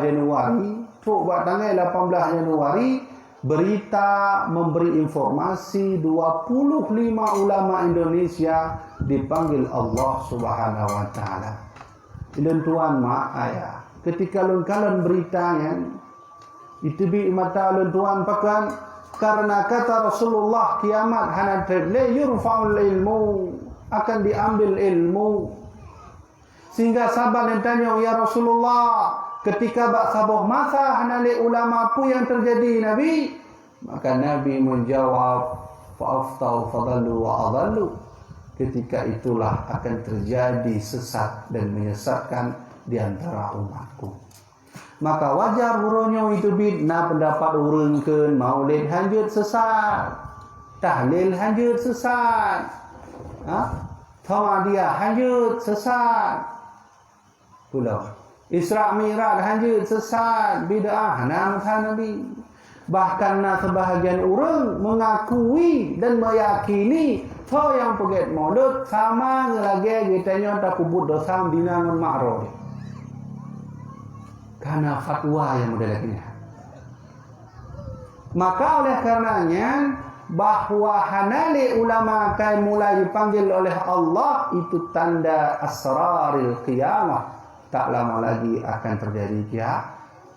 Januari, tuk buat tanggal 18 Januari, berita memberi informasi 25 ulama Indonesia dipanggil Allah Subhanahu wa taala. Ilun tuan mak ayah, ketika lun kalan beritanya itu bi mata lun tuan pakan karena kata Rasulullah kiamat hana la yurfa'ul ilmu, akan diambil ilmu. Sehingga sahabat yang tanya, ya Rasulullah, ketika bak sabuh masa hanale ulama apa yang terjadi Nabi? Maka Nabi menjawab, fa'aftau fadallu wa adallu. Ketika itulah akan terjadi sesat dan menyesatkan di antara umatku. Maka wajar huronyo itu bidna pendapat urungkeun maulid hanjut sesat, tahlil hanjut sesat, Tawadiyah hanjut sesat, pula Isra Mi'raj hanjut sesat, bid'ah nama Nabi. Bahkan sebahagian orang mengakui dan meyakini to yang pegat maulid sama ngelagi gitanya tak kubut dosa binangan ma'ruf. Karena fatwa yang modalnya. Maka oleh karenanya bahwa hanali ulama kai mulai dipanggil oleh Allah itu tanda asraril qiyamah. Tak lama lagi akan terjadi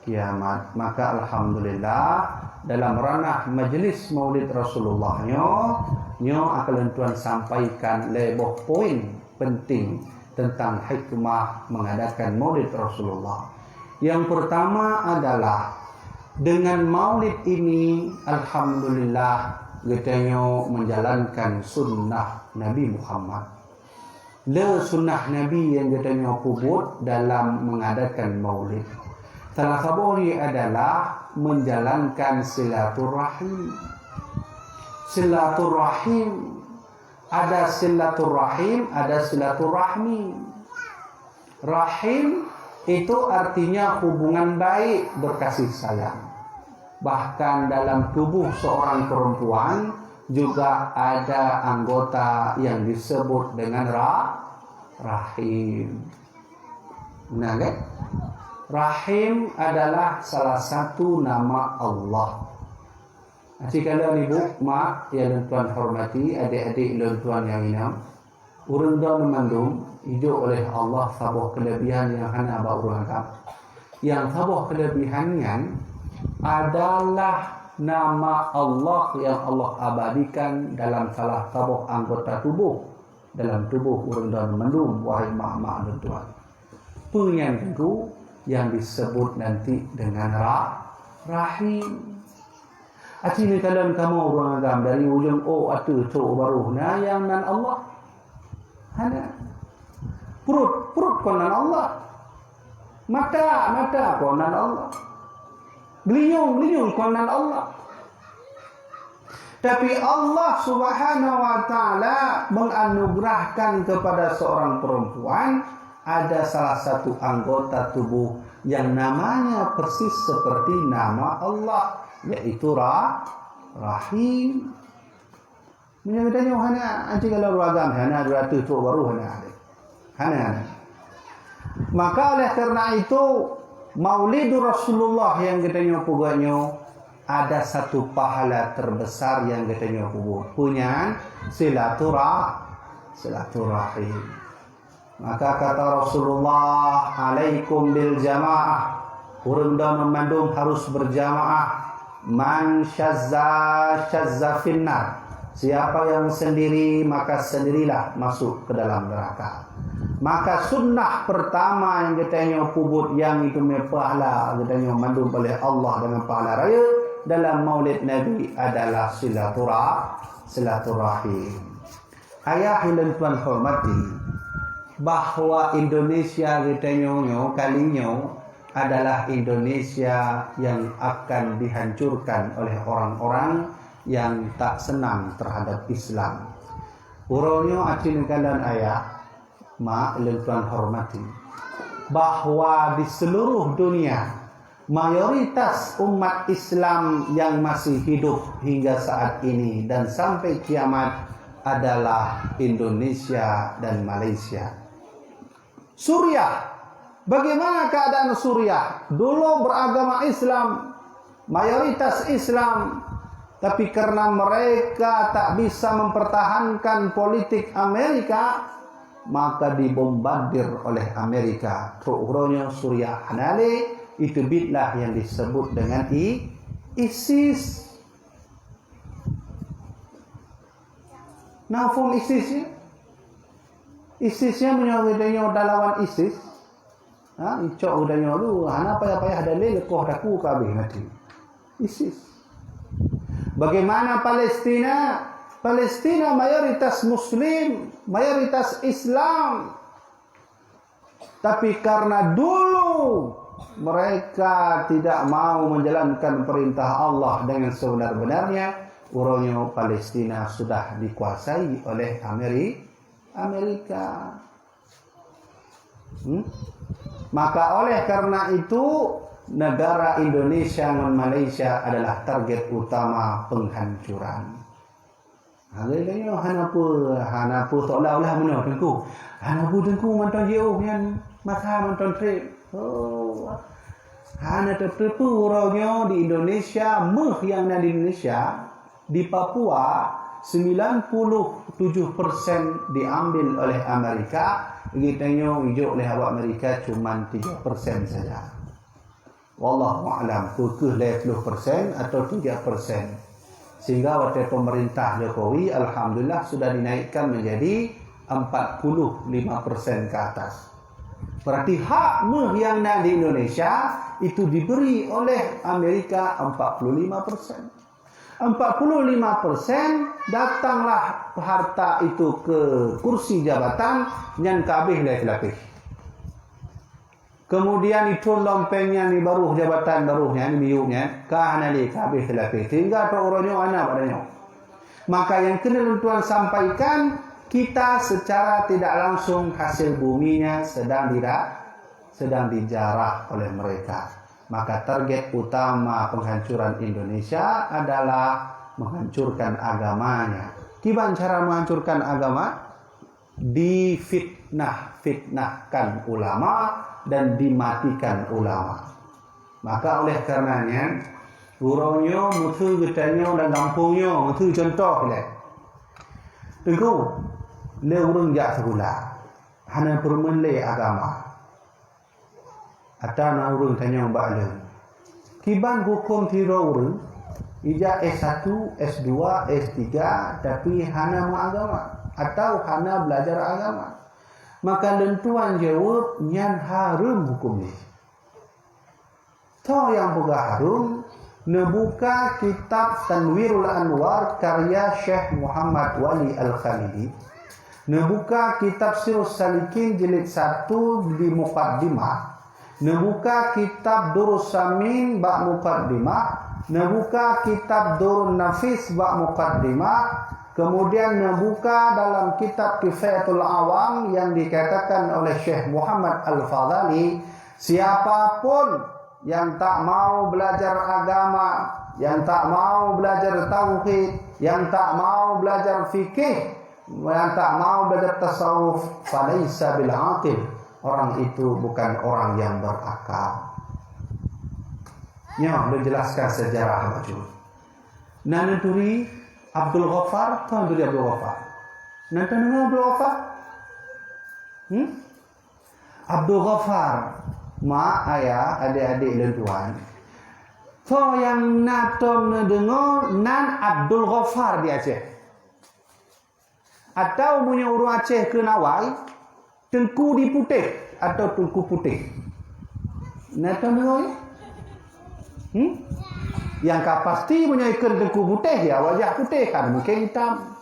kiamat. Maka alhamdulillah dalam ranah majlis Maulid Rasulullah nyo akan tuan sampaikan lebih poin penting tentang hikmah mengadakan Maulid Rasulullah. Yang pertama adalah dengan Maulid ini alhamdulillah kita menjalankan sunnah Nabi Muhammad. Sunnah Nabi yang kita kubut dalam mengadakan Maulid. Salah satunya adalah menjalankan silaturahim. Silaturahim, ada silaturahim, ada silaturahmi. Rahim itu artinya hubungan baik, berkasih sayang. Bahkan dalam tubuh seorang perempuan juga ada anggota yang disebut dengan rahim. Nah, kan? Rahim adalah salah satu nama Allah. Jika ibu, mak, yang tuan hormati, adik-adik tuan yang inam, urang dah memandung hidup oleh Allah sabuh kelebihan yang hana berurangkap. Yang sabuh kelebihannya adalah nama Allah yang Allah abadikan dalam salah sabuh anggota tubuh dalam tubuh urang dah memandung wahai mak-mak dan tuan. Penyan itu yang disebut nanti dengan rahim. Aci ni kalian kamu orang agam dari ujung atu baru nah yang nan Allah. Hana perut konan Allah, mata konan Allah, geliung konan Allah. Tapi Allah Subhanahu wa taala menganugerahkan kepada seorang perempuan ada salah satu anggota tubuh yang namanya persis seperti nama Allah, yaitu rahim. Menyebutnya hana anti kalau beragam hana 200 baru hana. Maka oleh karena itu Maulidur Rasulullah yang kita nyopuganya ada satu pahala terbesar yang kita punya silaturahim. Maka kata Rasulullah, alaikum bil jamaah. Urang dah memandung harus berjamaah. Man syazza finnar. Siapa yang sendiri maka sendirilah masuk ke dalam neraka. Maka sunnah pertama yang kita kubut yang itu pahala kita mandung oleh Allah dengan pahala raya dalam Maulid Nabi adalah silaturahim. Ayah dan tuan hormati, bahwa Indonesia kita kalinya adalah Indonesia yang akan dihancurkan oleh orang-orang yang tak senang terhadap Islam. Uronyo acin kalian ayah, mak tuan hormati, bahwa di seluruh dunia mayoritas umat Islam yang masih hidup hingga saat ini dan sampai kiamat adalah Indonesia dan Malaysia. Suriah Bagaimana keadaan Suriah? Dulu beragama Islam, mayoritas Islam, tapi karena mereka tak bisa mempertahankan politik Amerika, maka dibombardir oleh Amerika. Terukronya Suriah Hanale, itu bidlah yang disebut dengan ISIS. Nafum ISIS-nya? ISIS-nya menyawidanya lawan ISIS. Icok udahnya lu, hana payah-payah dalil lekoh daku kabeh nanti. ISIS. Bagaimana Palestina? Palestina mayoritas Muslim, mayoritas Islam. Tapi karena dulu mereka tidak mau menjalankan perintah Allah dengan sebenar-benarnya, urangnya Palestina sudah dikuasai oleh Amerika. Maka oleh karena itu negara Indonesia dan Malaysia adalah target utama penghancuran. Hanya hanapu seolah-olah mana tengku. Hanapu tengku mantan jauh yang masa mantan trip. Hana tertipu orangnya di Indonesia, yang ada di Indonesia, di Papua 97% diambil oleh Amerika. Gitanya hijau oleh awak Amerika cuma 3% saja. Wallahu a'lam, pukul 10% atau 3%. Sehingga waktu pemerintah Jokowi alhamdulillah sudah dinaikkan menjadi 45% ke atas. Berarti hak yang ada di Indonesia itu diberi oleh Amerika 45%. 45% datanglah harta itu ke kursi jabatan yang kabeh lapis. Kemudian itu lompengnya ni baru jabatan barunya ni biunya kahanali kabeh lapis. Sehingga orangnya anak padanya. Maka yang kena Tuan sampaikan, kita secara tidak langsung hasil buminya sedang dijarah oleh mereka. Maka target utama penghancuran Indonesia adalah menghancurkan agamanya. Gimana cara menghancurkan agama? Difitnahkan ulama dan dimatikan ulama. Maka oleh karenanya urangnya mutu getanya dan kampungnya mutu contoh le. Tengku le urang jak sekolah. Hana permenle agama. Atau nak urang tanya mbak le. Kiban hukum tiro urang ija S1, S2, S3 tapi hana mu agama atau hana belajar agama. Maka lentuan jawab nyan harum hukum ni. Toh yang buka harum nebuka kitab Tanwirul Anwar karya Syekh Muhammad Wali Al-Khalidi. Nebuka kitab Sirus Salikin jilid 1 di Muqaddimah. Nebuka kitab Durus Samin bak Muqaddimah. Nebuka kitab Durun Nafis bak Muqaddimah. Kemudian membuka dalam kitab Kifayatul Awam yang dikatakan oleh Syekh Muhammad Al-Fadhali, siapapun yang tak mau belajar agama, yang tak mau belajar tauhid, yang tak mau belajar fikih, yang tak mau belajar tasawuf, falaisa bil aqil. Orang itu bukan orang yang berakal. Ya, menjelaskan sejarah maju. Nanaturi Abdul Ghaffar, tahu dari Abdul Ghaffar? Nanti nama Abdul Ghaffar? Abdul Ghaffar, mak ayah, adik-adik dan tuan. So yang natom dengar nan Abdul Ghaffar di Aceh. Atau punya urut Aceh ke Nawai, Tengku di Putih atau Tengku Putih. Natom dengar ya? Yang kau pasti punya ikan tengku putih ya, wajah putih kan, mungkin hitam.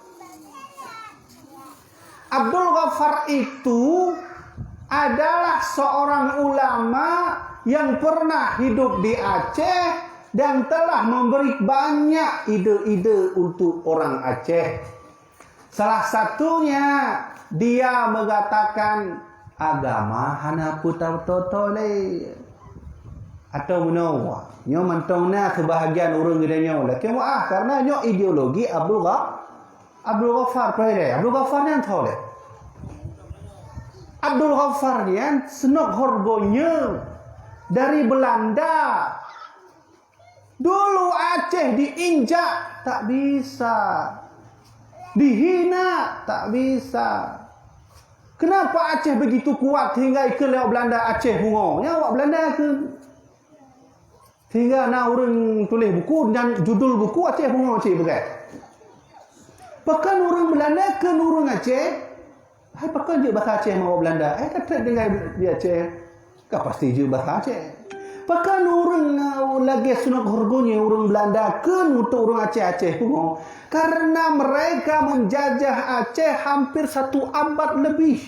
Abdul Ghaffar itu adalah seorang ulama yang pernah hidup di Aceh dan telah memberi banyak ide-ide untuk orang Aceh. Salah satunya dia mengatakan agama hana putar totole atau menawa nyo mantongna kebahagiaan urang gedanya laki karena nyo ideologi Abdul Ghaffar pele Abdul Ghaffar yang tahu le Abdul Ghaffar ni senok horgonya dari Belanda. Dulu Aceh diinjak, tak bisa. Dihina, tak bisa. Kenapa Aceh begitu kuat hingga ikut lewat Belanda Aceh bunga? Ya, awak Belanda ke? Hingga nak orang tulis buku dan judul buku Aceh bunga Aceh bukan? Pakan orang Belanda ke orang Aceh? Hai pakan je bahasa Aceh mau Belanda. Kata dengar di Aceh. Kau pasti je bahasa Aceh. Pakan orang lagi sunat horgonya orang Belanda ke untuk orang Aceh bunga. Karena mereka menjajah Aceh hampir 1 abad lebih.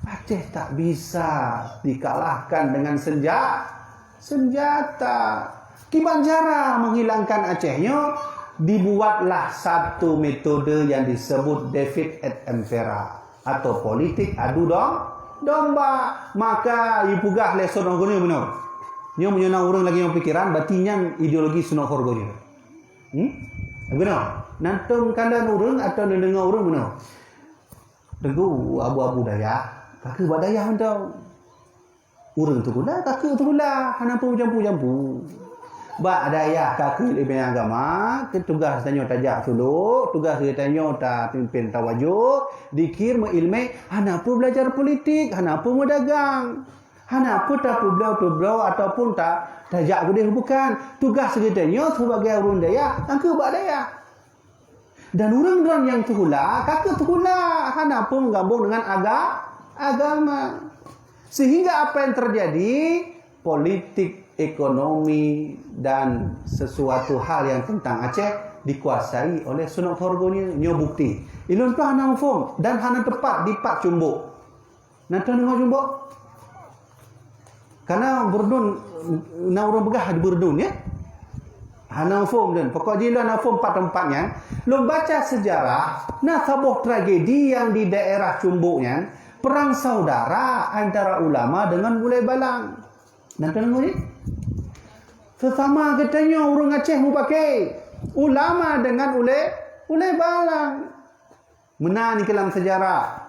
Aceh tak bisa dikalahkan dengan senjata. Gimana cara menghilangkan Acehnya? Dibuatlah satu metode yang disebut David et Impera atau politik adu domba. Maka ipugah le sonong guni benar. Nyo menyonang orang lagi yang pikiran batinya ideologi sunok horgonya. Benar. Nantung kandang orang atau dengar orang benar. Dengu abu-abu daya. Kakak buat daya mentau. Orang tu guna, kakak tu guna. Hanapun jampu-jampu. Bak daya kakak lebih agama. Tugas tanya tajak suluk. Tugas tanya tak pimpin tawajuk. Dikir mengilmai. Hanapun belajar politik. Hanapun berdagang. Hanapun tak berblau ataupun tak tajak gudih bukan. Tugas tanya sebagai orang daya. Kakak buat daya. Dan orang-orang yang terhula, kakak terhula. Hanapun gabung dengan agama. Sehingga apa yang terjadi? Politik, ekonomi, dan sesuatu hal yang tentang Aceh dikuasai oleh Sunok Horgonya. Nyo bukti. Ilun tu hana mufum dan hana tepat di Pak Cumbuk. Nanti dengar Cumbuk? Karena berdun, nak orang begah di berdun ya. Hana mufum dan pokok jila hana mufum 4 tempatnya. Lu baca sejarah, nah sebuah tragedi yang di daerah Cumbuknya, perang saudara antara ulama dengan Bulai Balang. Nanti dengar ni? Sesama katanya orang Aceh mu pakai ulama dengan Bulai Balang. Mana ni dalam sejarah?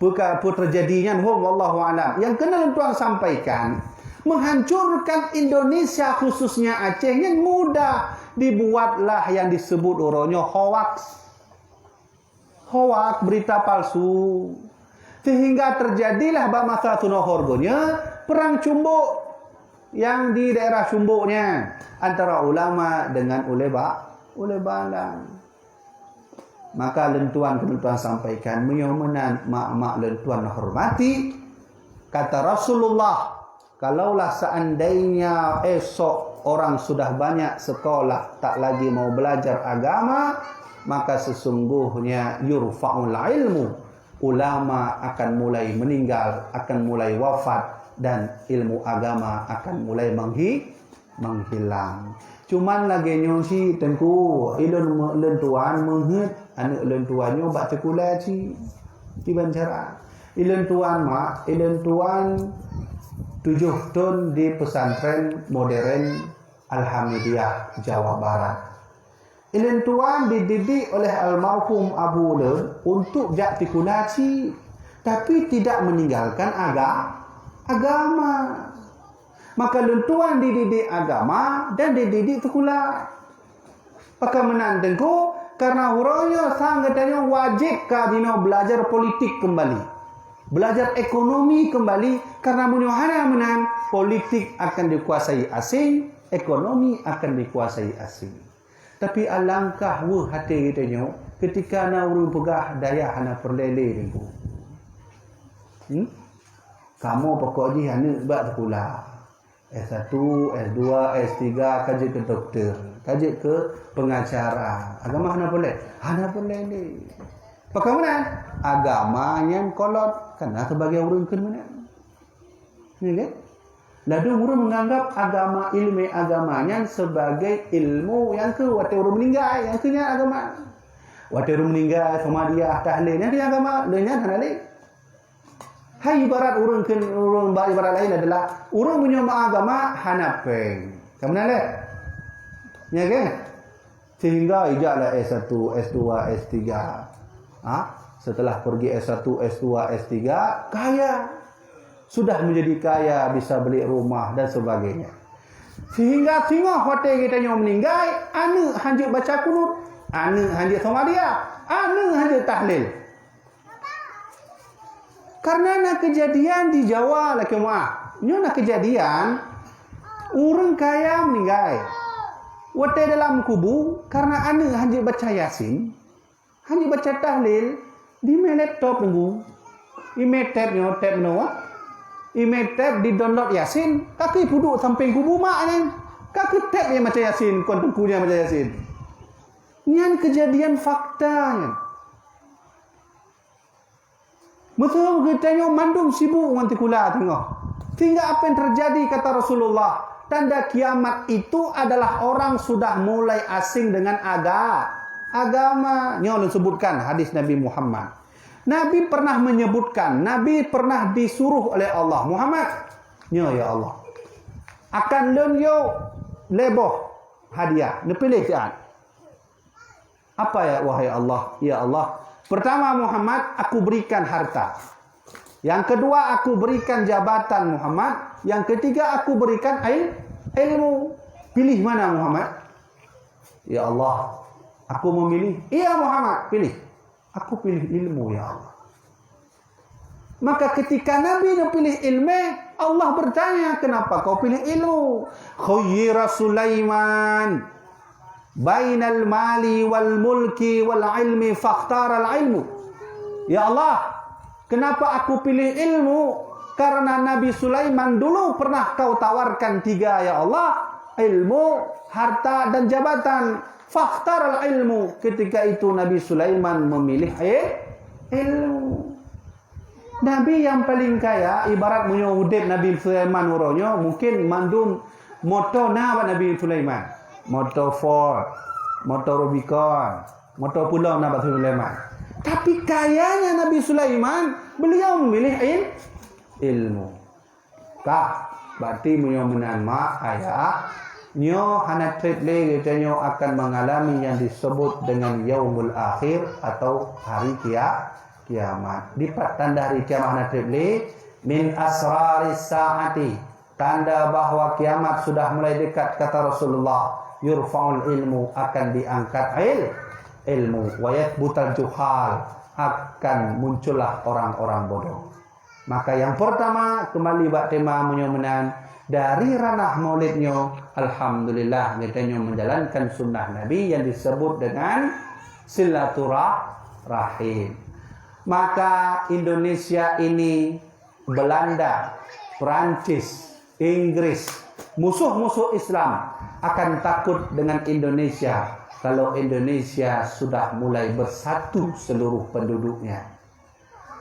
Apa terjadinya? Wallahu a'lam. Yang kena tuan sampaikan, menghancurkan Indonesia khususnya Aceh yang mudah dibuatlah yang disebut orangnya hoax, berita palsu, sehingga terjadilah masa Sunok Horgonya perang Cumbuk yang di daerah Cumbuknya antara ulama dengan Bulai Balang. Maka lentuan sampaikan menyomenan mak-mak lentuan hormati, kata Rasulullah, kalaulah seandainya esok orang sudah banyak sekolah tak lagi mau belajar agama, maka sesungguhnya yurfa'ul ilmu, ulama akan mulai meninggal, akan mulai wafat, dan ilmu agama akan mulai menghilang. Cuman lagi nyosi tengku ilun lentuan menghet anak lentuannya bak sekolah ci cara ilun tuan 7 tahun di pesantren modern Alhamdulillah Jawa Barat. Ilun tuan dididik oleh almarhum Abu Lun untuk jak tikulaci, tapi tidak meninggalkan agama. Maka lentuan dididik agama dan dididik sekolah. Maka menandengku karena huranya sangatnya wajib kadino belajar politik kembali, belajar ekonomi kembali, karena munyohana menan politik akan dikuasai asing, ekonomi akan dikuasai asing. Tapi alangkah hati kita ketika na urung pegah daya hana perlele dengku. Kamu pokoknya hana buat sekolah. S1, S2, S3, kaji ke doktor, kaji ke pengacara. Agama hana boleh? Hana boleh ni. Bagaimana? Agama yang kolot. Karena sebagai orang kena. Ni kan? Lalu orang menganggap agama, ilmu agamanya sebagai ilmu yang ke waktu orang meninggal, yang kena agama. Waktu orang meninggal, sama dia tahlilnya dia agama, dia hana leh. Hai ibarat orang ibarat lain adalah orang punya agama hanapeng. Kamu leh? Ya kan? Sehingga ijaklah S1, S2, S3. setelah pergi S1, S2, S3, kaya. Sudah menjadi kaya, bisa beli rumah dan sebagainya. Sehingga tengok hotel kita yang meninggal, anu hanya baca kunut, anu hanya somalia, anu hanya tahlil. Karena nak kejadian di Jawa lagi maaf. Nyo nak kejadian orang kaya meninggal. Hotel dalam kubu karena anu hanya baca Yasin, hanya baca tahlil di laptop nunggu. Ime tabnya tab noa. Ime tab di download Yasin, kaki duduk samping kubu mak ni. Kaki tab yang baca Yasin, kon tengkunya baca Yasin. Nian kejadian faktanya. Betul kitanya mandum sibuk nganti kula tengok. Sehingga apa yang terjadi kata Rasulullah, tanda kiamat itu adalah orang sudah mulai asing dengan agama. Nyo disebutkan hadis Nabi Muhammad. Nabi pernah menyebutkan, Nabi pernah disuruh oleh Allah, Muhammad, ya Allah, akan lenyo leboh hadiah. Nepilih kan? Apa ya wahai Allah? Ya Allah, pertama Muhammad, aku berikan harta. Yang kedua, aku berikan jabatan Muhammad. Yang ketiga, aku berikan ilmu. Pilih mana Muhammad? Ya Allah, aku memilih. Iya Muhammad, pilih. Aku pilih ilmu ya Allah. Maka ketika Nabi pilih ilmu, Allah bertanya, kenapa kau pilih ilmu? Khayyira Sulaiman bainal mali wal mulki wal ilmi fakhtara al ilmu. Ya Allah, kenapa aku pilih ilmu? Karena Nabi Sulaiman dulu pernah kau tawarkan 3 ya Allah, ilmu, harta dan jabatan. Fakhtar al-ilmu. Ketika itu Nabi Sulaiman memilih ilmu. Nabi yang paling kaya, ibarat punya udip Nabi Sulaiman uronyo, mungkin mandum motor na Nabi Sulaiman. Motor Ford, motor Rubicon, motor pulau Nabi Sulaiman. Tapi kayanya Nabi Sulaiman, beliau memilih ilmu. Kak, berarti punya menanma ayah. Nyo hana triple nyo akan mengalami yang disebut dengan yaumul akhir atau hari kiamat. Di tanda hari kiamat hana triple min asraris saati, tanda bahwa kiamat sudah mulai dekat kata Rasulullah. Yurfa'ul ilmu, akan diangkat ilmu. Wa yathbutal juhal, akan muncullah orang-orang bodoh. Maka yang pertama kembali bak tema menyomenan dari ranah maulidnya, alhamdulillah kita menjalankan sunnah Nabi yang disebut dengan silaturahim. Maka Indonesia ini, Belanda, Perancis, Inggris, musuh-musuh Islam akan takut dengan Indonesia kalau Indonesia sudah mulai bersatu seluruh penduduknya.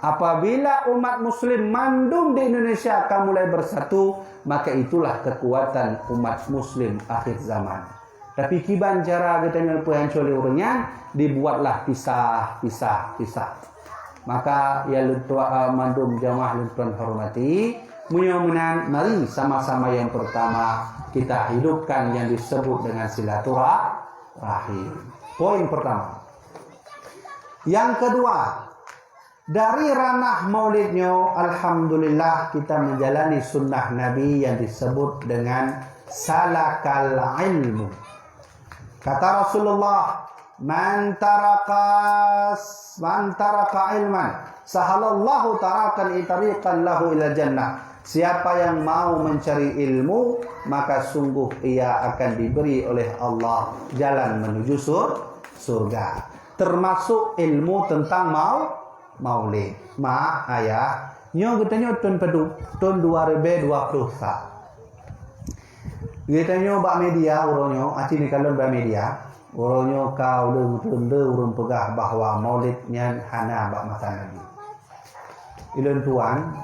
Apabila umat muslim mandum di Indonesia akan mulai bersatu, maka itulah kekuatan umat muslim akhir zaman. Tapi kiban cara kita nyelpuan orangnya, dibuatlah pisah. Maka ya mandum jamaah luntuan hormati, mudah-mudahan mari sama-sama yang pertama kita hidupkan yang disebut dengan silaturahim. Poin pertama. Yang kedua, dari ranah maulidnya, alhamdulillah kita menjalani sunnah Nabi yang disebut dengan salakal ilmu. Kata Rasulullah, man taraka ilman sahalallahu tarakan itariqan lahu ila jannah. Siapa yang mau mencari ilmu, maka sungguh ia akan diberi oleh Allah jalan menuju surga. Termasuk ilmu tentang maulid. Ma ayah nyo getanya tahun 2020. Getanya bak media uronyo aci ni kalon bak media uronyo kau lende urun pegah bahwa maulidnya hana bak masa Nabi. Ilun tuan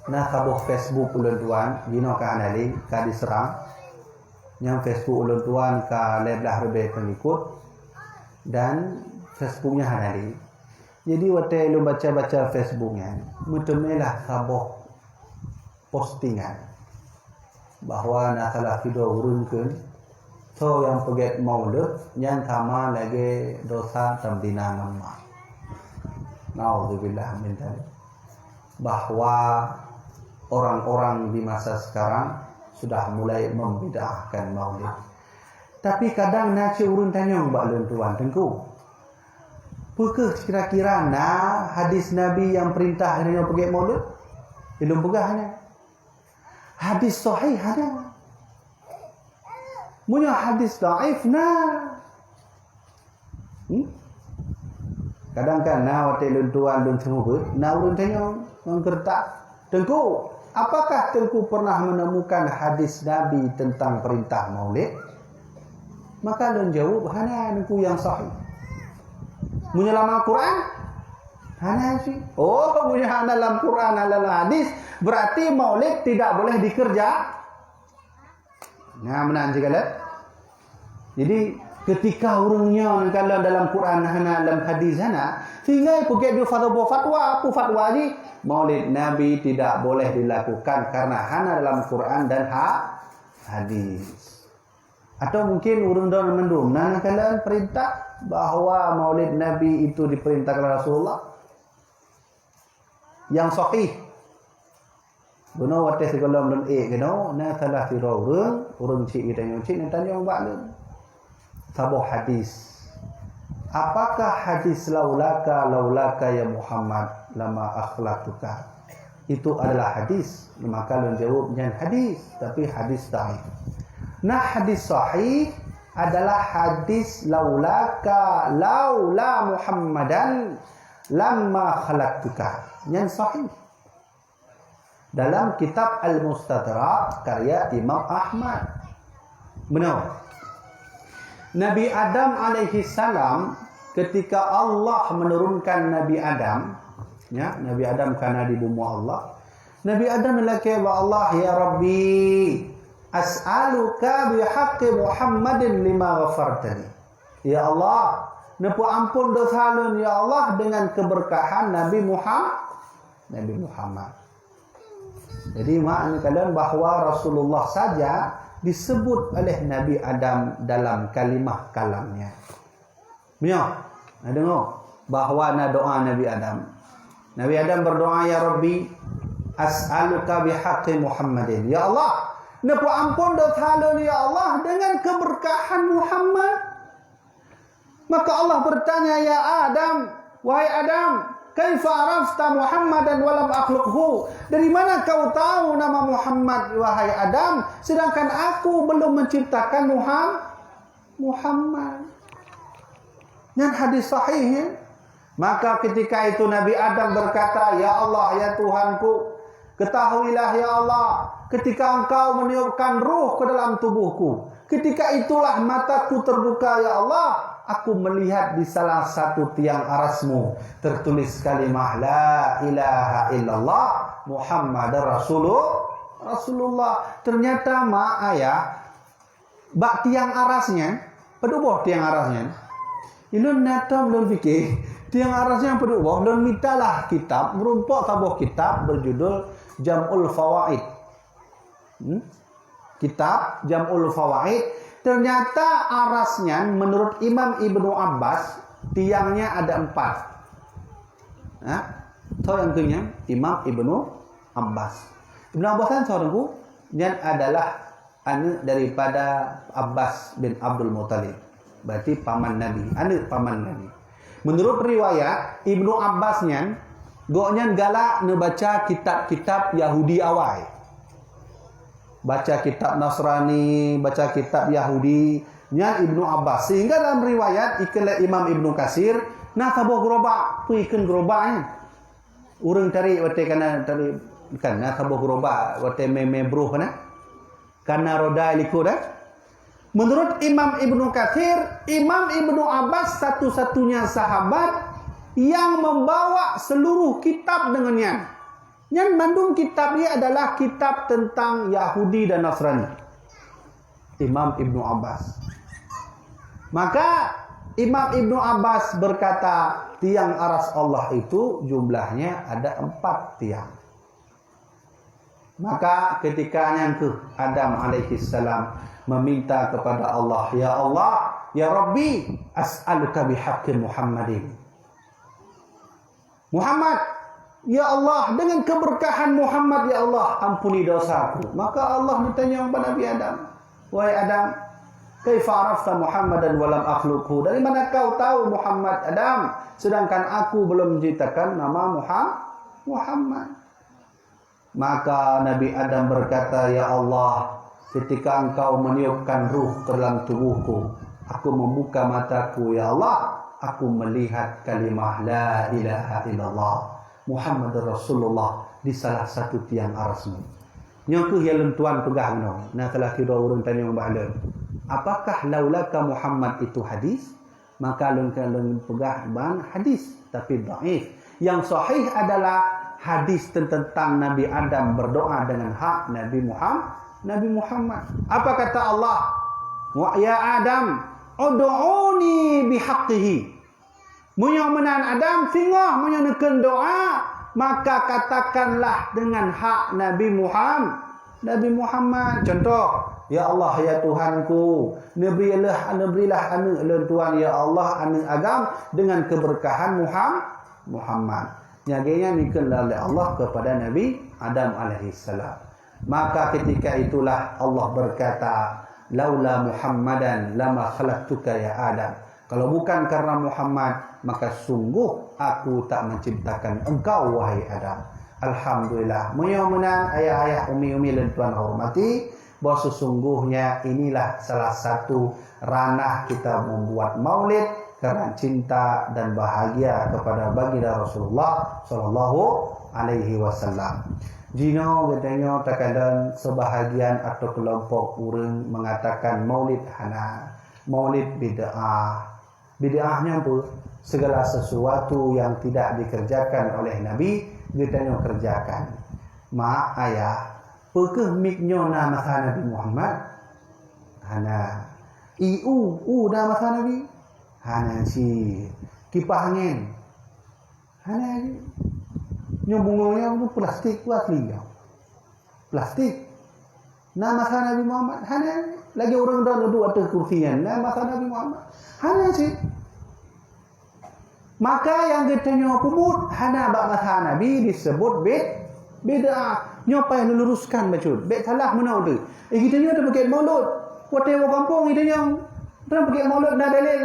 nah kabuh Facebook ulun tuan gino ka anali ka diserang yang Facebook ulun tuan ka leblah rebe pengikut dan Facebooknya hanali. Jadi waktu lu baca-baca Facebooknya, mutemelah kabuh postingan bahwa nak salah video urunkeun so yang peget maulid yang sama lagi dosa tambina mamma. Naudzubillah min dzalik. Bahwa orang-orang di masa sekarang sudah mulai membid'ahkan maulid. Tapi kadang naci urun tanyong bak lun tuan tengku. Pekeh kira-kira hadis Nabi yang perintah dengan pergi maulid? Belum pegahnya. Hadis sahih ada. Punya hadis dhaif Kadang kan wate lun tuan lun semua urun tanyong menggertak. Tengku, apakah tengku pernah menemukan hadis Nabi tentang perintah maulid? Maka lun jawab hanya tengku yang sahih. Menyelama Quran? Hanya sih. Oh, punya dalam Quran adalah hadis, berarti maulid tidak boleh dikerja. Nah, benar juga. Jadi ketika orangnya kalau dalam Quran hana dalam hadis hana, sehingga pergi dia fatwa apa fatwa ni maulid Nabi tidak boleh dilakukan karena hana dalam Quran dan hadis. Atau mungkin urang dalam mendum kalian perintah bahawa maulid Nabi itu diperintahkan oleh Rasulullah yang sahih. Benar wates segala belum kena salah sira urang cik kita tanya bak sabah hadis. Apakah hadis laulaka ya Muhammad lama akhlaqtuka? Itu adalah hadis. Maka lu jawabnya hadis, tapi hadis dhaif. Nah, hadis sahih adalah hadis laula Muhammadan lamma khalaqtuka. Yang sahih. Dalam kitab Al-Mustadrak karya Imam Ahmad. Benar. Nabi Adam alaihi salam ketika Allah menurunkan Nabi Adam, ya, Nabi Adam karena di bumi Allah. Nabi Adam melaki Allah, ya Rabbi, as'aluka bihaqqi Muhammadin lima ghafartani. Ya Allah, nepu ampun dosa lun ya Allah dengan keberkahan Nabi Muhammad. Jadi makna kalian bahawa Rasulullah saja disebut oleh Nabi Adam dalam kalimah kalamnya. Punya, dengar bahawa doa Nabi Adam. Nabi Adam berdoa, ya Rabbi, as'aluka bihaqqi Muhammadin. Ya Allah, nepu ampun dosa lu ya Allah dengan keberkahan Muhammad. Maka Allah bertanya, ya Adam, wahai Adam, kaifa arafta Muhammadan walam akhluqhu? Dari mana kau tahu nama Muhammad wahai Adam sedangkan aku belum menciptakan Muhammad? Dan hadis sahih. Maka ketika itu Nabi Adam berkata, ya Allah, ya Tuhanku, ketahuilah ya Allah, ketika engkau meniupkan ruh ke dalam tubuhku, ketika itulah mataku terbuka ya Allah, aku melihat di salah satu tiang arasmu tertulis kalimah la ilaha illallah Muhammadar Rasulullah. Ternyata bak tiang arasnya, peduboh tiang arasnya. Ilun natam belum fikir tiang arasnya peduboh belum mintalah kitab merumpok tabuh kitab berjudul Jam'ul Fawaid. Kitab Jam'ul Fawaid. Ternyata arasnya menurut Imam Ibnu Abbas tiangnya ada 4. Tahu yang kenya Imam Ibnu Abbas. Ibnu Abbas kan seorangku yang adalah anak daripada Abbas bin Abdul Muttalib. Berarti paman Nabi, anak paman Nabi. Menurut riwayat Ibnu Abbasnya goknya galak ngebaca kitab-kitab Yahudi awal. Baca kitab Nasrani, baca kitab Yahudi, nya Ibnu Abbas. Sehingga dalam riwayat iklan Imam Ibnu Katsir, nah tabuh gerobak, tu ikan gerobaknya. Urang cari wate kana tadi kan nah tabuh gerobak wate membruh kana. Kana roda liku dah. Menurut Imam Ibnu Katsir, Imam Ibnu Abbas satu-satunya sahabat yang membawa seluruh kitab dengannya. Yang mandung kitabnya adalah kitab tentang Yahudi dan Nasrani. Imam Ibnu Abbas. Maka Imam Ibnu Abbas berkata, tiang aras Allah itu jumlahnya ada 4 tiang. Maka ketika yang ke Adam alaihissalam meminta kepada Allah, ya Allah, ya Rabbi, as'aluka bihaqqi Muhammadin. Muhammad, ya Allah, dengan keberkahan Muhammad, ya Allah, ampuni dosaku. Maka Allah bertanya kepada Nabi Adam, wahai Adam, kaifa arafta Muhammadan walam akhluqhu? Dari mana kau tahu Muhammad, Adam, sedangkan aku belum menciptakan nama Muhammad? Maka Nabi Adam berkata, ya Allah, ketika engkau meniupkan ruh ke dalam tubuhku, aku membuka mataku, ya Allah, aku melihat kalimah la ilaha illallah Muhammad Rasulullah di salah satu tiang arasmu. Nyongkuh ya lentuan pegah no. Nah telah kira orang tanya bahala, apakah laulaka Muhammad itu hadis? Maka lengkang pegah ban hadis tapi dhaif. Yang sahih adalah hadis tentang Nabi Adam berdoa dengan hak Nabi Muhammad. Apa kata Allah? Wa ya Adam, ud'uni bihaqqihi. Munyo menan Adam singoh munyo neken doa, maka katakanlah dengan hak Nabi Muhammad. Contoh, ya Allah, ya Tuhanku, berilah anu Tuhan, ya Allah, anu agam dengan keberkahan Muhammad. Nyagenya nikenlah oleh Allah kepada Nabi Adam alaihissalam. Maka ketika itulah Allah berkata, laula Muhammadan lama khalaqtuka ya Adam. Kalau bukan karena Muhammad, maka sungguh aku tak menciptakan engkau wahai Adam. Alhamdulillah. Mudah-mudahan ayah-ayah, umi-umi dan tuan hormati, bahwa sesungguhnya inilah salah satu ranah kita membuat maulid karena cinta dan bahagia kepada baginda Rasulullah sallallahu alaihi wasallam. Jino katanya terkadang sebahagian atau kelompok orang mengatakan maulid hana, maulid bid'ah. Bid'ahnya apa? Segala sesuatu yang tidak dikerjakan oleh Nabi, katanya kerjakan. Mak ayah, pekeh miknyo na masa Nabi Muhammad? Hana. Na masa Nabi? Hana si kipas angin. Hana si. Nyambungnya itu plastik asli. Plastik. Na masa Nabi Muhammad? Hana. Lagi orang dah duduk atas kursian. Na masa Nabi Muhammad? Hana si. Maka yang katanya pemut hana bak masa Nabi disebut bid'ah. Nyopai luruskan bacun. Bet salah mana tu? Kita ni ada pakai maulud. Kuatai wa kampung kita yang dah pakai maulud dah dalil.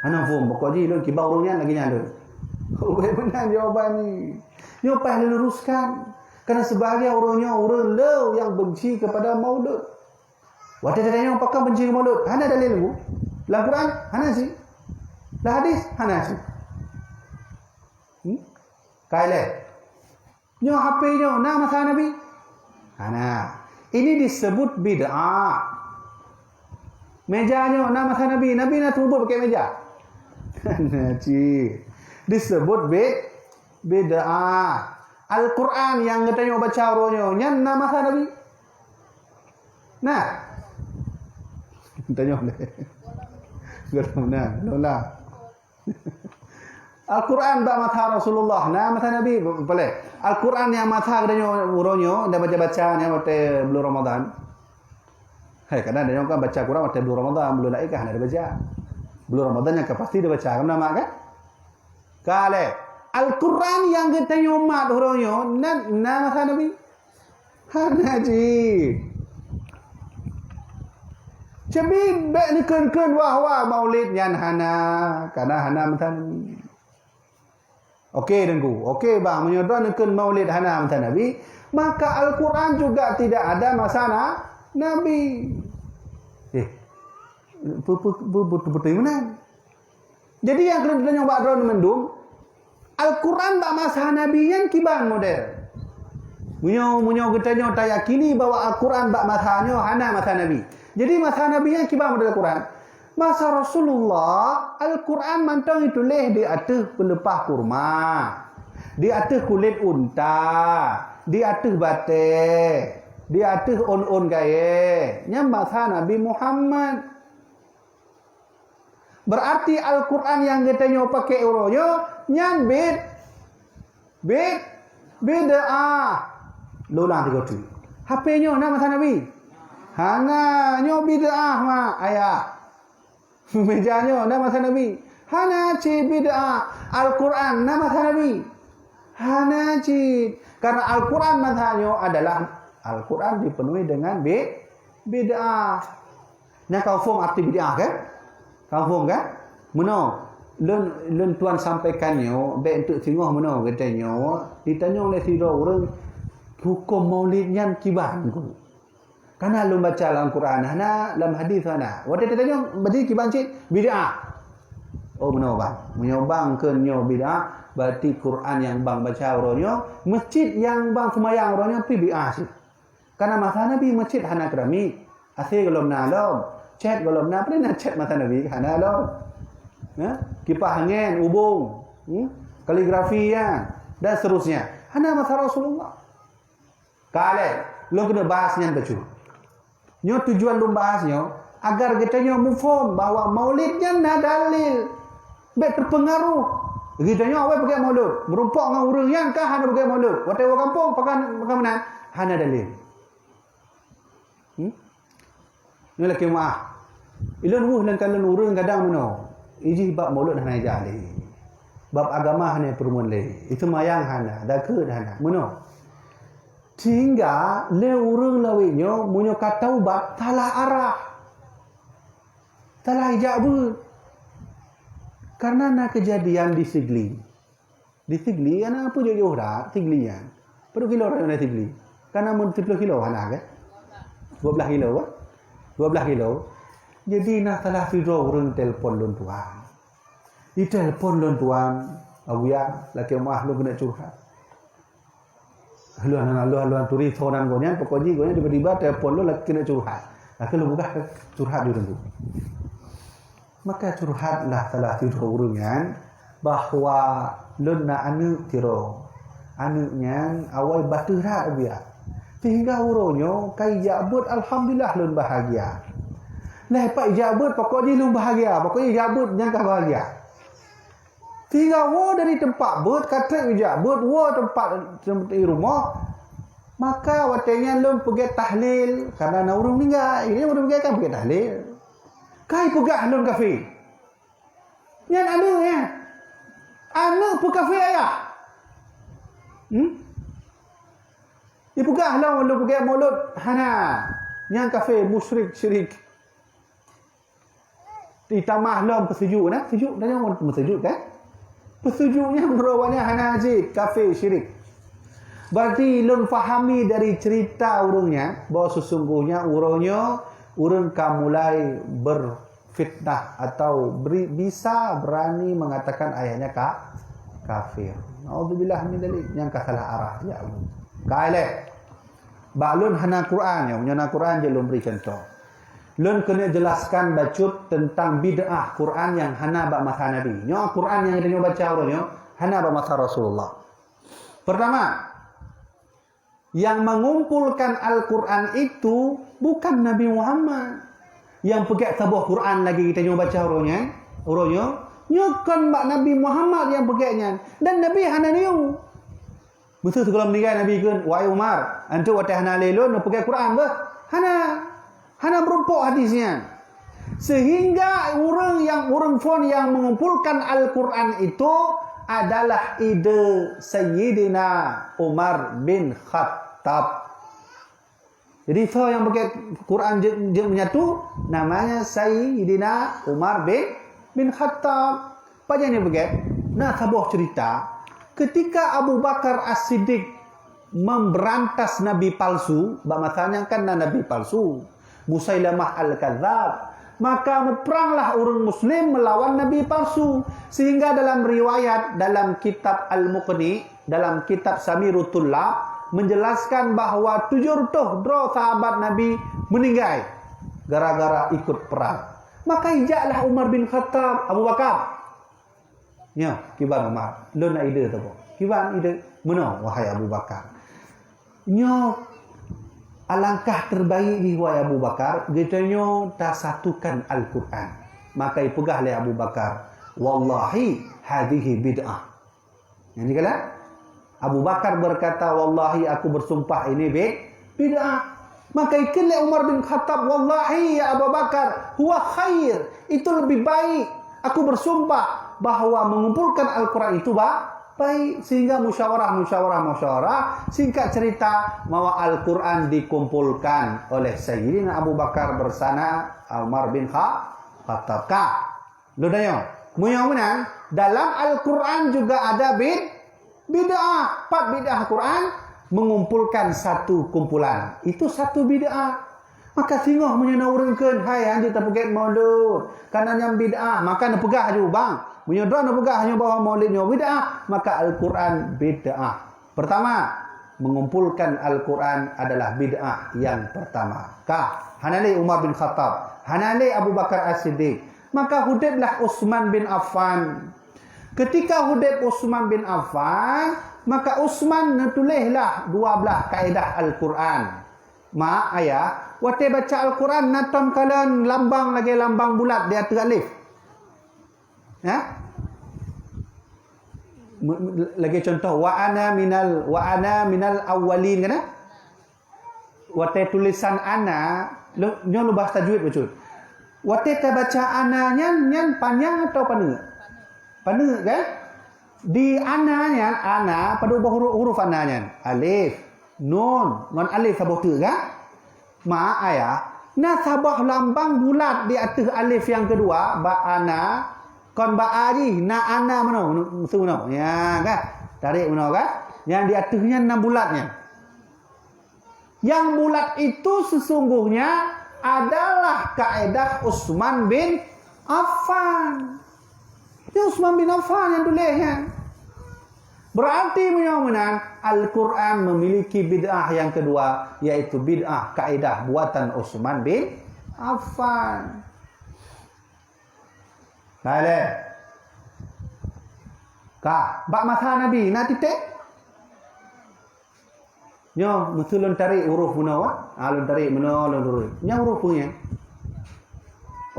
Hana faham pokok ji lu kibau orangnya lagi nyanda. Oh benar jawapan ni. Nyopai luruskan. Kerana sebahagian orangnya orang lew yang benci kepada maulud. Waktu tanya apakah benci maulud? Hana dalil bu. Dalam Quran hana si. Dalam hadis hana si. Kaile. Nyo HP nyo na masa Nabi. Hana. Ini disebut bid'ah. Meja nyo na masa Nabi. Nabi nak tubuh pakai meja. Hana ci. Disebut bid'ah. Al-Quran yang katanya baca ronyo nyan na masa Nabi. Nah. Tanya boleh. Gerona, lola. Al-Quran bak mata Rasulullah, nah mata Nabi boleh. Al-Quran yang mata katanya uronyo, dah baca-baca ni waktu bulan Ramadan. Hai, kadang ada yang kan baca Quran waktu bulan Ramadan, bulan lain kan ada baca. Bulan Ramadan yang pasti dia baca, kan nama kan? Kale, Al-Quran yang katanya umat uronyo, nah mata Nabi. Hana ji. Cebi bek ni kun wah maulid yan hana, karena hana mata Nabi. Okey dengku. Okey bang, menyodor nekun maulid hana masa Nabi, maka Al-Quran juga tidak ada masa Nabi. Betul mana? Jadi yang kena ditanya Pak Dron mendung, Al-Quran bak masa Nabi yang kiban model. Munyo ketanya tak yakini bahwa Al-Quran bak masanya hana masa Nabi. Jadi masa Nabi yang kiban model Al-Quran. Masa Rasulullah, Al-Quran mantang ditulis di atas pelepah kurma, di atas kulit unta, di atas batik, di atas on gaya. Nya masa Nabi Muhammad. Berarti Al-Quran yang katanya pakai uroyo, nyan bid'ah. Lulang tiga tu. HP-nya nama masa Nabi. Hana nyo bid'ah mak ayah. Mejanya nama masa Nabi. Hana ci bid'ah. Al-Quran nama masa Nabi. Hanajid. Karena Al-Quran mazhabnya adalah Al-Quran dipenuhi dengan bid'ah. Nah, kau faham arti bid'ah kan? Kau faham kan? Mana? Lun tuan sampaikannya, baik untuk tengok mana katanya, ditanya oleh tiga orang, hukum maulidnya kiban ku. Karena lu baca dalam Quran, dalam hadis mana. Waktu dia tanya, berarti kiban cik bid'ah. Oh benar bang, menyobang ke nyo bid'ah, berarti Quran yang bang baca orangnya, masjid yang bang semayang orangnya bid'ah sih. Karena masa Nabi masjid hana keramik, asih kalau menalom, chat kalau menalom, pernah chat masa Nabi hana lom. Kipas angin, ubung, kaligrafi dan seterusnya. Hana masa Rasulullah. Kale, lo kena bahasnya baju. Nyo tujuan lo bahasnya agar kita nyo mufham bahwa maulidnya na dalil, bet terpengaruh. Kita nyo awak pakai maulud, merumpak dengan urang yang kah hana pakai maulud. Waktu orang kampung pakai mana? Hana dalil. Ni laki maaf. Ilun wuh dan kalian urang kadang mana? Iji bab maulud hana jali. Bab agama hana perumuan le. Itu mayang hana, dakut hana. Mana? Sehingga le urang lawinyo munyo kata bab salah arah. Salah ijabut. Karena nak kejadian di Sigli. Di Sigli ana apa jauh dah Siglian. Berapa kilo orang di Sigli? Karena mun 10 kilo hana ke? 12 kilo ke? 12 kilo. Jadi nak salah video orang telefon lon tuan. Di telefon lon tuan, awia laki mah lu kena curhat. Haluan turi sonan gonya pokoknya gonya tiba-tiba telefon lu laki kena curhat. Laki lu buka curhat di rumah. Maka curhatlah salah video orang bahwa lon na anu tiro. Anuknya awal batu rat awia. Sehingga uronyo kai jabut alhamdulillah lon bahagia. Lepas jabut pokoknya lu bahagia, pokoknya jabut nyangka bahagia. Tinggal wo dari tempat but kata jabut wo tempat di rumah, maka watenya lu pergi tahlil karena nak urung meninggal. Ini urung meninggal kan pergi tahlil. Kai pegah lu kafe. Yang anu pu kafe ayah. Dia pegah lu pergi maulud hana. Yang kafe musyrik syirik. Ditambah lom pesejuk nah, sejuk dan yang pesejuk kan? Pesejuknya merawatnya hana ajid, kafe syirik. Berarti lom fahami dari cerita urungnya bahawa sesungguhnya urungnya urung kamulai berfitnah atau bisa berani mengatakan ayahnya kafir. Nauzubillah min dzalik yang salah arah ya Allah. Kaile. Balun hana Quran yang nyana Quran je lom beri contoh. Lun kena jelaskan bacut tentang bid'ah Quran yang hana bak masa Nabi. Nyo Quran yang kita baca orangnya hana bak masa Rasulullah. Pertama, yang mengumpulkan Al-Quran itu bukan Nabi Muhammad. Yang pakai sebuah Quran lagi kita baca orangnya, nyokan bak Nabi Muhammad yang pakainya dan Nabi hana niu. Betul sebelum meninggal Nabi kan, wahai Umar, antu watah hana lelon pakai Quran bah. Hana berumpuk hadisnya. Sehingga orang phone yang mengumpulkan Al-Quran itu adalah ide Sayyidina Umar bin Khattab. Jadi so yang pakai Quran je menyatu namanya Sayyidina Umar bin Khattab. Pajanya begitu. Nah, sebuah cerita ketika Abu Bakar As-Siddiq memberantas nabi palsu, masanya kan nabi palsu. Musailamah Al-Kadzab, maka berperanglah orang muslim melawan nabi palsu. Sehingga dalam riwayat dalam kitab Al-Muqni, dalam kitab Samirutullah menjelaskan bahawa 700 sahabat nabi meninggal gara-gara ikut perang. Maka ijaklah Umar bin Khattab, Abu Bakar. Ya, kiban Umar, lu nak ide tu apa? Kiban ide mana wahai Abu Bakar? Nyo alangkah terbaik ni wahai Abu Bakar, getanya tak satukan Al-Quran. Maka ipegahlah Abu Bakar, wallahi hadhihi bid'ah. Yang dikala Abu Bakar berkata, wallahi aku bersumpah ini bid'ah. Maka ikanlah Umar bin Khattab, wallahi ya Abu Bakar huwa khair, itu lebih baik. Aku bersumpah bahawa mengumpulkan Al-Quran itu Baik, sehingga musyawarah. Singkat cerita, bahwa Al-Quran dikumpulkan oleh Sayyidina Abu Bakar bersama Umar bin Khattab. Lu dayong. Mudah-mudahan dalam Al-Quran juga ada bid'ah. 4 bid'ah Quran mengumpulkan satu kumpulan. Itu satu bid'ah. Maka tengok menyenawurkan, hai anda tak pergi maulud. Karena yang bid'ah, maka nak pegah juga bang. Menyodor nak pegah hanya bahawa maulidnya bid'ah. Maka Al-Quran bid'ah. Pertama, mengumpulkan Al-Quran adalah bid'ah yang pertama. Hanali Umar bin Khattab. Hanali Abu Bakar As-Siddiq. Maka hudiblah Utsman bin Affan. Ketika hudib Utsman bin Affan, maka Utsman menulislah 12 kaedah Al-Quran. Mak ayah, waktu baca Al-Quran natam kalian lambang lagi lambang bulat di atas alif. Ya? Lagi contoh wa ana minal awwalin kan? Waktu tulisan ana, lu bahas tajwid betul. Waktu kita baca ananya nyan panjang atau paneng? Paneng kan? Di ananya, ana pada huruf ananya. Alif, nun, ngon alif sabah tu kan? Ma ayah, na sabah lambang bulat di atas alif yang kedua, ba ana, kon ba aji, na ana mana? Musuh mana? Ya kan? Tarik mana kan? Yang di atasnya 6 bulatnya. Yang bulat itu sesungguhnya adalah kaedah Utsman bin Affan. Itu Utsman bin Affan yang tulisnya. Berarti mudah-mudahan Al-Quran memiliki bid'ah yang kedua, yaitu bid'ah kaedah buatan Utsman bin Affan. Baik. Bak masa Nabi nak titik? Nyo, mesti lon tarik huruf mana wah? Lon tarik mana lon huruf. Nya huruf punya.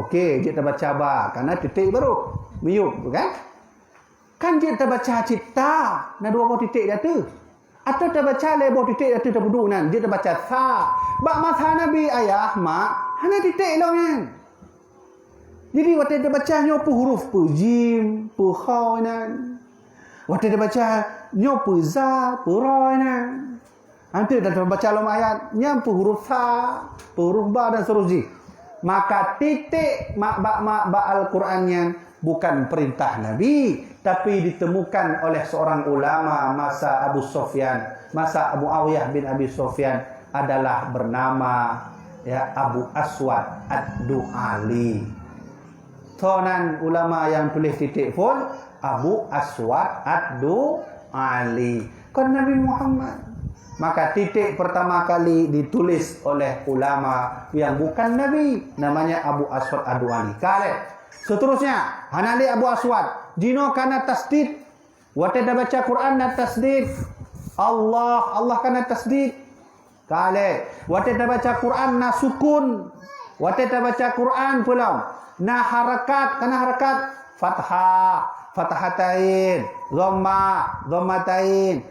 Okey, kita baca ba karena titik baru. Miyuk, kan? Kan kita baca cipta, na 2 titik dia tu. Atau kita baca lebo titik dia tu terbudu nan. Kita baca sa. Bak masa Nabi ayah mak, hanya titik lah kan. Jadi waktu kita baca nyo huruf pu jim, pu kha nan. Waktu kita baca nyo za, pu ra nan. Nanti dalam baca alam ayat nyampu huruf sa, huruf ba dan seterusnya. Maka titik ba Al-Qurannya bukan perintah Nabi, tapi ditemukan oleh seorang ulama masa Abu Sufyan, masa Abu Muawiyah bin Abi Sufyan adalah bernama ya Abu Aswad Ad-Du'ali. Tonan ulama yang tulis titik pun Abu Aswad Ad-Du'ali. Kan Nabi Muhammad. Maka titik pertama kali ditulis oleh ulama yang bukan Nabi, namanya Abu Aswad Ad-Du'ali. Seterusnya, Hanali Abu Aswad, jino kana tasdid. Waktu dah baca Quran na tasdid. Allah kana tasdid. Waktu dah baca Quran na sukun. Waktu dah baca Quran pula na harakat, kana harakat fathatain, dhammatain,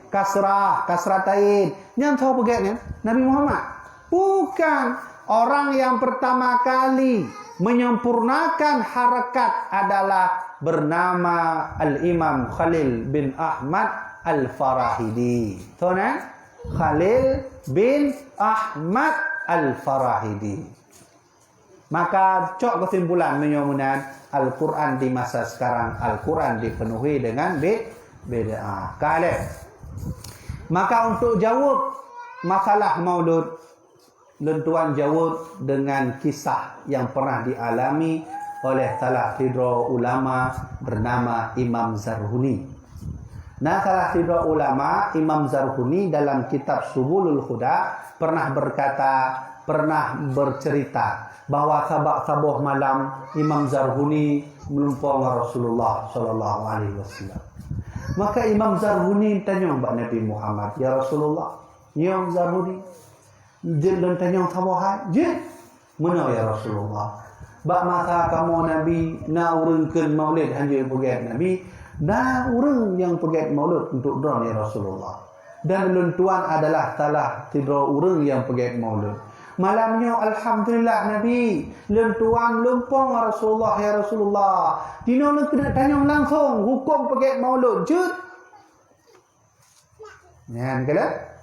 kasratain. Yang tahu bagiannya Nabi Muhammad. Bukan. Orang yang pertama kali menyempurnakan harakat adalah bernama Al-Imam Khalil bin Ahmad Al-Farahidi. Tahu kan? Khalil bin Ahmad Al-Farahidi. Maka cok kesimpulan menyuruhkan Al-Quran di masa sekarang, Al-Quran dipenuhi dengan bid'ah. Maka untuk jawab masalah maulud, tuan jawab dengan kisah yang pernah dialami oleh salah seorang ulama bernama Imam Zarhuni. Nah, salah seorang ulama Imam Zarhuni dalam kitab Subulul Huda pernah bercerita bahawa sabah malam Imam Zarhuni melumpang Rasulullah sallallahu alaihi wasallam. Maka Imam Zarhuni tanya kepada Nabi Muhammad, "Ya Rasulullah, ya Zarhuni, jangan tanya sabah je. Mana ya Rasulullah? Bak masa kamu Nabi na urungkeun maulid hanya pergi Nabi, na urung yang pergi maulid untuk doa ya Rasulullah. Dan lentuan adalah salah tiga urung yang pergi maulid. Malamnya alhamdulillah Nabi lentuan lumpang Rasulullah ya Rasulullah. Dino nak kena tanya langsung hukum pergi maulud jut. Ya, kala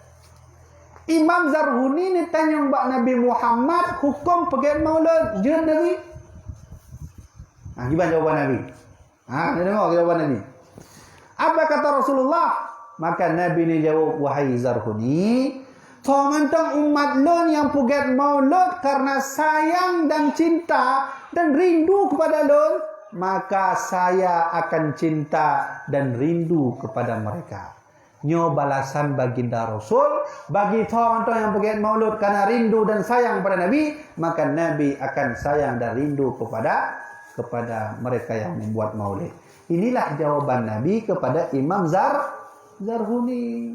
Imam Zarhuni ni tanya mbak Nabi Muhammad hukum pergi maulud je Nabi. Gimana jawaban Nabi? Dia dengar jawaban Nabi. Apa kata Rasulullah? Maka Nabi ni jawab, wahai Zarhuni, tentang umat lon yang pergi maulud karena sayang dan cinta dan rindu kepada lon, maka saya akan cinta dan rindu kepada mereka. Nyo balasan baginda Rasul bagi tentang yang pergi maulud karena rindu dan sayang kepada Nabi, maka Nabi akan sayang dan rindu kepada mereka yang membuat maulid. Inilah jawaban Nabi kepada Imam Zarhuni.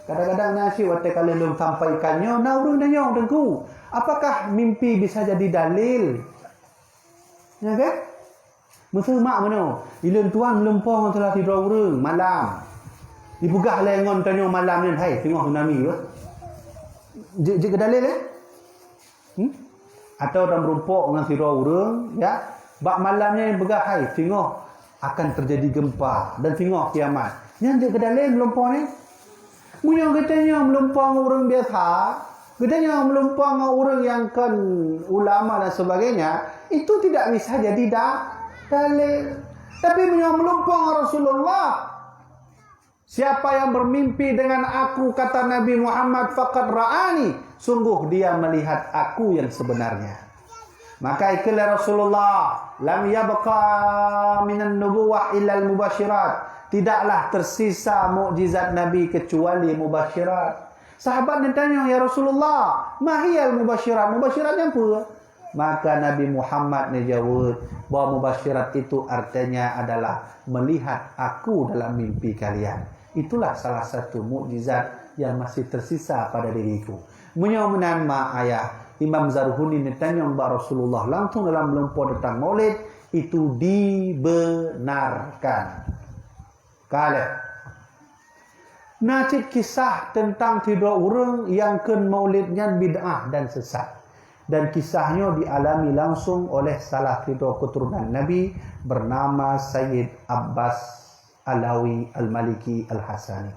Kadang-kadang nasi waktu kalau belum sampaikannya, urung nanya dengku. Apakah mimpi bisa jadi dalil? Ya kan? Masa mak mana? Ilun tuan lempong telah tidur urung malam. Dibugah lengon tanya malam ni, hai tengok tsunami ke? Je ke dalil Atau dalam rumpuk dengan tidur urung, ya. Bak malam ni begah, hai tengok akan terjadi gempa dan tengok kiamat. Yang je ke dalil lempong ni? Munyong katanya melempang orang biasa, katanya melempang orang yang kan ulama dan sebagainya, itu tidak bisa jadi dalil. Tapi munyong melempang Rasulullah, siapa yang bermimpi dengan aku, kata Nabi Muhammad, faqad ra'ani, sungguh dia melihat aku yang sebenarnya. Maka ikilah Rasulullah, lam yabqa minan nubuwah illa al-mubasyirat. Tidaklah tersisa mukjizat Nabi kecuali mubasyirat. Sahabat dia tanya, ya Rasulullah, mahiyal mubasyirat? Mubasyiratnya apa? Maka Nabi Muhammad ni jawab bahawa mubasyirat itu artinya adalah melihat aku dalam mimpi kalian. Itulah salah satu mukjizat yang masih tersisa pada diriku. Menyomenan ma ayah Imam Zarhuni ni tanya kepada Rasulullah langsung dalam melempar tentang maulid, itu dibenarkan. Kala nacit kisah tentang tidur orang yang ken maulidnya bid'ah dan sesat, dan kisahnya dialami langsung oleh salah tidur keturunan Nabi bernama Sayyid Abbas Alawi Al-Maliki Al-Hasani.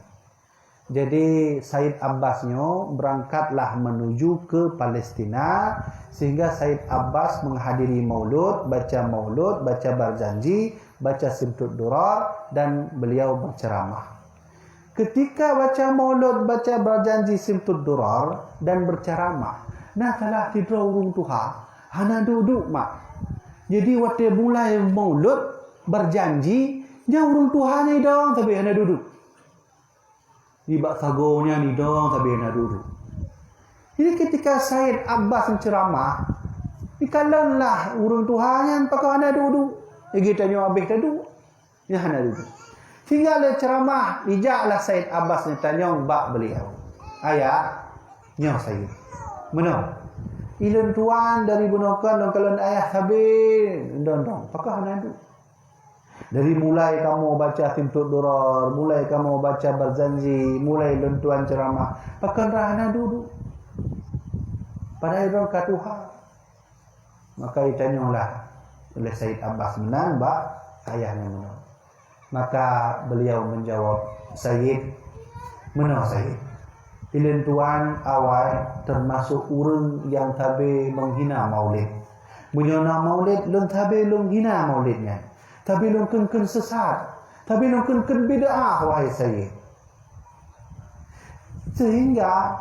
Jadi Sayyid Abbasnya berangkatlah menuju ke Palestina, sehingga Sayyid Abbas menghadiri maulud, baca berjanji, baca simtud durar, dan beliau berceramah. Ketika baca maulud, baca berjanji simtud durar dan berceramah, nah telah tidur urung Tuhan, hana duduk mak. Jadi waktu mulai maulud berjanji, nya urung Tuhan ni dong tapi hana duduk. Di bak sagonya ni dong tapi hana duduk. Jadi ketika Sayyid Abbas menceramah, dikalanlah urung Tuhan yang pakai hana duduk. Kita tanya habis duduk, nya hana duduk. Tinggal ceramah, ijaklah Sayyid Abbas ni tanya bak beliau. Ayah, nya Sayyid. Mana? Ilun tuan dari bunukan dan kalau ayah habis, dong, pakai hana duduk. Dari mulai kamu baca simtud durar, mulai kamu baca berjanji, mulai lentuan ceramah, pakai hana duduk. Pada orang katuha. Maka ditanyalah oleh Sayyid Abbas, menang bak ayahnya menang. Maka beliau menjawab, Sayyid, menang Sayyid. Ilin tuan awal termasuk orang yang tabi menghina maulid. Menyona maulid, lun tabi lun hina maulidnya. Tabi lun ken sesat. Tabi lun ken bid'ah, wahai Sayyid. Sehingga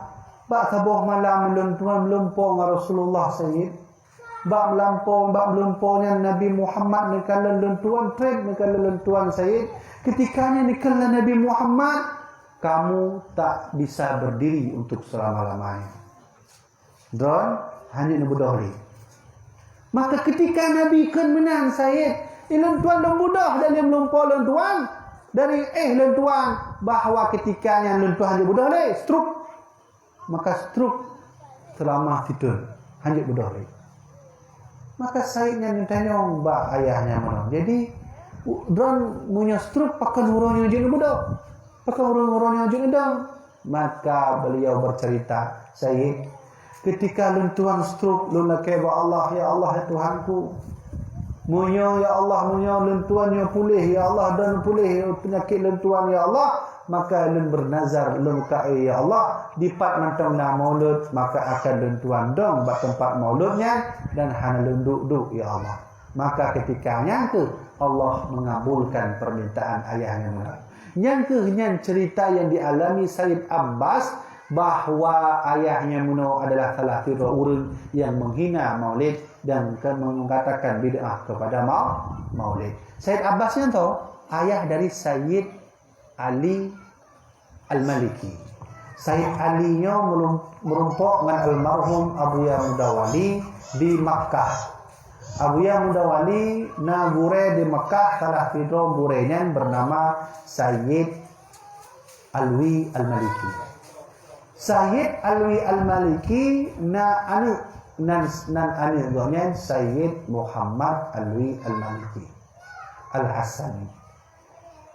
bak tabuh malam lun tuan melumpong Rasulullah Sayyid. Bak melampaunya Nabi Muhammad ni kala lentuan trade ni kala lentuan Sayyid. Ketikanya ni kala Nabi Muhammad, kamu tak bisa berdiri untuk selama-lamanya. Dan hanya nubudahri. Maka ketika Nabi kan menang Sayyid, lentuan lembudah dan yang melumpau lentuan dari lentuan bahawa ketikanya lentuan hanya budahri, stroke. Maka stroke selama itu hanya budahri. Maka Sayyidnya mintanya mbak ayahnya mana. Jadi drone punya stroke pakai urangnya jenis budak, pakai urang-urangnya jenis dang. Maka beliau bercerita, Sayyid, ketika lentuan stroke lu nak Allah, ya Allah ya Tuhanku, munyo ya Allah, munyo lentuannya pulih ya Allah, dan pulih penyakit lentuan ya Allah, maka lun bernazar lun ka'i ya Allah dipat mantong na maulud maka akan lun tuan dong bat tempat mauludnya dan hana lun duk ya Allah. Maka ketikanya ke Allah mengabulkan permintaan ayahnya Maulud. Yang kehenyan cerita yang dialami Sayyid Abbas bahawa ayahnya Muno adalah salah satu orang yang menghina maulid dan mengatakan bid'ah kepada maulid. Sayyid Abbas yang tahu ayah dari Sayyid Ali Al-Maliki. Sayyid Ali nya merumpok dengan almarhum Abu Ya Mudawali di Makkah. Abu Ya Mudawali na gure di Makkah salah satu gurenya bernama Sayyid Alwi Al-Maliki. Sayyid Alwi Al-Maliki na anu nan anu gonya Sayyid Muhammad Alwi Al-Maliki Al-Hasani.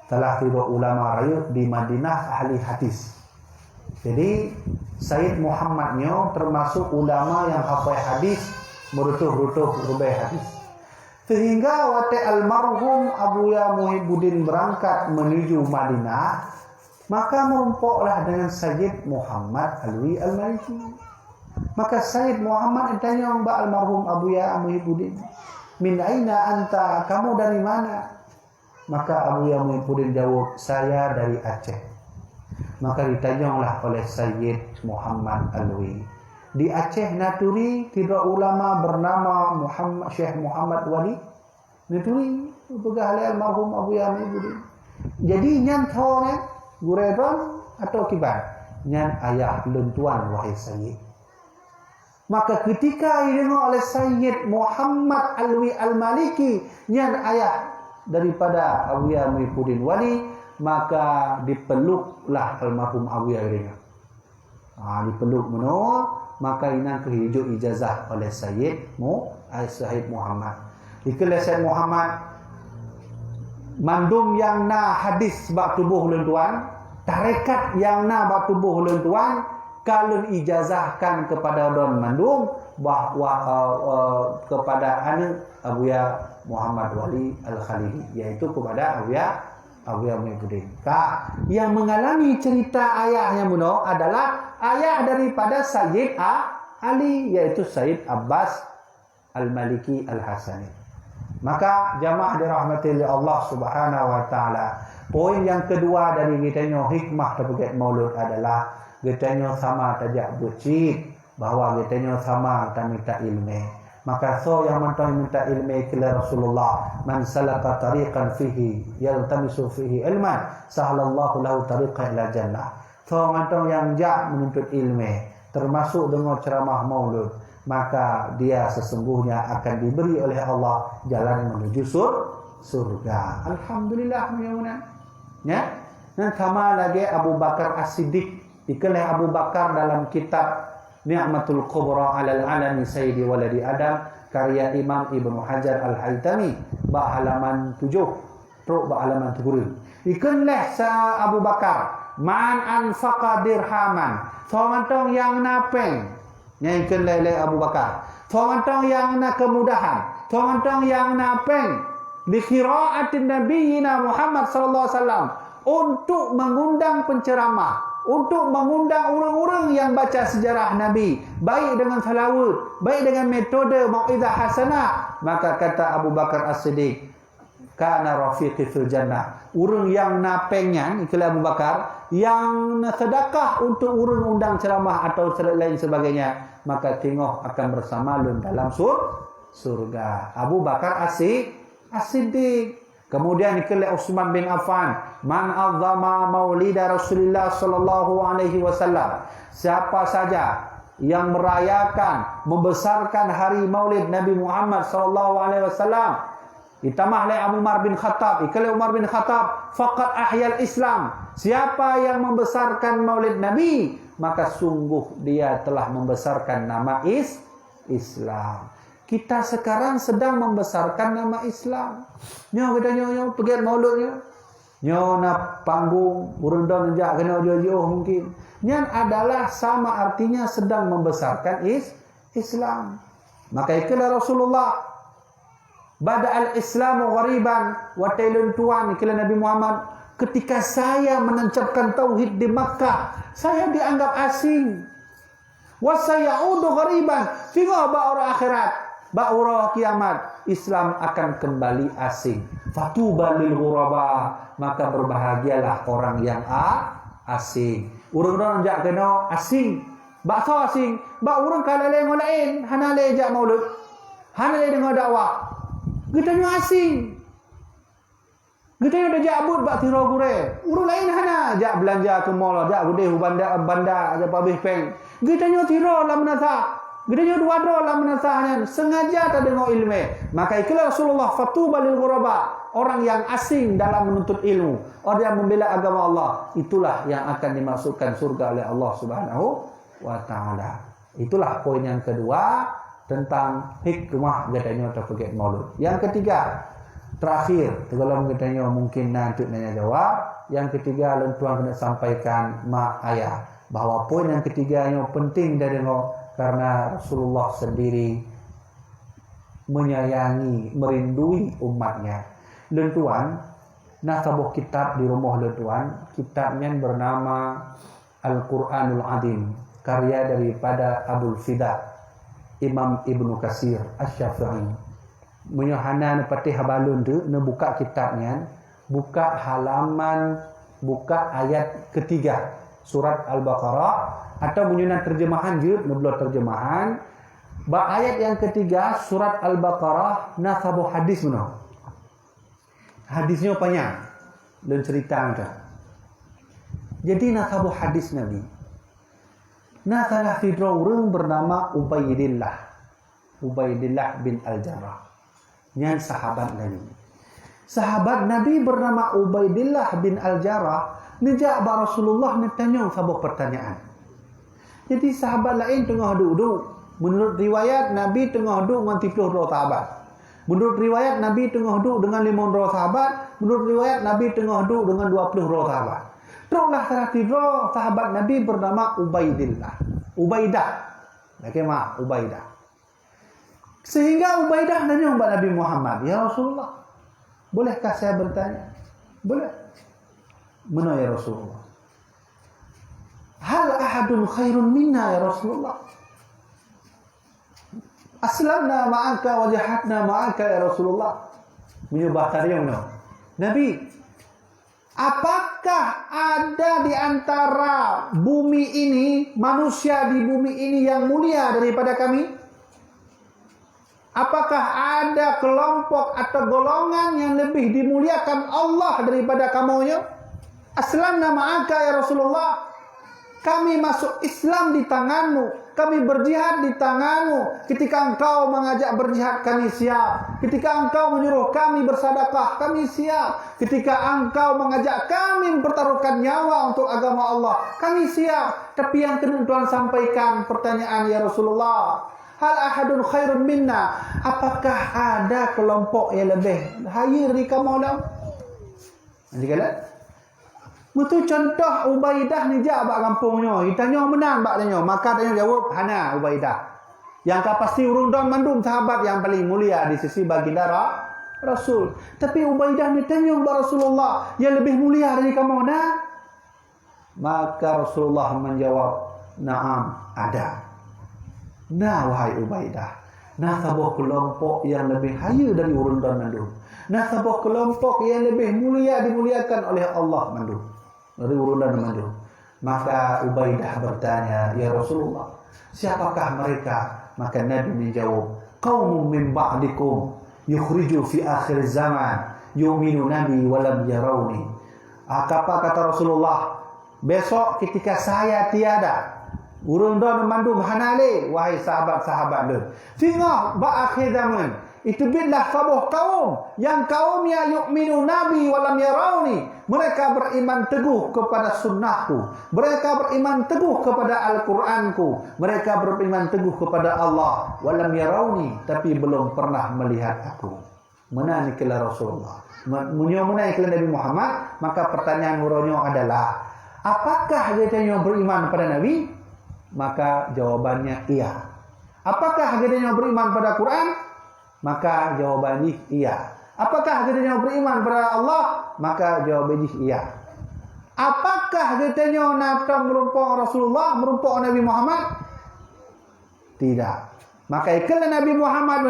Salah satu ulama rayut di Madinah ahli hadis. Jadi Sayyid Muhammadnya termasuk ulama yang hafal hadis, merutuh-rutuh rubai hadis. Sehingga waktu almarhum Abu Ya Muhibbuddin berangkat menuju Madinah, maka merumpoklah dengan Sayyid Muhammad Alwi Al-Maliki. Maka Sayyid Muhammad ditanya mbak almarhum Abu Ya Muhibbuddin, min aina anta, kamu dari mana? Maka Abu Ya Muhibbuddin jawab, saya dari Aceh. Maka ditanyalah oleh Sayyid Muhammad Alwi, di Aceh Naturi tidak ulama bernama Syekh Muhammad Wali? Naturi begal almarhum Abu Ya Muhibbuddin. Jadi nyan thone guredon atau kibar? Nyan ayah lentuan wahai Sayyid. Maka ketika didengar oleh Sayyid Muhammad Alwi Al-Maliki nyan ayah daripada Abu Ya Muhibbuddin Wali, maka dipeluklah almarhum Abu Ya ini. Dipeluk menua, maka inang kehijuk ijazah oleh Sayyid Muhammad. Ikalah Sayyid Muhammad mandum yang na hadis bab tubuh lentuan, tarekat yang na bab tubuh lentuan, kalau ijazahkan kepada don mandum bahawa kepada anak Abu Ya Muhammad Wali Al-Khalili, yaitu kepada Abu Ya Muhibbuddin. Yang mengalami cerita ayahnya Muno adalah ayah daripada Sayyid Ali, yaitu Sayyid Abbas Al-Maliki Al-Hasani. Maka jamaah dirahmati oleh Allah Subhanahu wa taala. Poin yang kedua dari kitanya hikmah terkait maulud adalah kitanya sama tajak bucik, bahawa kitanya sama tak minta ilmu. Maka so yang mantang minta ilmu kepada Rasulullah, man salaka tariqan fihi yaltamisu fihi ilman sahalallahu lahu tariqan ila jannah. So mantang yang jak menuntut ilmu termasuk dengan ceramah maulud, maka dia sesungguhnya akan diberi oleh Allah jalan menuju surga. Alhamdulillah ya. Dan sama lagi Abu Bakar As-Siddiq, dikala Abu Bakar dalam kitab Ni'matul Kubra alal alami Sayyidi Waladi Adam karya Imam Ibnu Hajar Al-Haytami bab halaman 7 teruk bab halaman 7. Ikanlah sa Abu Bakar man anfaqa dirhaman, somantong yang napeng yang ikanlah oleh Abu Bakar, somantong yang na kemudahan, somantong yang napeng di qiraatin nabiyina Muhammad sallallahu alaihi wasallam untuk mengundang penceramah, untuk mengundang orang-orang yang baca sejarah Nabi, baik dengan salawat, baik dengan metode mau'izah hasanah. Maka kata Abu Bakar As-Siddiq, kana rafiqi fil jannah, orang yang napengnya itulah Abu Bakar, yang sedekah untuk orang undang ceramah atau lain sebagainya, maka tengok akan bersama lun dalam surga. Abu Bakar As-Siddiq. Kemudian dikala Utsman bin Affan, man azzama maulida Rasulullah sallallahu alaihi wasallam, siapa saja yang merayakan, membesarkan hari maulid Nabi Muhammad sallallahu alaihi wasallam, ditambah oleh Umar bin Khattab, dikala Umar bin Khattab, faqad ahyal Islam, siapa yang membesarkan maulid Nabi, maka sungguh dia telah membesarkan nama Islam. Kita sekarang sedang membesarkan nama Islam. Nyo kita nyo pergi mauludnya. Nyo na panggung urang njak kena jauh mungkin. Nyan adalah sama artinya sedang membesarkan Islam. Maka itulah Rasulullah bada al-Islamu ghariban wa tailun tuan itulah Nabi Muhammad Ketika saya menancapkan tauhid di Makkah, saya dianggap asing. Wa sayaudu ghariban fi ba'ura akhirat. Ba'ura kiamat, Islam akan kembali asing. Fatuba lil ghuraba, maka berbahagialah orang yang asing. Urang-urang jak kena asing. Bakso asing, bak urang kala lain lain, hana le jak maulud. Hana le dengar dakwah. Getanya asing. Getanya dah jak abut bak tira gure. Urang lain hana jak belanja ke mall, jak gede bandar jak pabih peng. Getanya tira lah menasa. Getanya dua lah menasahnya. Sengaja tak dengar ilmu. Maka itulah Rasulullah fatuba lil ghuraba. Orang yang asing dalam menuntut ilmu, orang yang membela agama Allah, itulah yang akan dimasukkan surga oleh Allah Subhanahu wa ta'ala. Itulah poin yang kedua tentang hikmah katanya terpakai maulud. Yang ketiga, terakhir, kalau katanya mungkin nanti nanya jawab. Yang ketiga, tuan kena sampaikan mak ayah bahawa poin yang ketiga yang penting dari karena Rasulullah sendiri menyayangi, merindui umatnya. Tuan, nasabuh kitab di rumah tuan, kitabnya bernama Al-Quranul Azim, karya daripada Abul Fida Imam Ibnu Katsir Asy-Syafi'i. Menyohana nepati habalun tu, buka kitabnya, buka halaman, buka ayat ketiga surat Al-Baqarah, atau menyunan terjemahan je, nebelot terjemahan. Ayat yang ketiga surat Al-Baqarah, nasabuh hadis mana? Hadisnya banyak dan cerita ada. Jadi nasabuh hadis Nabi. Nasalah fidra orang bernama Ubaidillah bin Al-Jarrah. Yang sahabat Nabi. Sahabat Nabi bernama Ubaidillah bin Al-Jarrah. Nejak Rasulullah tanya sebuah pertanyaan. Jadi sahabat lain tengah duduk. Menurut riwayat Nabi tengah duduk dengan 32 sahabat. Menurut riwayat Nabi tengah duduk dengan 5 sahabat. Menurut riwayat Nabi tengah duduk dengan 20 sahabat. Teruslah salah tiga sahabat Nabi bernama Ubaidah. Ubaidah. Sehingga Ubaidah nanya kepada Nabi Muhammad, "Ya Rasulullah, bolehkah saya bertanya?" "Boleh." "Mana ya Rasulullah?" "Hal ahadun khairun minna ya Rasulullah?" "Aslamna ma'aka wa jahadna ma'aka ya Rasulullah." Menyebah tadi yang Nabi, apakah ada di antara bumi ini, manusia di bumi ini yang mulia daripada kami? Apakah ada kelompok atau golongan yang lebih dimuliakan Allah daripada kamunya? Aslamna ma'aka ya Rasulullah. Kami masuk Islam di tanganmu. Kami berjihad di tanganmu. Ketika engkau mengajak berjihad, kami siap. Ketika engkau menyuruh kami bersedekah, kami siap. Ketika engkau mengajak kami mempertaruhkan nyawa untuk agama Allah, kami siap. Tapi yang kena Tuhan sampaikan pertanyaan ya Rasulullah, hal ahadun khairun minna? Apakah ada kelompok yang lebih hayir dari kamu? Nanti kala betul contoh Ubaidah ni jak bak kampungnya. Ditanya menang bak tanya. Maka tanya jawab hana Ubaidah. Yang pasti urung don mandum sahabat yang paling mulia di sisi baginda Rasul. Tapi Ubaidah ni tanya bak Rasulullah, yang lebih mulia dari kamu nah? Maka Rasulullah menjawab, "Naam, ada." Nah wahai Ubaidah, nah sebuah kelompok yang lebih hayir dari urung don mandum. Nah sebuah kelompok yang lebih mulia dimuliakan oleh Allah mandum. Dari urunan mandum. Maka Ubaidah bertanya, "Ya Rasulullah, siapakah mereka?" Maka Nabi menjawab, "Qaumun min ba'dikum yukhriju fi akhir zaman yu'minu nabi wa lam yarawni." Apa kata Rasulullah? Besok ketika saya tiada, urun don mandum hanale wahai sahabat-sahabat dia. Tengok ba akhir zaman. Itu billah sabuh kaum yang kaumnya yu'minu nabi walam yarawni. Mereka beriman teguh kepada sunnahku. Mereka beriman teguh kepada Al-Quranku. Mereka beriman teguh kepada Allah. Walam yarawni, tapi belum pernah melihat aku. Menani kala Rasulullah. Menani kala Nabi Muhammad. Maka pertanyaan muronyo adalah, apakah dia beriman pada Nabi? Maka jawabannya iya. Apakah dia beriman pada Quran? Maka jawabannya iya. Apakah katanya beriman kepada Allah? Maka jawabannya iya. Apakah katanya nak merupakan Rasulullah, merupakan Nabi Muhammad? Tidak. Maka ikutlah Nabi Muhammad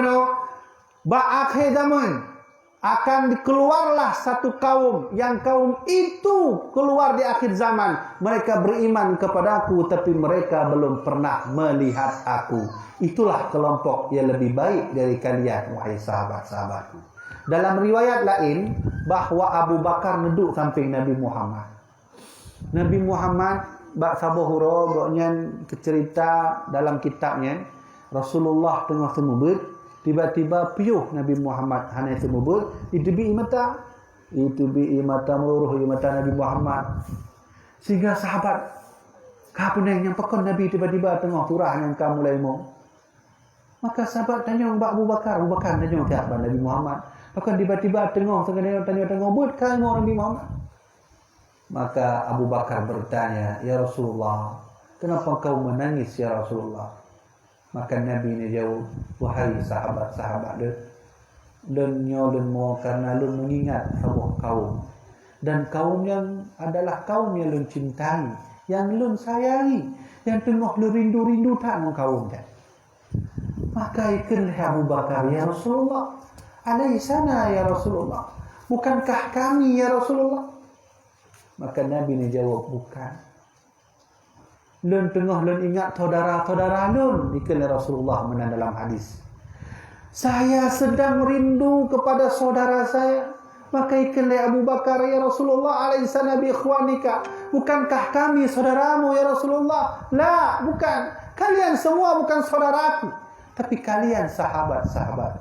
akhir zaman akan keluarlah satu kaum yang kaum itu keluar di akhir zaman. Mereka beriman kepadaku tapi mereka belum pernah melihat aku. Itulah kelompok yang lebih baik dari kalian, wahai sahabat-sahabatku. Dalam riwayat lain bahawa Abu Bakar neduk samping Nabi Muhammad. Nabi Muhammad bak sabuhura goknya cerita dalam kitabnya Rasulullah tengah semubut, tiba-tiba piuh Nabi Muhammad hanya semubut, itubi mata meluruh mata Nabi Muhammad. Sehingga sahabat kapuneng yang pekon Nabi tiba-tiba tengah turah yang kamu mulai mau. Maka sahabat tanya Abu Bakar tanya siapa Nabi Muhammad. Maka tiba-tiba tengah but kamu Nabi Muhammad. Maka Abu Bakar bertanya, "Ya Rasulullah, kenapa kau menangis ya Rasulullah?" Maka Nabi ini jawab, "Wahai sahabat-sahabat dan nyolun mau karena lu mengingat sebuah kaum. Dan kaum yang adalah kaum yang lu cintai, yang lu sayangi, yang tengah lu rindu-rindu tak mau kaum kan." Maka ikanlah Abu Bakar, "Ya Rasulullah, alaisana ya Rasulullah, bukankah kami ya Rasulullah?" Maka Nabi ni jawab, "Bukan. Lun tengah lun ingat saudara-saudara lun." Ikanlah Rasulullah menang dalam hadis, "Saya sedang rindu kepada saudara saya." Maka ikanlah Abu Bakar, "Ya Rasulullah, alaisana bi ikhwanika, bukankah kami saudaramu ya Rasulullah?" "La, bukan. Kalian semua bukan saudaraku, tapi kalian sahabat-sahabat."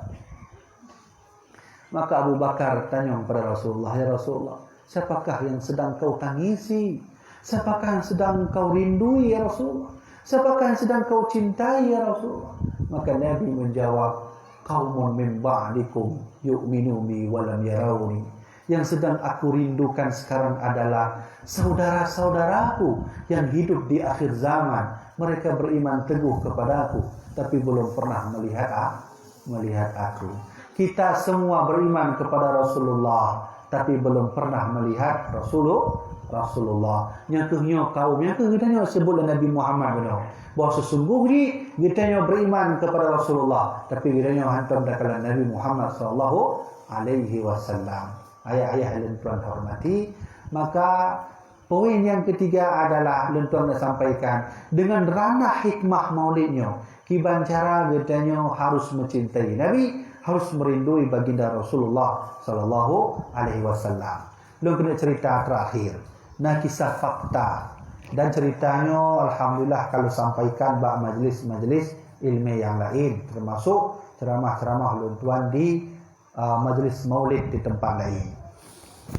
Maka Abu Bakar tanya kepada Rasulullah, "Ya Rasulullah, siapakah yang sedang kau tangisi? Siapakah yang sedang kau rindui ya Rasulullah? Siapakah yang sedang kau cintai ya Rasulullah?" Maka Nabi menjawab, "Qaumun min ba'dikum yu'minu bi wa lam yarawni." Yang sedang aku rindukan sekarang adalah saudara-saudaraku yang hidup di akhir zaman. Mereka beriman teguh kepadaku tapi belum pernah melihat aku. Kita semua beriman kepada Rasulullah tapi belum pernah melihat Rasulullah. Nyatuhnya kaum yang kita sebut Nabi Muhammad bahawa sesungguhnya kita beriman kepada Rasulullah tapi kita hantar kepada Nabi Muhammad sallallahu alaihi wasallam. Ayah-ayah yang tuan hormati, maka poin yang ketiga adalah tuan nak sampaikan dengan ranah hikmah maulidnya. Kiban cara kita harus mencintai Nabi, harus merindui baginda Rasulullah sallallahu alaihi wasallam. Belum kena cerita terakhir. Nah, kisah fakta dan ceritanya alhamdulillah kalau sampaikan bak majlis-majlis ilmu yang lain, termasuk ceramah-ceramah luntuan di majlis maulid di tempat lain.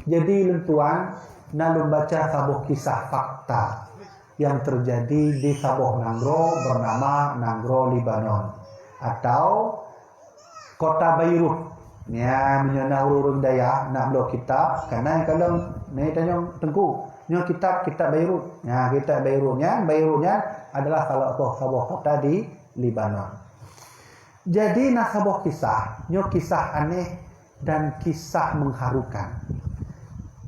Jadi luntuan nak baca sebuah kisah fakta yang terjadi di sebuah negara bernama negara Lebanon atau kota Beirut. Ya, menyana urun daya nak belajar kitab karena kalau ni tanya tengku, nyo kitab Beirut. Ya, kitab Beirutnya adalah salah sebuah kota di Lebanon. Jadi nak sebuah kisah aneh dan kisah mengharukan.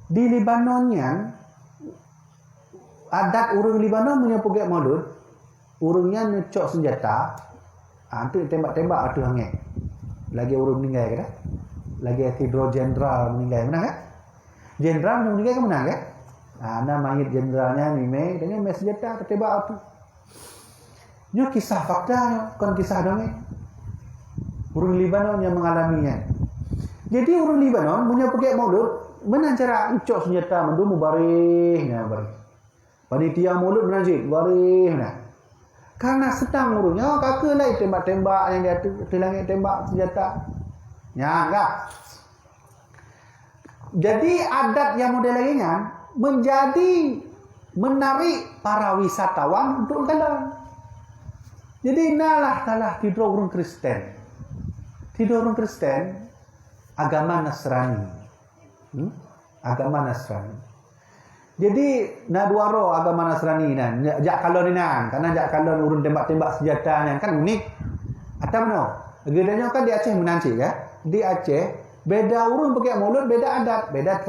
Di Lebanonnya adat orang Lebanon punya pogek maulud, orangnya nyecok senjata, tu tembak-tembak atu hangit. Lagi orang meninggal ke dah? Lagi hidro jenderal meninggal menang kan? Jenderal meninggal ke menang kan? Nah, mayit jenderalnya ni dengan senjata tertembak atu. Ini kisah fakta, bukan kisah dongeng. Orang Lebanon yang mengalaminya. Jadi orang Lebanon punya pogek maulud, mana cara ucap senjata mendu mubarih, barih. Panitia maulud menanjik barih nah. Karena sedang urusnya kakak lah tembak-tembak yang dia langit tembak senjata. Ya enggak. Jadi adat yang model lainnya menjadi menarik para wisatawan untuk jalan. Jadi nalah tidur orang Kristen. Tidur orang Kristen agama Nasrani. Agama Nasrani. Jadi nak duaro agama Nasrani nan, jak kalon ni nan, karena jak kalon urun tembak-tembak senjata nan kan unik. Atau mana? Gedanya kan di Aceh menanci ya. Di Aceh Beda urun pakai mulut, beda adat, beda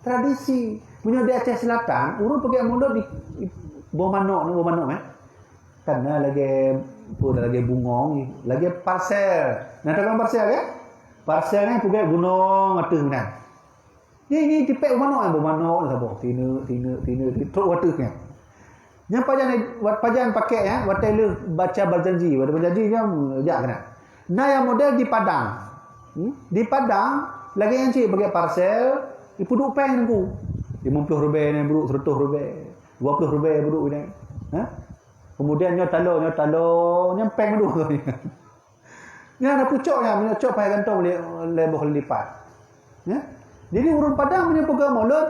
tradisi. Punya di Aceh Selatan, urun pakai mulut di bawah manok karena lagi bungong, lagi parcel. Nah, tahu parcel ya? Parcel ni pakai gunung atas benar. Ini tipek manok sabo. Tina truk waternya. Yang pajan pakai ya, watai lu baca berjanji nya jak kena. Nah, yang model di Padang. Di Padang lagi yang cik pakai parcel, dipuduk peng tu. 50 rupiah ni buruk 100 rupiah. 20 rupiah buruk ni. Kemudian nyotalo nyempeng dulu. Ni ada pucuknya, pucuk payah gantong boleh lipat. Ya. Jadi urun Padang punya pegang mulut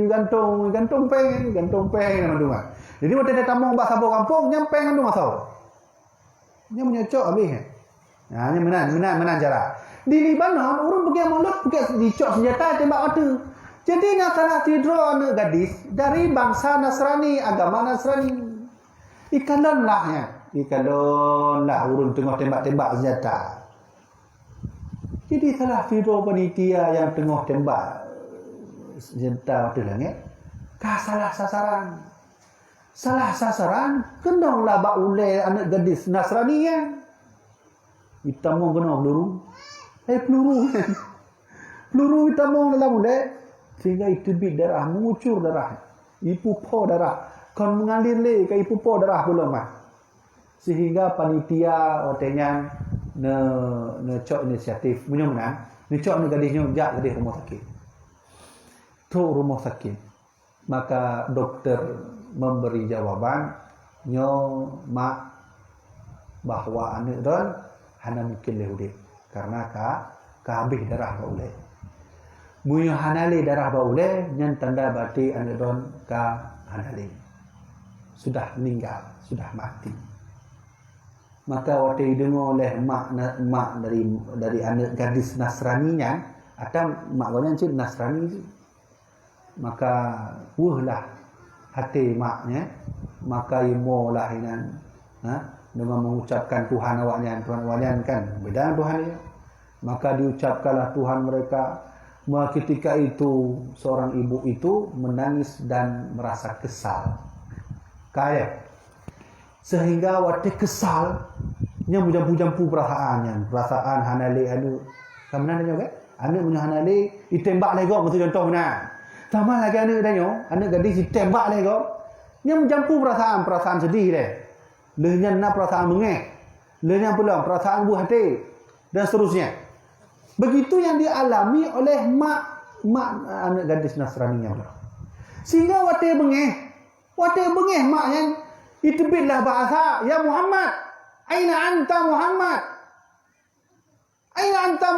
gantung peng nama dua. Jadi waktu dia tamung bak sabuk kampung nyempeng kan masau. Dia menyocok habis. Nah, ni menang cara. Di Libanon urun pegang mulut pakai dicok senjata tembak mata. Jadi nak salah tidur anak gadis dari bangsa Nasrani, agama Nasrani. Ikalon lah urun tengah tembak senjata. Jadi salah tidur panitia yang tengah tembak senjata waktu langit. Salah sasaran. Kenanglah bak ulai anak gadis Nasrani ya. Hitam kena peluru. Peluru hitam dalam ulai. Sehingga itu darah, mengucur darah. Ipupo darah. Kan mengalir ke ipupo darah belum mah. Sehingga panitia watenya cok inisiatif punya menang. Cok ni gadisnya gadis rumah sakit. Teruk rumah sakit. Maka doktor memberi jawaban mak bahwa anak don hana mungkin lehudip karena habis darah baulai. Munya hanali darah baulai yang tanda berarti anak don hanali. Sudah meninggal, sudah mati. Maka waktu dengar oleh mak dari anak gadis Nasraninya atau mak ganya cik Nasrani itu. Maka lah hati maknya, maka imolah inan dengan mengucapkan Tuhan awaknya kan beda Tuhan ya. Maka diucapkanlah Tuhan mereka. Maka ketika itu seorang ibu itu menangis dan merasa kesal. Sehingga waktu kesal nya jampu-jampu perasaan hanali anu. Kamana nanya ke? Anak punya hanali ditembak lagi betul contoh mana? Sama lagi anak gadis ditembak lagi. Nya menjampu perasaan sedih deh. Lehnya nak perasaan mengeh. Lehnya pula perasaan buah hati dan seterusnya. Begitu yang dialami oleh mak anak gadis Nasraninya. Sehingga waktu bengeh maknya itebitlah bahasa, ya Muhammad, aina anta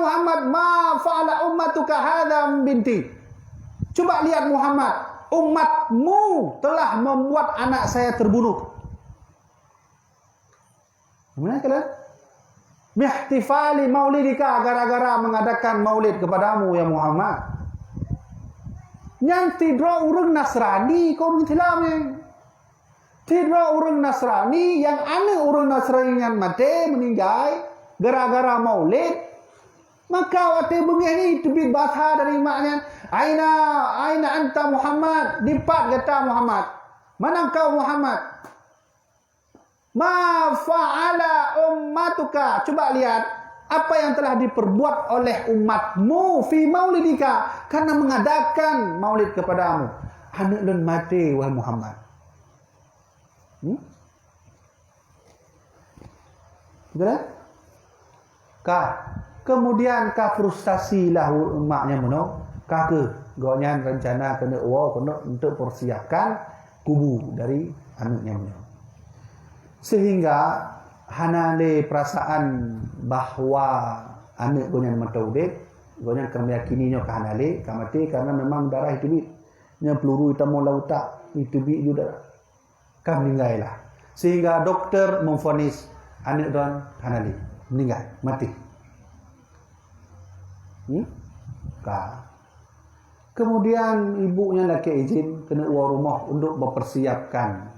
Muhammad, ma fa'ala ummatuka hadha binti. Coba lihat Muhammad, umatmu telah membuat anak saya terbunuh. Gimana kalian? Mihtifali maulidika, gara-gara mengadakan maulid kepadamu ya Muhammad. Yang tidak urang Nasrani kau urang Islam yang tidak urang Nasrani yang anak urang Nasrani yang mati meninggal gara-gara maulid. Maka waktu bengih ni tebit bahasa dari maknya aina anta Muhammad, dipat kata Muhammad. Mana kau Muhammad? Ma fa'ala ummatuka. Coba lihat apa yang telah diperbuat oleh umatmu fi maulidika, karena mengadakan maulid kepadamu. Anak lun mati wahai Muhammad. Betul? Kemudian frustasi lah umatnya mono. Gonya rencana kena untuk persiapkan kubu dari anaknya mono. Sehingga hanale perasaan bahwa anak gonya mataudit, gonya kemeyakininya ke hanale kamati karena memang darah itu nya peluru hitam lautak itu juga kam meninggallah. Sehingga dokter memvonis anak don hanale meninggal mati. Kemudian ibunya laki izin kena uang rumah untuk mempersiapkan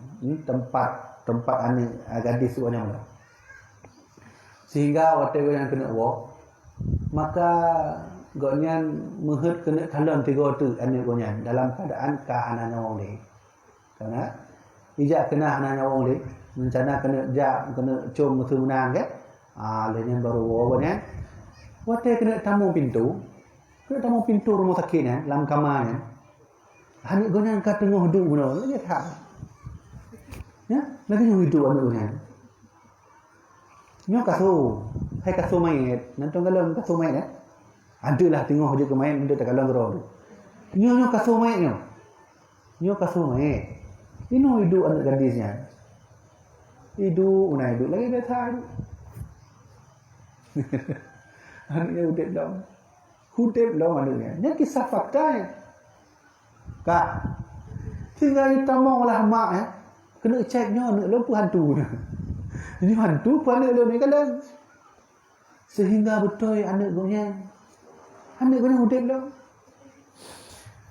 tempat anak gadis semuanya. Sehingga waktu yang kena uang maka gonyan mehet kena kalon tiga tu anak gonyan dalam keadaan kahanan wong le. Karena ijak kena anak wong le, rencana kena jak kena cum mutu menang ke. Lain baru gonyan. Wate kena tamu pintu. Kena tamu pintu rumah sakit kan, dalam kamar kan. Anak gonyan ka tengah duduk guna, dia tak. Ya, lagi hidup anak gonyan. Nyo kasu, hai kasu main, nantong galon kasu main ya. Adalah tengok je ke main duduk tak galon gero. Nyo kasu main nyo. Nyo kasu main. Ino hidup anak gadisnya. Hidup, unai hidup lagi dah tak. Anaknya hudep dong. Hudep dong anaknya. Ini kisah fakta ya. Kak, tinggal ditamong lah mak ya. Kena ceknya anak lo pun hantu. Ini hantu pun anak lo ni kadang. Sehingga betul anak gonya. Anak gonya hudep lo.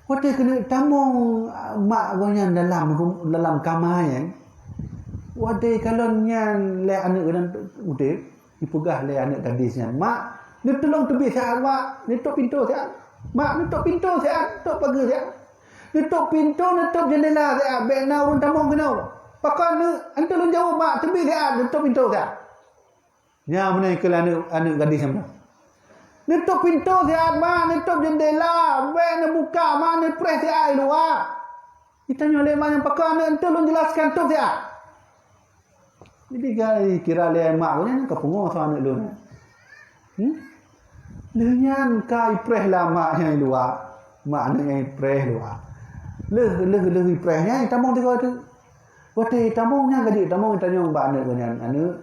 Waktu kena tamong mak gonya dalam kamar ya. Waktu kalau nyan le anak gonya hudep, dipegah le anak gadisnya. Mak, ni tolong tebi siap mak. Ni tok pintu siap. Mak, ni tok pintu siap. Tok pagar siap. Ni tok pintu, ni tok jendela siap. Bek na urun tamong kena. Pakai ni, anda lu jawab mak, tebi siap. Ni tok pintu siap. Ya, mana ikut anak gadis yang mana? Ni tok pintu siap mak. Ni tok jendela. Bek na buka mak. Ni press siap luar. Kita nyoleh mak yang pakai ni. Anda lu jelaskan tok siap. Jadi kira le mak punya kepungo sama anak lu. Lenyan kai preh lah mak yang luar. Mak anak yang preh luar. Leh prehnya tamong tiga tu. Waktu tamongnya gaji tamong tanya mbak anak punya anak.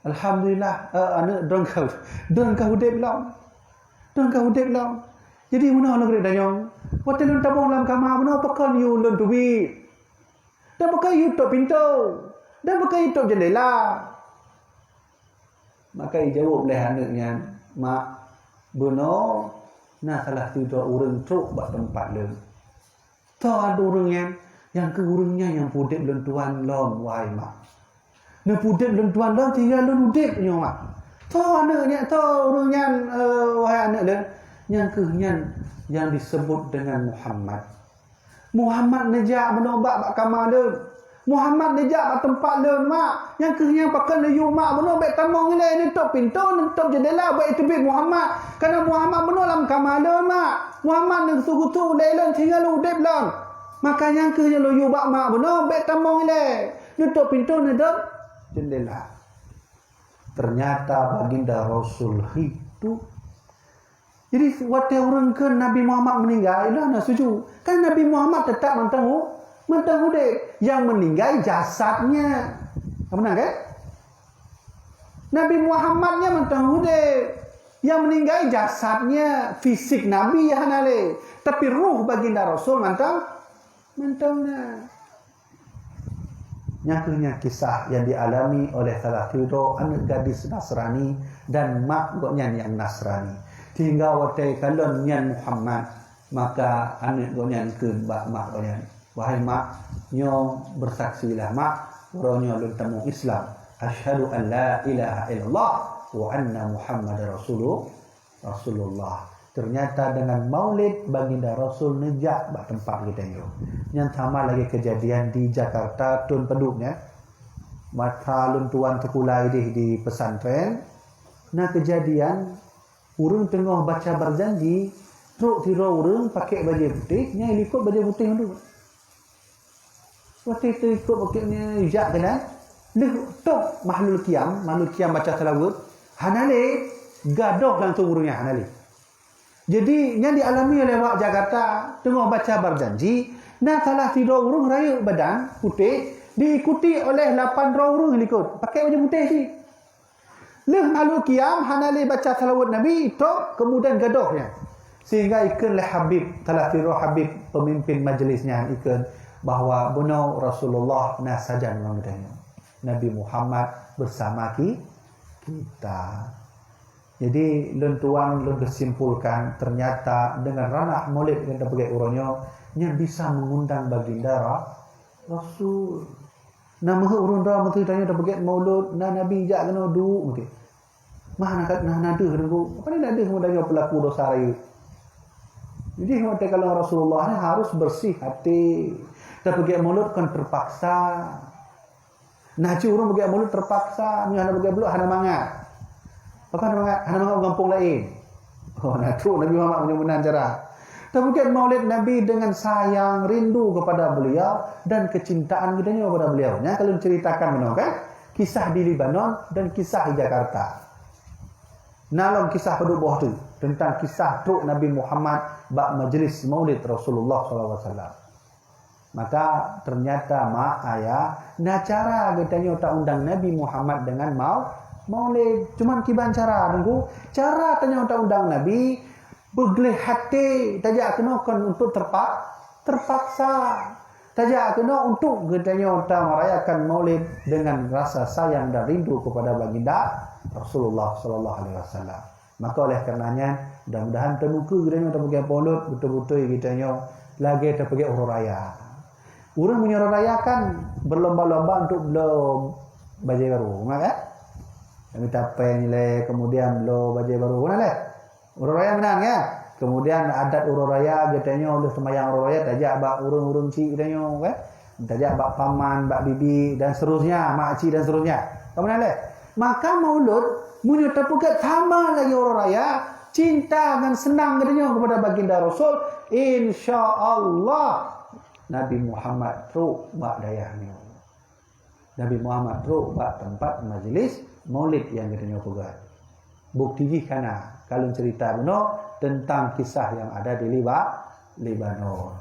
Alhamdulillah anak don kau hudep lam. Don kau hudep lam. Jadi mana nak kena tanya. Waktu lu tamong dalam kamar mana pakai you lun tubi. Dan pakai you tok pintu. Dan pakai itu jendela. Maka jawab oleh anaknya, mak, benar, nak salah tidur orang truk buat tempat le. Tak ada orang yang ke orangnya yang pudek lentuan lom, wahai mak. Nak pudek lentuan lom tinggal lu udek punya mak. Tak anaknya, tak orangnya, wahai anak le, yang kehenyan yang disebut dengan Muhammad. Muhammad nejak menobak bak kamar le. Muhammad nejak tempat le mak yang kenyang pakai layu mak benar baik tamong ni tok pintu ni tok jendela baik itu bit Muhammad kerana Muhammad benar dalam kamar le mak Muhammad ni sugutu lelon tinggal udep lon maka yang kenyang layu bak mak benar baik tamong ni tok pintu ni tok jendela. Ternyata baginda Rasul hidup. Jadi waktu orang ke Nabi Muhammad meninggal itu nak setuju kan Nabi Muhammad tetap mentang hudep yang meninggal jasadnya. Benar kan? Nabi Muhammadnya mentang hudep. Yang meninggal jasadnya, fisik Nabi ya hanale. Tapi ruh baginda Rasul mentangnya. Nyatanya kisah yang dialami oleh salah satu anak gadis Nasrani dan mak goknya yang Nasrani. Hingga waktu kalau nyan Muhammad maka anak goknya ke mak goknya. Wahai mak, nyo bersaksilah mak, nyo lu temu Islam. Asyhadu an la ilaha illallah wa anna Muhammadar Rasulullah. Ternyata dengan maulid baginda Rasul nejak bak tempat kita yo. Yang sama lagi kejadian di Jakarta Tun Peduknya. Mata luntuan terkulai di pesantren. Nah kejadian urang tengah baca berjanji, truk tiro urang pakai baju putih, nya ikut baju putih dulu. Waktu itu ikut pakainya hijab kena. Leh tok mahlul qiyam baca salawat. Hanale gadoh langsung urungnya hanale. Jadi yang dialami oleh wak Jakarta tengah baca berjanji, nah salah tidur urung raya badan putih diikuti oleh 8 urung yang ikut pakai baju putih sih. Leh mahlul qiyam hanale baca salawat Nabi itu kemudian gadohnya. Sehingga ikanlah Habib salah tidur Habib pemimpin majlisnya ikan bahawa benar Rasulullah pernah saja mengambilnya. Nabi Muhammad bersama kita. Jadi lentuan kesimpulkan ternyata dengan ranah maulid yang terbagai urangnya yang bisa mengundang baginda Rasul. Nama urang dah menteri tanya terbagai maulud na Nabi jak kena duk mungkin. Mah nak nada dulu. Apa ni nada mudahnya pelaku dosa raya. Jadi kalau Rasulullah ni harus bersih hati. Dan pergi mulut kan terpaksa. Naji orang pergi mulut terpaksa. Ni hana pergi mulut hana mangat. Apa hana mangat? Hana mangat kampung lain. Oh, nah tu Nabi Muhammad punya benar cara. Dan pergi maulid Nabi dengan sayang, rindu kepada beliau dan kecintaan kitanya kepada beliau. Ya, kalau ceritakan benar kan? Kisah di Libanon dan kisah di Jakarta. Nalong kisah pada bawah tu tentang kisah truk Nabi Muhammad bak majlis maulid Rasulullah SAW. Maka ternyata mak ayah nah cara katanya tak undang Nabi Muhammad dengan maulid. Cuman kiban cara tunggu cara tanya tak undang Nabi begleh hati tajak kena kan untuk terpaksa. Tajak kena untuk katanya tak merayakan maulid dengan rasa sayang dan rindu kepada baginda Rasulullah sallallahu alaihi wasallam. Maka oleh karenanya mudah-mudahan terbuka katanya tak pergi maulid betul-betul katanya lagi tak pergi urus raya. Orang punya raya kan berlomba-lomba untuk belum baju baru, kan? Kami tapai nilai kemudian lo baju baru, mana leh? Urus raya menang ya. Kemudian adat urus raya katanya oleh sembahyang urus raya tajak bak urung-urung cik katanya, kan? Tajak bak paman, bak bibi dan seterusnya, mak cik dan seterusnya. Kemudian leh. Maka maulud punya terpukat sama lagi urus raya, cinta dan senang katanya kepada baginda Rasul, insya-Allah Nabi Muhammad teruk bak dayahnya. Nabi Muhammad teruk bak tempat majlis maulid yang katanya pegat. Bukti jikana kalau cerita benar tentang kisah yang ada di Libanon.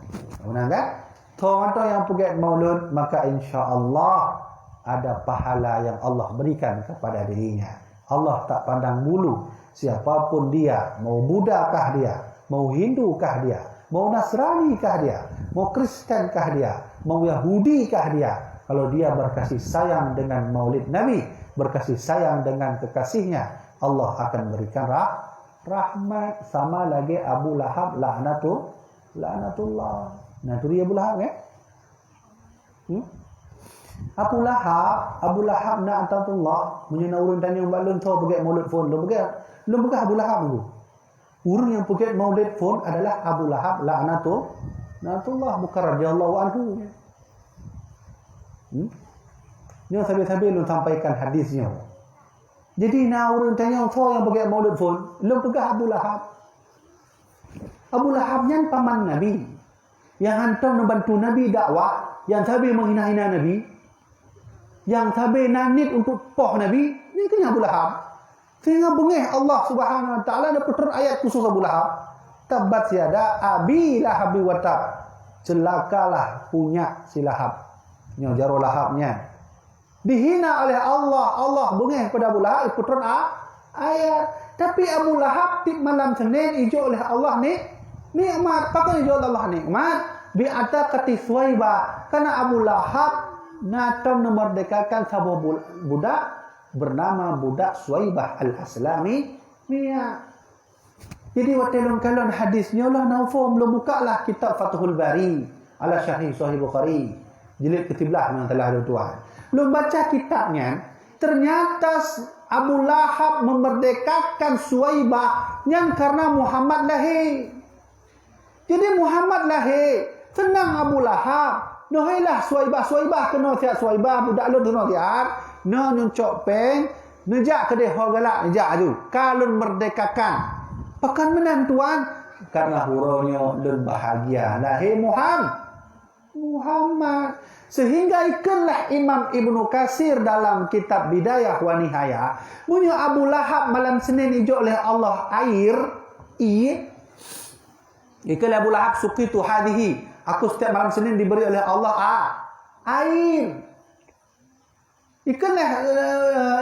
Benar kan? Tuan-tuan yang pegat maulud maka insya-Allah ada pahala yang Allah berikan kepada dirinya. Allah tak pandang bulu siapapun dia, mau Buddha kah dia, mau Hindu kah dia, mau Nasrani kah dia, mau Kristen kah dia, mau Yahudi kah dia. Kalau dia berkasih sayang dengan maulid Nabi, berkasih sayang dengan kekasihnya, Allah akan berikan rahmat. Sama lagi Abu Lahab laknatullah. Nah tu dia Abu Lahab ya. Abu Lahab laknatullah menyena urun tanya balun tho pergi maulid phone lu pergi Abu Lahab tu. Orang yang pergi maulid pun adalah Abu Lahab laknatullah bukan radhiyallahu anhu. Dia sambil-sambil lu sampaikan hadisnya. Jadi orang tanya orang yang pergi maulid pun lu pergi Abu Lahab. Abu Lahab yang paman Nabi, yang hantar membantu Nabi dakwah, yang sambil menghina-hina Nabi, yang sambil nanit untuk poh Nabi, ini kan Abu Lahab. Sehingga bengih Allah Subhanahu wa taala ada putar ayat khusus Abu Lahab. Tabat yada abi lahab wa tab. Celakalah punya si Lahab. Nya jaro Lahabnya. Dihina oleh Allah. Allah bengih kepada Abu Lahab putar ayat. Tapi Abu Lahab di malam Senin ijo oleh Allah ni nikmat. Pakai ijo Allah nikmat bi ataqati Suwaiba. Karena Abu Lahab natam memerdekakan sebuah budak bernama budak Suwaibah al-Aslami Mia. Jadi watalon-kalon hadisnya lah naufum belum bukalah kitab Fathul Bari ala Syarih Sahih Bukhari jilid ke-13 yang telah ada tuan. Belum baca kitabnya, ternyata Abu Lahab memerdekakan Suwaibah yang karena Muhammad lahir. Jadi Muhammad lahir, senang Abu Lahab. Nohilah Suwaibah kena siap Suwaibah budak lu kena siap. No nyuncok peng, nejak ke dia galak nejak tu. Kalun merdekakan. Pakan menang tuan karena huronya dan bahagia lahir Muhammad. Sehingga ikanlah Imam Ibnu Katsir dalam kitab Bidayah wa Nihayah punya Abu Lahab malam Senin ijo oleh Allah air ikan Abu Lahab suqitu hadhihi. Aku setiap malam Senin diberi oleh Allah air. Ikanlah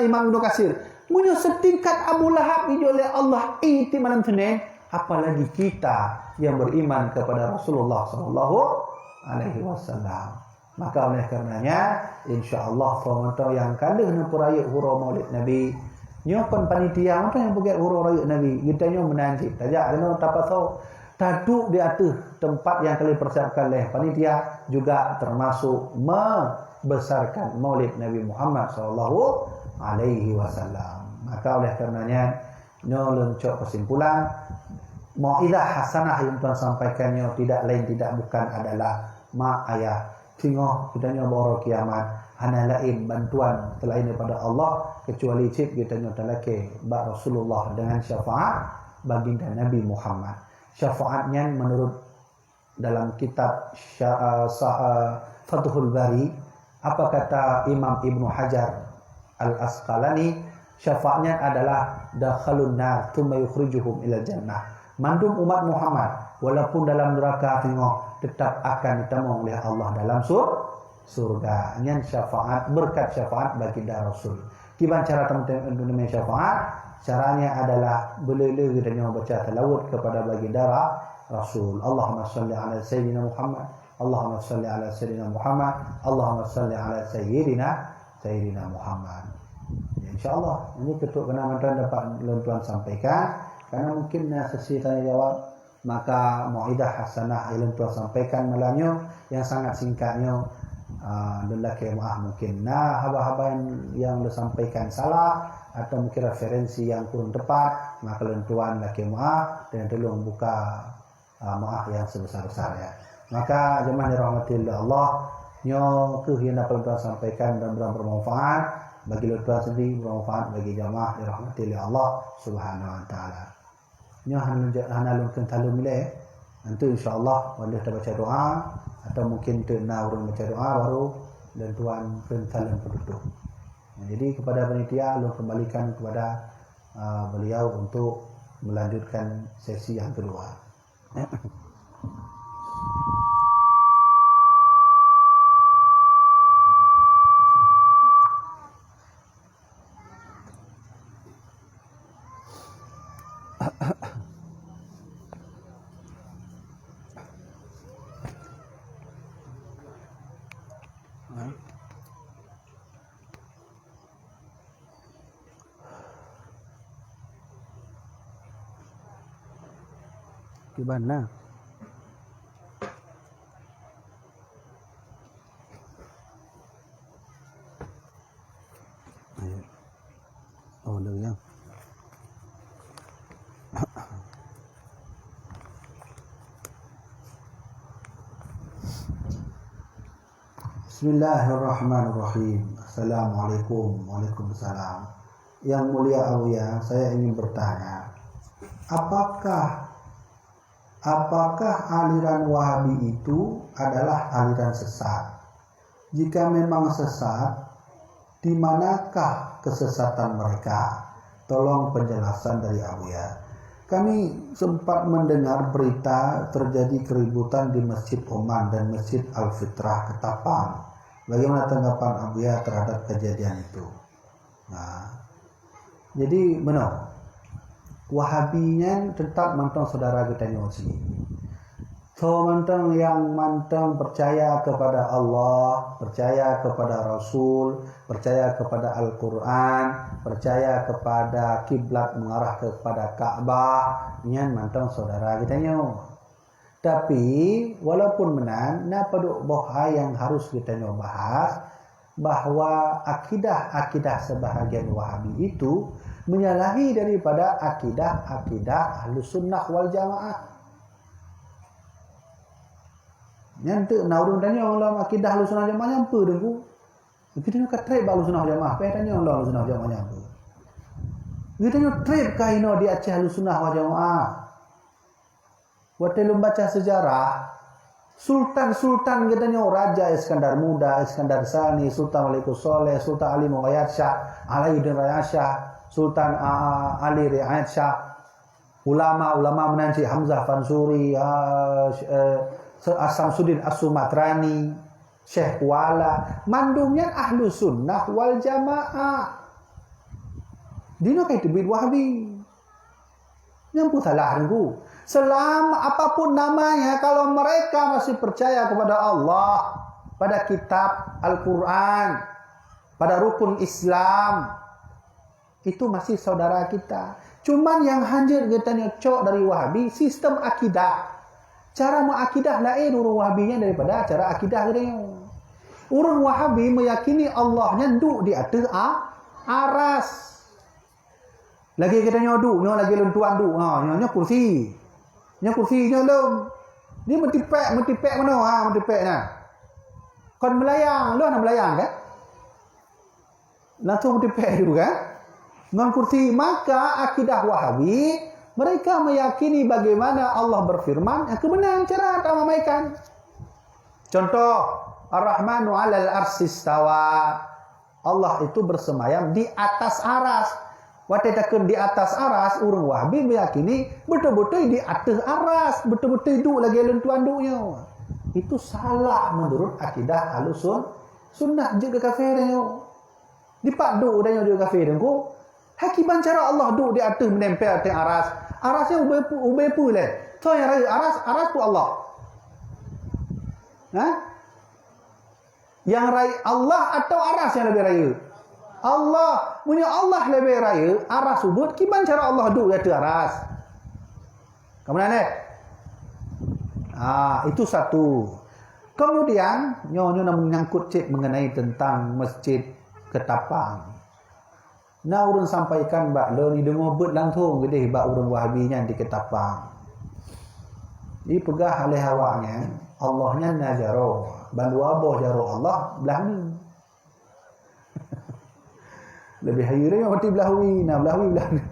Imam Ibnu Katsir punya setingkat Abu Lahab ijo oleh Allah air di malam Senin. Apalagi kita yang beriman kepada Rasulullah sallallahu alaihi wasallam. Maka oleh karenanya insyaallah penonton yang kalah nempu raya hura Maulid Nabi nyokon panitia orang yang pergi hura raya Nabi kitanya menanti tajak kena tapasau duduk di atas tempat yang kali persiapkan oleh panitia juga termasuk membesarkan Maulid Nabi Muhammad sallallahu alaihi wasallam. Maka oleh karenanya nyo lencok kesimpulan mau'idah hasanah yang Tuhan sampaikannya tidak lain tidak bukan adalah ma ayah tingoh kita nyo boro kiamat hana lain bantuan selain daripada Allah kecuali cip kita nyo talake ba Rasulullah dengan syafaat baginda Nabi Muhammad. Syafaatnya menurut dalam kitab Fathul Bari, apa kata Imam Ibnu Hajar Al-Asqalani, syafaatnya adalah dakhalun nar thumma yukhrijuhum ila jannah. Mandum umat Muhammad walaupun dalam neraka tengok tetap akan ditemui oleh Allah dalam surga. Nyan syafaat berkat syafaat baginda Rasul. Gimana cara teman-teman syafaat? Caranya adalah boleh-boleh kita baca tilawat kepada baginda Rasul. Allahumma salli ala sayyidina Muhammad. Allahumma salli ala sayyidina Muhammad. Allahumma salli ala sayyidina Muhammad. Ya, insyaallah ini ketuk kenangan dapat Tuan sampaikan karena mungkin sesi tanya jawab maka mau'idah hasanah yang Tuan sampaikan malamnya yang sangat singkatnya lelaki maaf mungkin haba-haba yang disampaikan salah atau mungkin referensi yang kurang tepat maka Tuan lelaki maaf dan tolong buka maaf yang sebesar-besarnya. Maka jemaah dirahmati Allah, nyo yang dapat Tuan sampaikan dan bermanfaat bagi Tuan sendiri, bermanfaat bagi jemaah dirahmati Allah Subhanahu wa taala. Nyo hanalun kentalu mile, nanti insyaallah boleh kita baca doa atau mungkin tena orang baca doa baru dan Tuan kentalu penduduk. Jadi kepada panitia lu kembalikan kepada beliau untuk melanjutkan sesi yang kedua. Gimana? Oh, ya. Bismillahirrahmanirrahim. Assalamualaikum. Waalaikumsalam. Yang mulia Abuya, saya ingin bertanya, apakah aliran Wahabi itu adalah aliran sesat? Jika memang sesat, di manakah kesesatan mereka? Tolong penjelasan dari Abuya. Kami sempat mendengar berita terjadi keributan di Masjid Oman dan Masjid Al-Fitrah Ketapang. Bagaimana tanggapan Abuya terhadap kejadian itu? Nah, jadi benar. Wahabinya tetap mantang saudara kita nyosi. So mantang yang mantang percaya kepada Allah, percaya kepada Rasul, percaya kepada Al-Quran, percaya kepada kiblat mengarah kepada Ka'bah, nyan mantang saudara kita nyo. Tapi walaupun menang, napa duk boha yang harus kita nyo bahas bahwa akidah sebahagian Wahabi itu menyalahi daripada akidah Ahlus Sunnah wal Jamaah. Nyante naurun tanya Allah akidah Ahlus Sunnah Jamaah nyampe dengku. Kita nak trip Ahlus Sunnah Jamaah, pe tanya Allah Ahlus Sunnah Jamaah nyampe. Kita nak trip kaino di Aceh Ahlus Sunnah wal Jamaah. Waktu lu baca sejarah Sultan katanya Raja Iskandar Muda, Iskandar Sani, Sultan Malikus Soleh, Sultan Ali Muhayyad Shah, Alauddin Raya Shah, Sultan Ali Riayat Shah, ulama menanci Hamzah Fansuri, Samsudin As-Sumatrani, Syekh Kuala, mandumnya Ahlus Sunnah wal Jamaah. Dino kait bid Wahabi. Nyampu salah dengku. Selama apapun namanya, kalau mereka masih percaya kepada Allah, pada kitab Al-Quran, pada rukun Islam, itu masih saudara kita. Cuman yang hancur kita nyocok dari Wahabi, sistem akidah. Cara mengakidah lain urun Wahabinya daripada cara akidah kita. Urun Wahabi meyakini Allahnya duduk di atas aras. Lagi kita nyoduk, nyo lagi lentuan duk. Ha, nyo kursi. Nyo kursinya lom. Dia mentipek mana? Ha, mentipek nah. Kon melayang, lu nak melayang kan? Langsung mentipek dulu kan? Non kursi. Maka akidah Wahabi, mereka meyakini bagaimana Allah berfirman, yang kebenaran cara tak memaikan. Contoh, Ar-Rahmanu 'alal arsy istawa. Allah itu bersemayam di atas aras. Watetakeun di atas aras, urang Wahabi meyakini betul-betul di atas aras, betul-betul duduk lagi lentuan duknya. Itu salah menurut akidah Ahlussunnah. Sunnah juga kafirnya. Dipak duk dan juga kafir ko. Hakiban cara Allah duk di atas menempel atas aras. Arasnya ubay puleh. So yang raya aras tu Allah. Ha? Yang raya Allah atau aras yang lebih raya? Allah. Punya Allah lebih raya, aras subut, kiban cara Allah duduk di atas aras. Kemudian itu satu. Kemudian nyonya nak menyangkut cik mengenai tentang masjid Ketapang. Nah urang sampaikan bak lo ni dengar bet langsung gede bak urang Wahabinya di Ketapang. Ini pegah oleh awaknya, Allahnya najaro, bandu aboh jaro Allah belah ni. Lebih hayir yang mati belahui, nah belahui belah ni.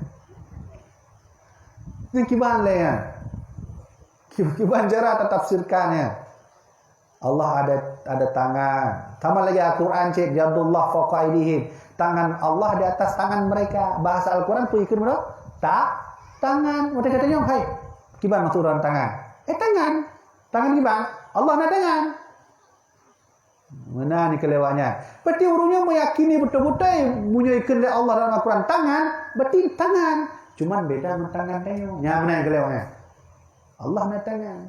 Ini kiban lah ya. Kiban cara tafsirkannya. Allah ada tangan. Sama lagi Al-Quran cik jadullah fawqa aydihim. Tangan Allah di atas tangan mereka. Bahasa Al-Quran pun ikut mana? Tangan. Mereka katanya, hai. Kiban maksud orang tangan? Tangan. Tangan kiban. Allah ada tangan. Mana ni kelewatnya? Berarti urungnya meyakini betul-betul punya ikan dari Allah dalam Al-Quran tangan. Berarti tangan. Cuman beda dengan tangan dia. Ya mana yang kelewatnya? Allah ada tangan.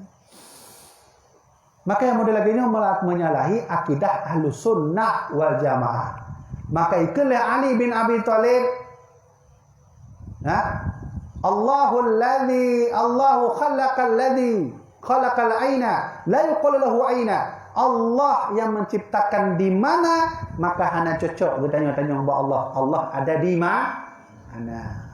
Maka yang model lagi ini menyalahi akidah Ahlussunnah wal Jamaah. Maka ikulah Ali bin Abi Thalib. Allahu khalaqal aina la yuqalu lahu aina. Allah yang menciptakan di mana, maka hana cocok bertanya-tanya kepada Allah. Allah ada di mana?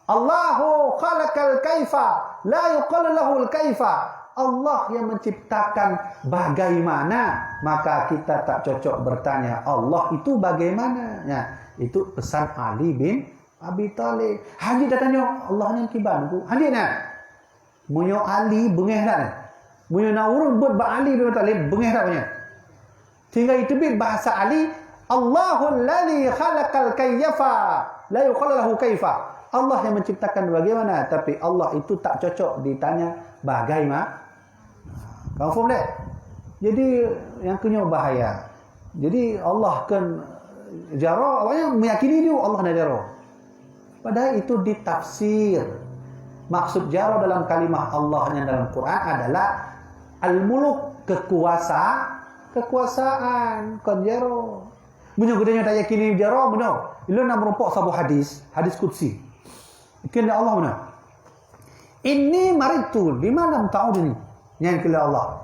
Allahu khalaqal kaifa la yuqalu lahu al-kaifa. Allah yang menciptakan bagaimana, maka kita tak cocok bertanya Allah itu bagaimana. Ya, itu pesan Ali bin Abi Thalib. Haji datanya Allah yang kiban ku. Haji nak munyo Ali bengeh dak. Munyo nak urut buat ba Ali bin Abi Thalib bengeh dak punya. Tinggal itu bahasa Ali, Allahul ladzi khalaqal kayfa la yuqalu lahu kaifa. Allah yang menciptakan bagaimana, tapi Allah itu tak cocok ditanya bagaimana. Kau faham tak? Jadi yang kena bahaya. Jadi Allah kan jaro, awaknya meyakini dia Allah ada jaro. Padahal itu ditafsir. Maksud jaro dalam kalimah Allahnya dalam Quran adalah al-muluk, kekuasaan, kan jaro. Bunyo gedenya tak yakini jaro benar. Ilu nak merupak sabu hadis qudsi. Ikan Allah benar. Inni maritu lima lam ta'udni. Yang kira Allah.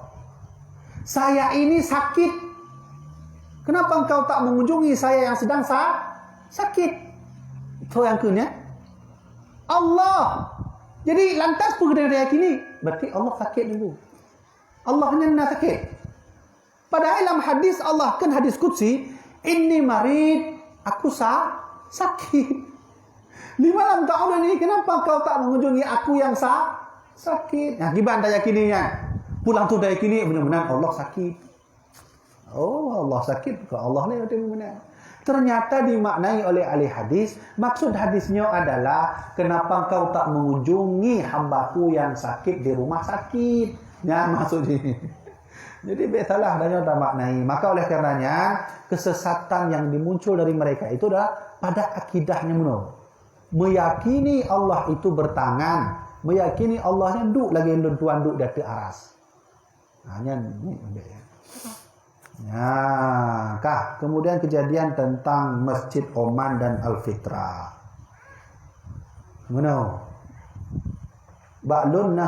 Saya ini sakit. Kenapa engkau tak mengunjungi saya yang sedang sakit? Itu yang kena. Allah. Jadi lantas pun kena yakini. Berarti Allah sakit dulu. Allah hanya sakit. Padahal dalam hadis Allah kan hadis qudsi. Inni marid. Aku sakit. 5 tahun ini kenapa kau tak mengunjungi aku yang sakit? Nah, gimana tak yakininya? Pulang tu dah yakini benar-benar Allah sakit. Oh, Allah sakit. Kalau Allah lah yang benar. Ternyata dimaknai oleh ahli hadis. Maksud hadisnya adalah kenapa kau tak mengunjungi hambaku yang sakit di rumah sakit? Ya, maksud ini. Jadi salah dan tak maknai. Maka oleh karenanya kesesatan yang dimuncul dari mereka itu adalah pada akidahnya menurut. Meyakini Allah itu bertangan, meyakini Allah yang duduk lagi lentuan duduk di atas aras. Hanya ni ya. Kemudian kejadian tentang Masjid Oman dan Al-Fitrah. Mana? Ba'lunna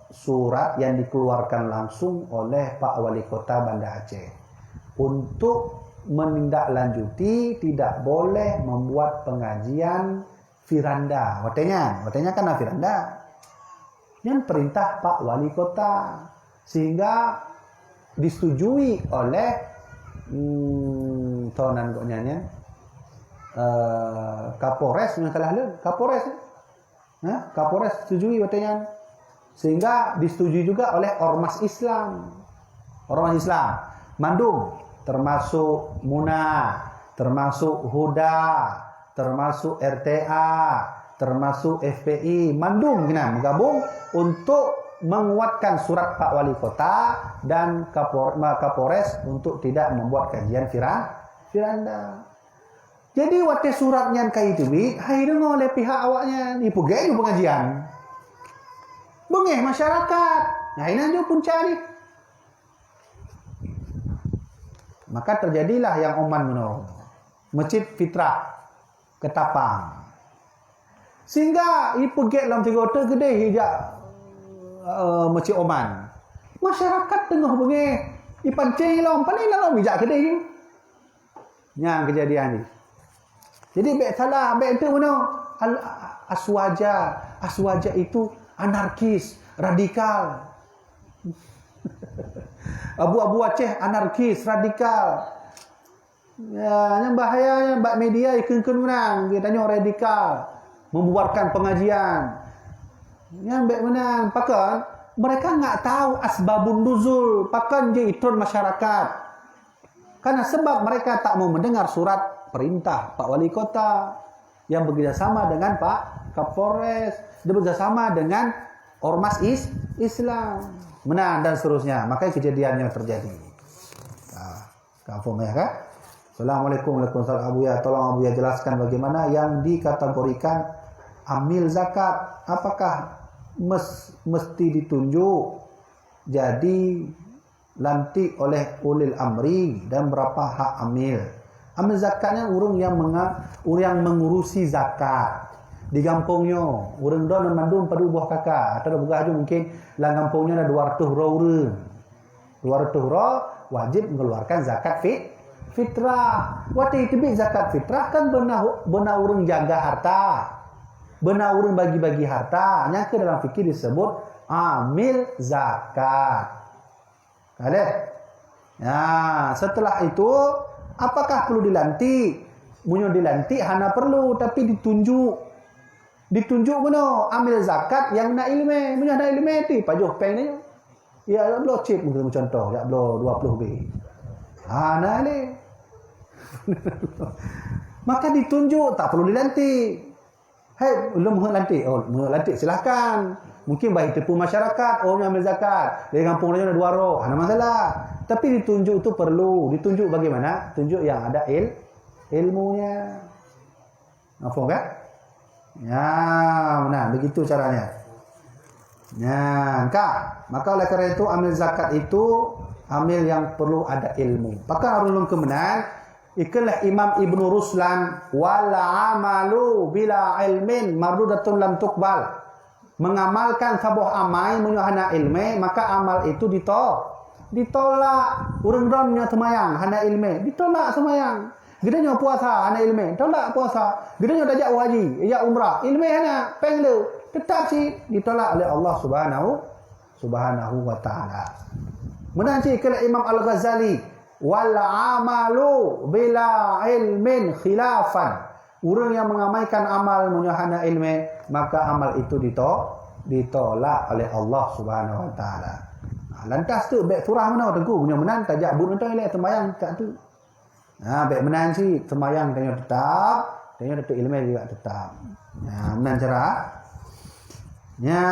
surat yang dikeluarkan langsung oleh Pak Wali Kota Banda Aceh untuk menindaklanjuti tidak boleh membuat pengajian firanda. Watenya kan firanda. Yang perintah Pak Wali Kota, sehingga disetujui oleh tahunan koknya Kapolres yang salah lu, Kapolres. Kapolres setujui watenya. Sehingga disetujui juga oleh Ormas Islam. Ormas Islam Mandung, termasuk Muna, termasuk Huda, termasuk RTA, termasuk FPI, Mandung kena menggabung untuk menguatkan surat Pak Wali Kota dan Kapolres untuk tidak membuat kajian firanda. Jadi waktu suratnya kayak itu, hai dengar oleh pihak awaknya, ni pergi pengajian. Bengeh masyarakat. Nah, ini aja punca ni. Maka terjadilah yang Oman menolong. Masjid Fitrah Ketapang. Sehingga ibu get dalam 3 hotel gede hijak Masjid Oman. Masyarakat tengah bengeh. Ipancing lah, paling lah hijak gede ni. Yang kejadian ni. Jadi baik salah, baik itu mana? Aswaja itu anarkis, radikal. Abu-abu Aceh anarkis, radikal. Ya, yang bahayanya bak media ikut menang, dia tanya radikal, membuarkan pengajian. Yang baik menang, pakan mereka enggak tahu asbabun nuzul, pakan je itron masyarakat. Karena sebab mereka tak mau mendengar surat perintah Pak Wali Kota yang bekerjasama dengan Pak Kapolres, dia bekerjasama dengan Ormas Islam, menang dan seterusnya. Makanya kejadiannya terjadi. Kampung ya kan? Assalamualaikum warahmatullahi wabarakatuh. Tolong Abu ya jelaskan bagaimana yang dikategorikan amil zakat. Apakah mesti ditunjuk jadi lantik oleh ulil amri dan berapa hak amil? Amil zakatnya orang yang mengurusi zakat. Di kampungnya, orang don mandum padu buah kakak. Atau buah aja mungkin lang kampungnya ada 200 orang. 200 orang wajib mengeluarkan zakat fitrah. Waktu itu zakat fitrah kan benar orang jaga harta. Benar orang bagi-bagi harta. Yang ke dalam fikir disebut amil zakat. Ada? Ya, setelah itu apakah perlu dilantik? Munyo dilantik hana perlu, tapi ditunjuk. Ditunjuk mana? Amil zakat yang nak ilmu. Munyo nak ilmu tu pajuh peng ni. Ya belum chip mungkin contoh, ya belum 20 B. Nah ni. Maka ditunjuk, tak perlu dilantik. Hai, belum lantik. Oh, lantik silahkan. Mungkin baik tipu masyarakat, orang ambil zakat. Dari kampung lain ada 2 orang, ada masalah. Tapi ditunjuk itu perlu. Ditunjuk bagaimana? Tunjuk yang ada ilmunya. Nampak kan? Ya, nah begitu caranya. Ya, maka oleh kerana itu amil zakat itu amil yang perlu ada ilmu. Maka harus kemenang. Ikalah Imam Ibnu Ruslan wal amalu bila ilmin mardudatun lam tuqbal. Mengamalkan sebuah amal menyuhana ilmu, maka amal itu ditolak. Urang donnya semayang hana ilmu, ditolak semayang. Gedenya puasa hana ilmu, tolak puasa. Gedenya dajak haji, ajak umrah, ilmu hana penglu, tetap sih ditolak oleh Allah Subhanahu wa taala. Menang sih kalau Imam Al-Ghazali wal amalu bila ilmin khilafan. Orang yang mengamalkan amal menyuhana ilmu, maka amal itu ditolak oleh Allah Subhanahu wa taala. Lantas tu baik surah mana teguh punya menang tajak bun untuk elak sembahyang tak tu. Baik menang sih sembahyang tanya tetap, tanya datuk ilmu juga tetap. Menang cerah. Ya,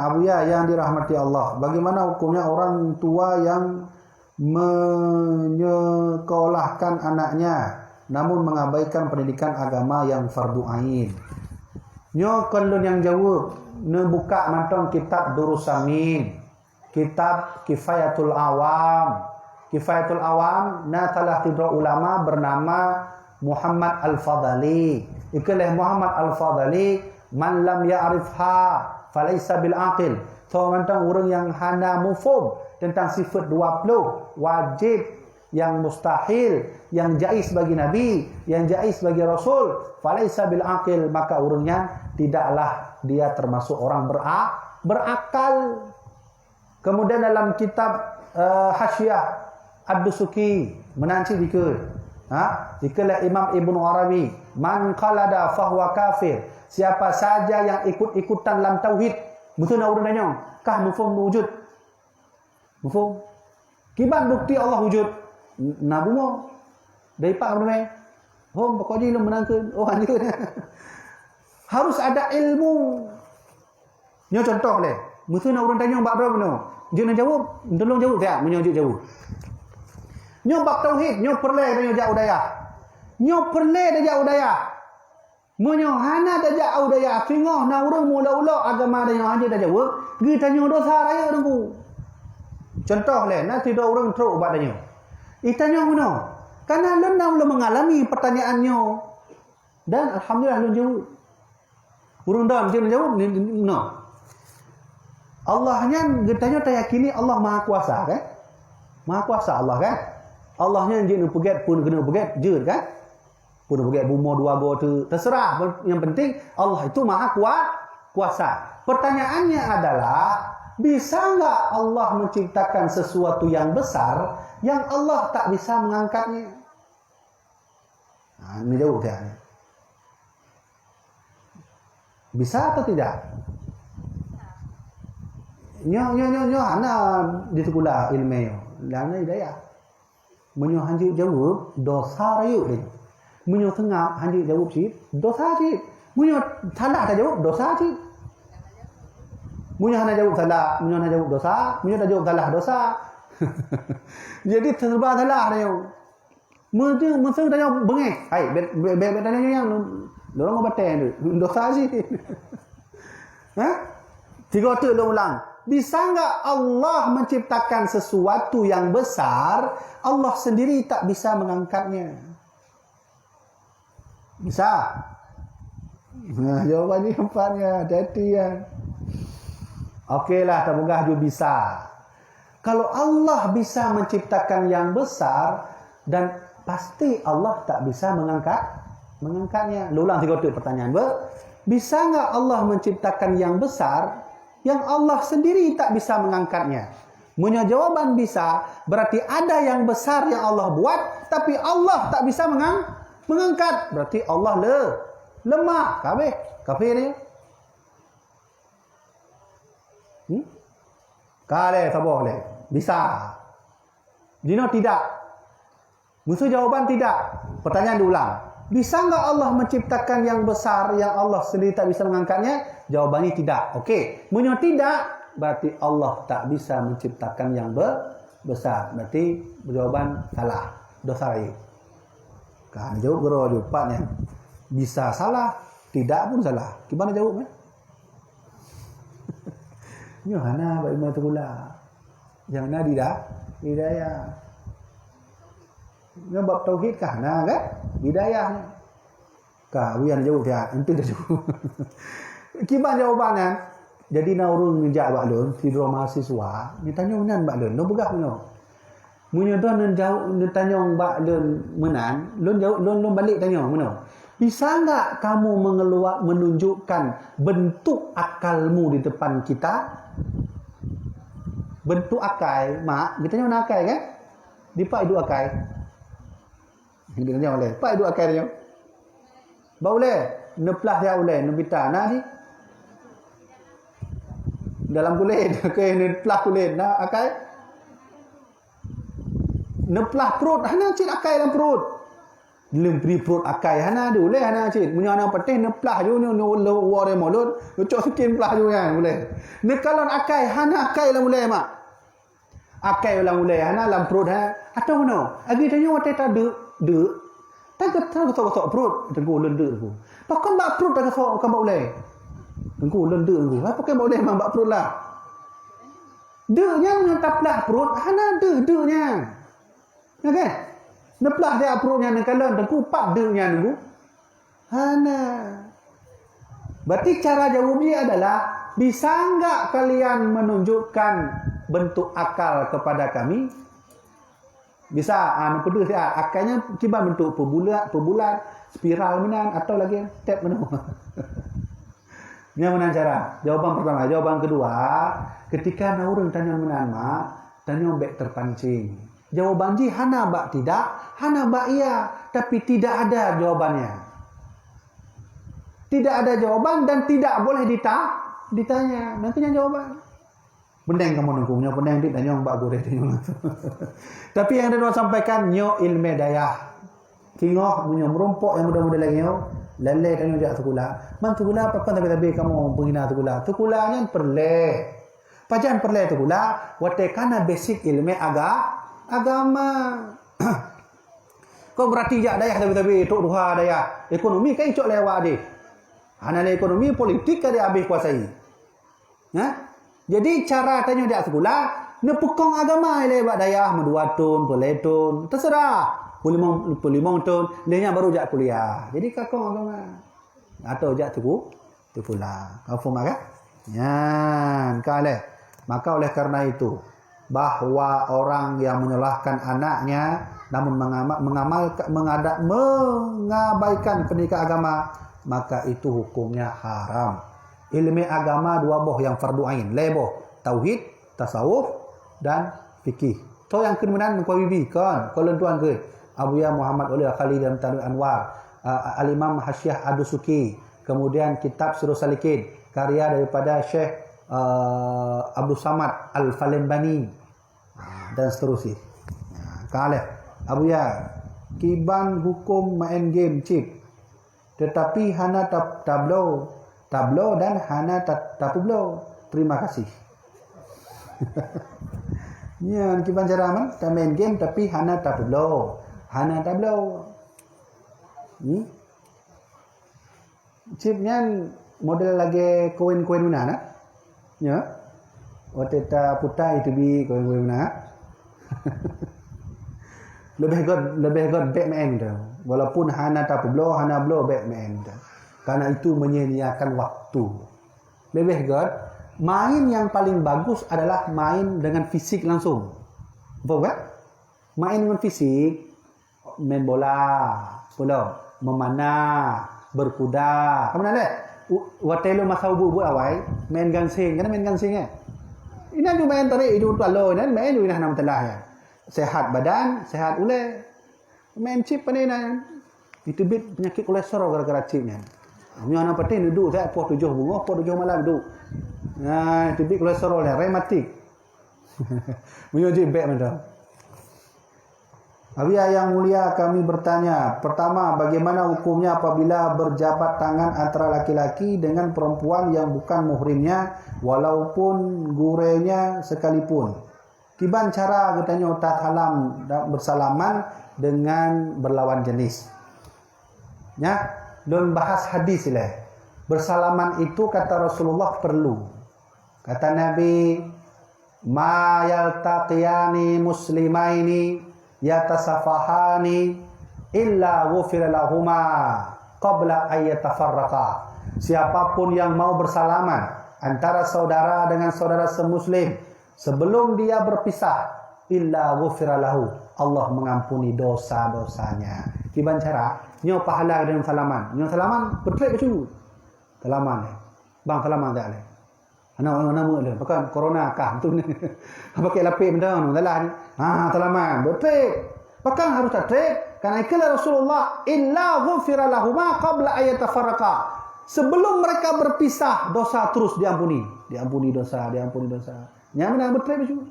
Abu ya yang dirahmati Allah. Bagaimana hukumnya orang tua yang menyekolahkan anaknya namun mengabaikan pendidikan agama yang fardu ain? Nyo kolon yang jauh buka mantong kitab Durusamin, kitab Kifayatul Awam. Kifayatul Awam na salah tiga ulama bernama Muhammad Al-Fadhali. Ikalah Muhammad Al-Fadhali, man lam ya'rifha falaysa bil aqil. So mantong orang yang hana mufhum tentang sifat 20 wajib yang mustahil, yang jaiz bagi Nabi, yang jaiz bagi Rasul, falaisa bil aqil, maka urungnya tidaklah dia termasuk orang berakal. Kemudian dalam kitab Hasyiah Ad-Dusuki menanci dikir, dikirlah Imam Ibnu Arabi, man qalada fahuwa kafir, siapa saja yang ikut-ikutan dalam tauhid, betul nak urang tanya, kah mafhum wujud? Mafhum? Kiban bukti Allah wujud? Nabu mo dari pak apa pokoknya ilmu menangkan anjur. Harus ada ilmu. Nyo contoh le, musuh nak urang tanya bab berapa no? Dia nak jawab, tolong jawab tak? Menyo jawab. Nyo bab tauhid, nyo perle tanya jauh daya. Nyo perle dah jauh daya. Menyo hana dah jauh daya, tengok nak urang mula-ula agama dah hanya dah jawab, gi tanya dosa raya dengku. Contoh le, nak tidak urang teruk bab tanya. Itanya mana? Karena lun mengalami pertanyaannya dan alhamdulillah lun jawab. Urang dah mesti jawab no. Allahnya getanya tayakini Allah Maha Kuasa kan? Maha Kuasa Allah kan? Allahnya jin pegat pun kena pegat je kan? Pun pegat bumo dua go tu terserah, yang penting Allah itu Maha Kuasa. Pertanyaannya adalah, bisa enggak Allah menciptakan sesuatu yang besar yang Allah tak bisa mengangkatnya? Ini jauh kan? Bisa atau tidak? Nyo ana di sekolah ilmu lana hidayah. Menyo hanji jawab dosa rayu ni. Menyo tengah hanji jawab sih dosa sih. Menyo salah dah jawab dosa sih. Menyo hana jawab salah, menyo hana jawab dosa, menyo dah jawab salah dosa. Jadi serba salah dia. Mesti tanya bengek. Hai, bet tanya yang dorang ngobaten tu. Dosa sih. Tiga tu lu ulang. Bisa enggak Allah menciptakan sesuatu yang besar, Allah sendiri tak bisa mengangkatnya? Bisa. Nah, jawabannya empatnya, hati-hati ya. Okeylah, terbuka juga bisa. Kalau Allah bisa menciptakan yang besar, dan pasti Allah tak bisa mengangkatnya. Lu ulang tiga pertanyaan. Bisa enggak Allah menciptakan yang besar yang Allah sendiri tak bisa mengangkatnya? Punya jawaban bisa, berarti ada yang besar yang Allah buat, tapi Allah tak bisa mengangkat. Berarti Allah lemah. Kafir dia. Kale sabar le. Bisa. Dino tidak. Musuh jawaban tidak. Pertanyaan diulang. Bisa enggak Allah menciptakan yang besar yang Allah sendiri tak bisa mengangkatnya? Jawabannya tidak. Okey. Munyo tidak, berarti Allah tak bisa menciptakan yang besar. Berarti jawaban salah. Dosa lagi. Kan jawab gero jawabnya. Bisa salah, tidak pun salah. Gimana jawabnya? Nyo hana ba imam tegula. Yang na hidayah. Nyo bab tauhid kah na kan? Hidayahnya. Kah wian jauh dia, ente dah jauh. Gimana jawabannya? Jadi na urung ngejak bak lun, tidur mahasiswa, ni tanya menan bak lun, no begah no. Munyo tu nan jauh nan tanya bak lun menan, lun jauh lun balik tanya mana? Bisa enggak kamu menunjukkan bentuk akalmu di depan kita? Bentuk akal, mak, kita tanya akal kan? Di pak itu akal. Dia tanya oleh, pak itu akal dia. Ba boleh, neplah dia boleh, nebita nah ni. Dalam kulit, okey, neplah kulit, nah akal. Neplah perut, hana cit akal dalam perut. Lempri perut akal, hana ada boleh, hana cit. Punya anak petih, neplah je, ni ware molot, ucok sikin pelah je kan, boleh. Nekalon akal, hana akal lah boleh, mak. Akal lah boleh, hana dalam perut, ha. Atau mana? Agi tanya, waktu tak dek. Tak ketok perut, tengku lendek aku. Pakai bak perut tak ketok kan boleh. Tengku lendek aku. Apa pakai boleh mang bak perut lah. Deknya ngetaplah perut, hana deknya. Okey. Neplah dia perutnya nekalan tengku pak deknya nunggu. Hana. Berarti cara jawabnya adalah, bisa enggak kalian menunjukkan bentuk akal kepada kami? Bisa pedu siat akalnya kiban bentuk perbulat, spiral menan atau lagi tap menan. Ini menan cara. Jawaban pertama, jawaban kedua, ketika naurun tanya menan mak, tanya bek terpancing. Jawaban ji hana bak tidak, hana bak iya, tapi tidak ada jawabannya. Tidak ada jawaban dan tidak boleh ditanya. Nantinya jawaban. Bendeng kamu nunggunya, bendeng di tanya mbak gure tanya. Tapi yang dia sampaikan nyo ilmu daya. Kingoh punya merumpok yang muda-muda lagi nyo. Lele tanya jak tukula. Man tukula apa tapi kamu penghina tukula. Tukulanya perle. Pajan perle tukula. Wate kana basic ilmu agama. Kau berarti jak daya tapi tok duha daya. Ekonomi kan icok lewat deh. Anal ekonomi politik kan dia habis kuasai. Ha? Jadi cara tanya dia sekolah, nepukong agama lewat daya medua tun, peletun, terserah. Pulimong tun, dia baru jak kuliah. Jadi kakong agama. Atau jak sekolah. Kau faham kan? Yan, kale. Maka oleh karena itu, bahwa orang yang menyalahkan anaknya namun mengabaikan pendidikan agama, maka itu hukumnya haram. Ilmu agama dua boh yang fardu ain, leboh tauhid, tasawuf dan fikih. To yang kemudian mengkawibi kan, kalau tuan ke Abuya Muhammad Ulil Khalid dan Tanur Anwar, Al-Imam Hasyiah Ad-Dusuki, kemudian kitab Sirrus Salikin, karya daripada Syekh Abdul Samad Al-Falembani dan seterusnya. Kaleh Abuya kiban hukum main game chip, tetapi hana tablo dan hana tapublo. Terima kasih. Ya, kiban cara man, main game tapi hana tapublo, hana tablo. Chipnya model lagi koin-koin mana? Ya. Wateta puta itu bi koin-koin mana? lebih god Batman dah. Walaupun hana tapublo, hana blow Batman dah. Karena itu menyia-nyiakan waktu. Lebih god, main yang paling bagus adalah main dengan fisik langsung. Betul kan? Main dengan fisik, main bola, memanah, berkuda. Kamu nak lihat? Watelo masa buat awal, main gansing. Kan main gansing eh? Ini juga main tarik hidup kalau ini main juga nak nama telah ya. Sehat badan, sehat ule. Main chip ni na. Itu bit penyakit kolesterol gara-gara chipnya. Punya anak penting duduk saya puas 7 bunga, puas 7 malam duduk. Nah, itu bit kolesterol ya, rematik. Punya chip baik macam. Abia yang mulia, kami bertanya, pertama, bagaimana hukumnya apabila berjabat tangan antara laki-laki dengan perempuan yang bukan muhrimnya walaupun gurenya sekalipun? Kiban cara katanya utat halam bersalaman dengan berlawan jenis. Ya, don bahas hadis lah. Bersalaman itu kata Rasulullah perlu. Kata Nabi, ma yaltaqiyani muslimaini yatasafahani illa ghufira lahuma qabla ay yatafarraqa. Siapapun yang mau bersalaman antara saudara dengan saudara semuslim sebelum dia berpisah, illa ghufira lahu, Allah mengampuni dosa-dosanya. Kiban cara nyo pahala dengan salaman. Nyo salaman bertrek becu. Salaman. Bang salaman dak le. Ana nama le. Pakai corona kah tu ni. Pakai lapik benda nu dalah ni. Salaman bertrek. Pakai harus trek karena ikala Rasulullah illa ghufira lahuma qabla ay yatafarraqa. Sebelum mereka berpisah, dosa terus diampuni. Diampuni dosa. Nya mana bertrek becu.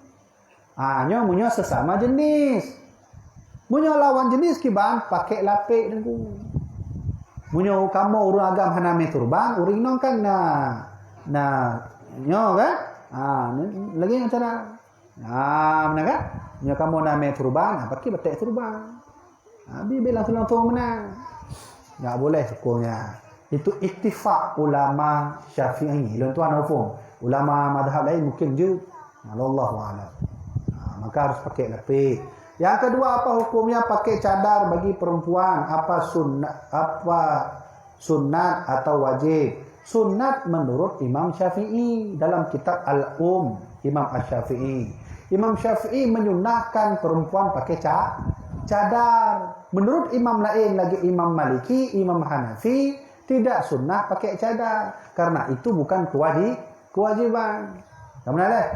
Nyo munyo sesama jenis. Munyo lawan jenis kiban pakai lapik dengku. Munyo kamu urang agam haname turban, uring nong kan nyo kan? Lagi yang cara. Mana kan? Munyo kamu name turban, pakai betek turban. Abi langsung mana? Enggak boleh hukumnya. Itu ittifaq ulama Syafi'i. Lalu tuan hukum. Ulama mazhab lain mungkin je. Wallahu a'lam. Maka harus pakai lapik. Yang kedua, apa hukumnya pakai cadar bagi perempuan? Apa sunat atau wajib? Sunat menurut Imam Syafi'i dalam kitab Al-Um, Imam Asy-Syafi'i. Imam Syafi'i menyunahkan perempuan pakai cadar. Menurut imam lain lagi, Imam Maliki, Imam Hanafi, tidak sunnah pakai cadar karena itu bukan kewajiban. Benar tak?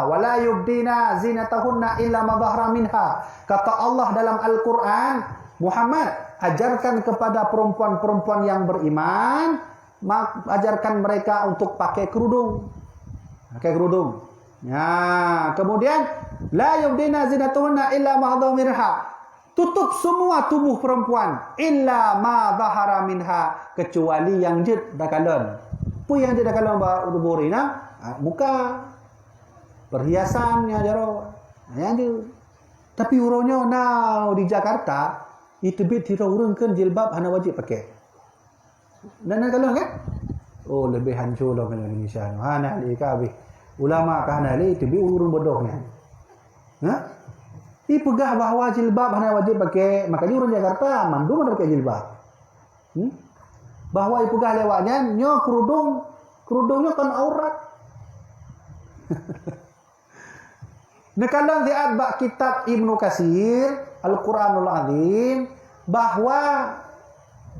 Wala yubdina zinatahunna illa ma dhahara minha. Kata Allah dalam Al-Quran, Muhammad, ajarkan kepada perempuan-perempuan yang beriman, ajarkan mereka untuk pakai kerudung. Pakai kerudung. Kemudian la yubdina zinatahunna illa ma dhahara minha. Tutup semua tubuh perempuan illa ma dhahara minha, kecuali yang jid dakalon. Apa yang jid dakalon ba uburina? Muka, perhiasannya jaro. Yang dia. Tapi uronyo di Jakarta itu bit urungkeun jilbab hana wajib pakai. Dan kalau kan? Oh, lebih hancur lah kalau Indonesia. Hana li kabeh. Ulama kahana li itu bit urung bodohnya. Pegah bahawa jilbab hana wajib pakai, makanya orang Jakarta mandum ada pakai jilbab. Bahawa pegah lewatnya nyo kerudungnya kan aurat. Kalau lihat bak kitab Ibnu Katsir Al-Quranul Azim, bahwa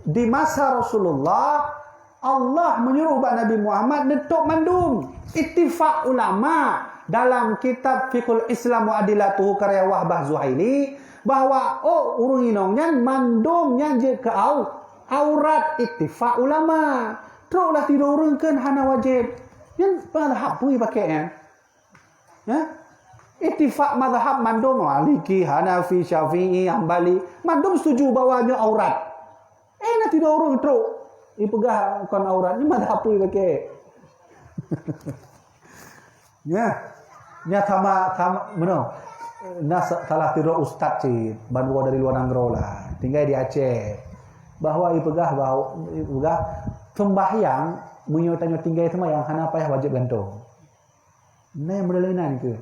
di masa Rasulullah Allah menyuruh Nabi Muhammad netuk mandum. Ittifaq ulama dalam kitab Fiqhul Islam wa Adilatuhu karya Wahbah Zuhaili bahwa urung inongnya mandumnya je ke aurat. Ittifaq ulama. Teruklah tidak urungkan hana wajib. Yang madhab pun pakainya. Ittifaq madhab mandum Maliki, Hanafi, Syafi'i, Hambali. Mandum setuju bawahnya aurat. Nak tidak urung teruk. Ipegah kon aurat ni madhab pun pakai. Nya sama mana? Nas salah tidur ustaz cik banua dari luar negara lah. Tinggal di Aceh. Bahwa ipegah sembahyang menyotanya tinggal sembahyang hana payah wajib gantung. Nah berlainan ke.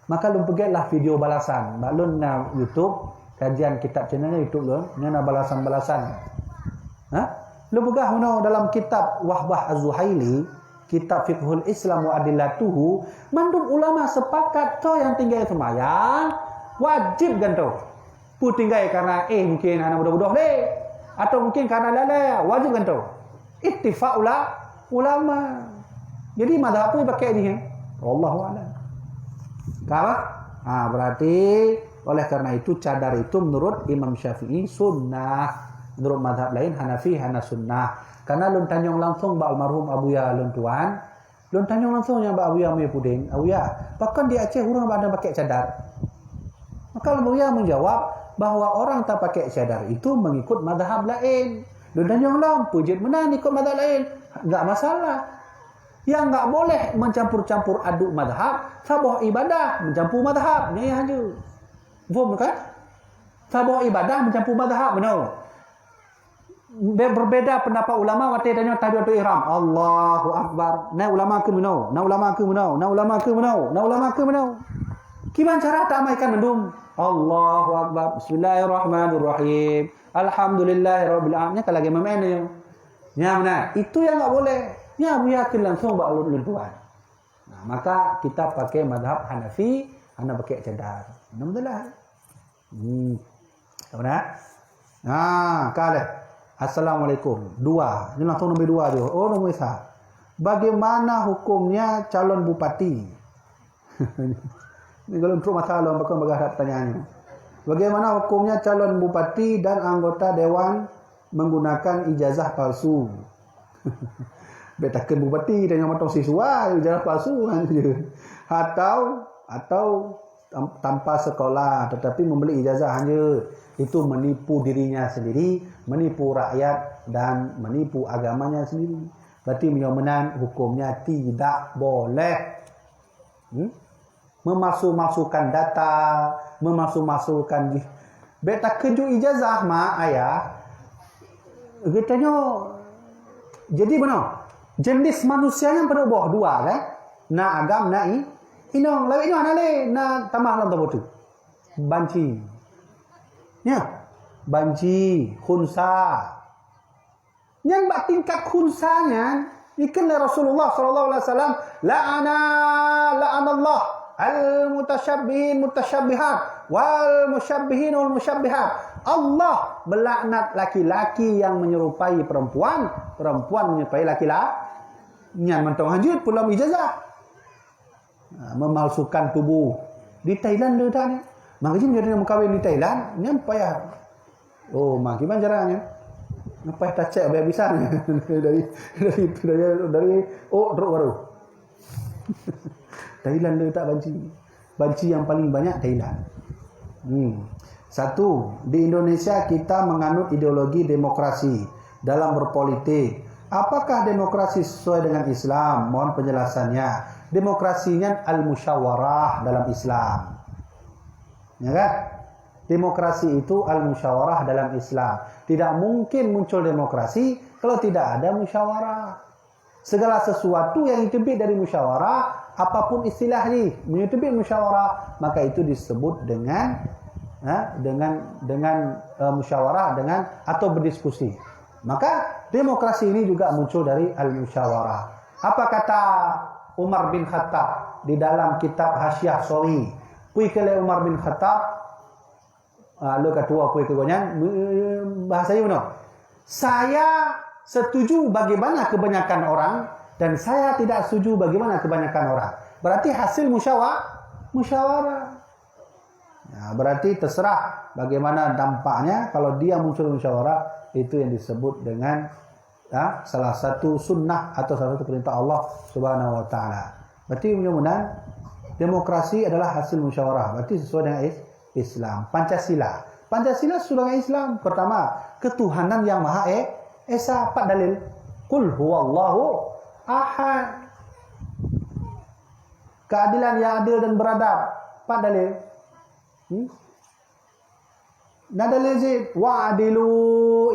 Maka lun pegatlah video balasan. Baklun na YouTube kajian kitab channelnya YouTube lun, nya balasan-balasan. Lu pegah dalam kitab Wahbah Az-Zuhaili, kitab Fiqhul Islam wa Adilatuhu, mandum ulama sepakat kau yang tinggal sembahyang wajib gantung. Pu tinggal karena mungkin anak budak-budak deh, atau mungkin karena lalai wajib gantung. Ittifaq ulama. Jadi mazhab apa pakai ni? Wallahu a'lam. Kalau berarti oleh karena itu cadar itu menurut Imam Syafi'i sunnah. Menurut mazhab lain Hanafi hana sunnah. Karena lun tanyong langsung ba almarhum Abuya lun tuan, lun tanyong langsung yang ba Abuya punya puding, Abuya, bahkan di Aceh orang ada pakai cadar. Maka Abuya menjawab bahwa orang tak pakai cadar itu mengikut mazhab lain. Lun tanyong lang pujit menang ikut mazhab lain, enggak masalah. Yang enggak boleh mencampur-campur aduk mazhab, sabah ibadah mencampur mazhab, ni aja. Faham kan? Sabah ibadah mencampur mazhab, benar. Berbeda pendapat ulama waktu tanya takbiratul ihram. Allahu akbar. Na ulama ke menau, na ulama ke menau, na ulama ke menau, na ulama ke menau. Gimana cara tak amaikan mendum? Allahu akbar. Bismillahirrahmanirrahim. Alhamdulillahirabbil alamin. Kalau lagi main dia. Ya benar. Itu yang enggak boleh. Ya yakin langsung ba ulun tuan. Nah, maka kita pakai mazhab Hanafi, ana pakai cadar. Alhamdulillah. Benar? Kalau Assalamualaikum. 2. Ini langsung nombor 2 dia. Oh, nombor 1. Bagaimana hukumnya calon bupati? Ini kalau untuk masalah bakal ada pertanyaannya. Bagaimana hukumnya calon bupati dan anggota dewan menggunakan ijazah palsu? Betakan bupati dan yang matang siswa ijazah palsu atau tanpa sekolah tetapi membeli ijazah hanya. Itu menipu dirinya sendiri, menipu rakyat dan menipu agamanya sendiri. Berarti menyomenan hukumnya tidak boleh memasuk-masukkan data, memasuk-masukkan beta keju ijazah ayah. Katanya jadi benar. Jenis manusia yang pada bawah 2 kan? Na agam na inong lawi inong anale na tamah lang tabotu. Banci. Ya, banci, khunsa. Yang bak tingkat khunsanya Ikan Rasulullah sallallahu alaihi wasallam la'anallah al-mutasyabbihin mutashabbihat wal musyabbihin wal musyabbihat. Allah melaknat laki-laki yang menyerupai perempuan, perempuan menyerupai laki-laki. Nyan mentong hajud pulau ijazah. Memalsukan tubuh. Di Thailand dia dah ni. Makanya menjadi nak kahwin di Thailand, nyan payah. Oh, mak gimana caranya? Apa tak cek habis-habisan dari drop baru. Thailand dia tak banci. Banci yang paling banyak Thailand. Satu, di Indonesia kita menganut ideologi demokrasi dalam berpolitik. Apakah demokrasi sesuai dengan Islam? Mohon penjelasannya. Demokrasinya al-musyawarah dalam Islam. Ya kan? Demokrasi itu al-musyawarah dalam Islam. Tidak mungkin muncul demokrasi kalau tidak ada musyawarah. Segala sesuatu yang ditebit dari musyawarah, apapun istilahnya, menitebit musyawarah, maka itu disebut dengan musyawarah dengan atau berdiskusi. Maka demokrasi ini juga muncul dari al-musyawarah. Apa kata Umar bin Khattab di dalam kitab Hasyiah Sawi? Pui kele Umar bin Khattab lo ketua kuih kegonyan bahasanya benar. Saya setuju bagaimana kebanyakan orang dan saya tidak setuju bagaimana kebanyakan orang. Berarti hasil musyawarah. Nah, berarti terserah bagaimana dampaknya. Kalau dia muncul musyawarah, itu yang disebut dengan salah satu sunnah atau salah satu perintah Allah Subhanahu Wa Taala. Berarti mudah-mudahan demokrasi adalah hasil musyawarah. Berarti sesuai dengan Islam. Pancasila sesuai Islam. Pertama, ketuhanan yang Maha Esa. 4 dalil. Qul huwallahu ahad. Keadilan yang adil dan beradab. 4 dalil. Dalil zid wa'adilu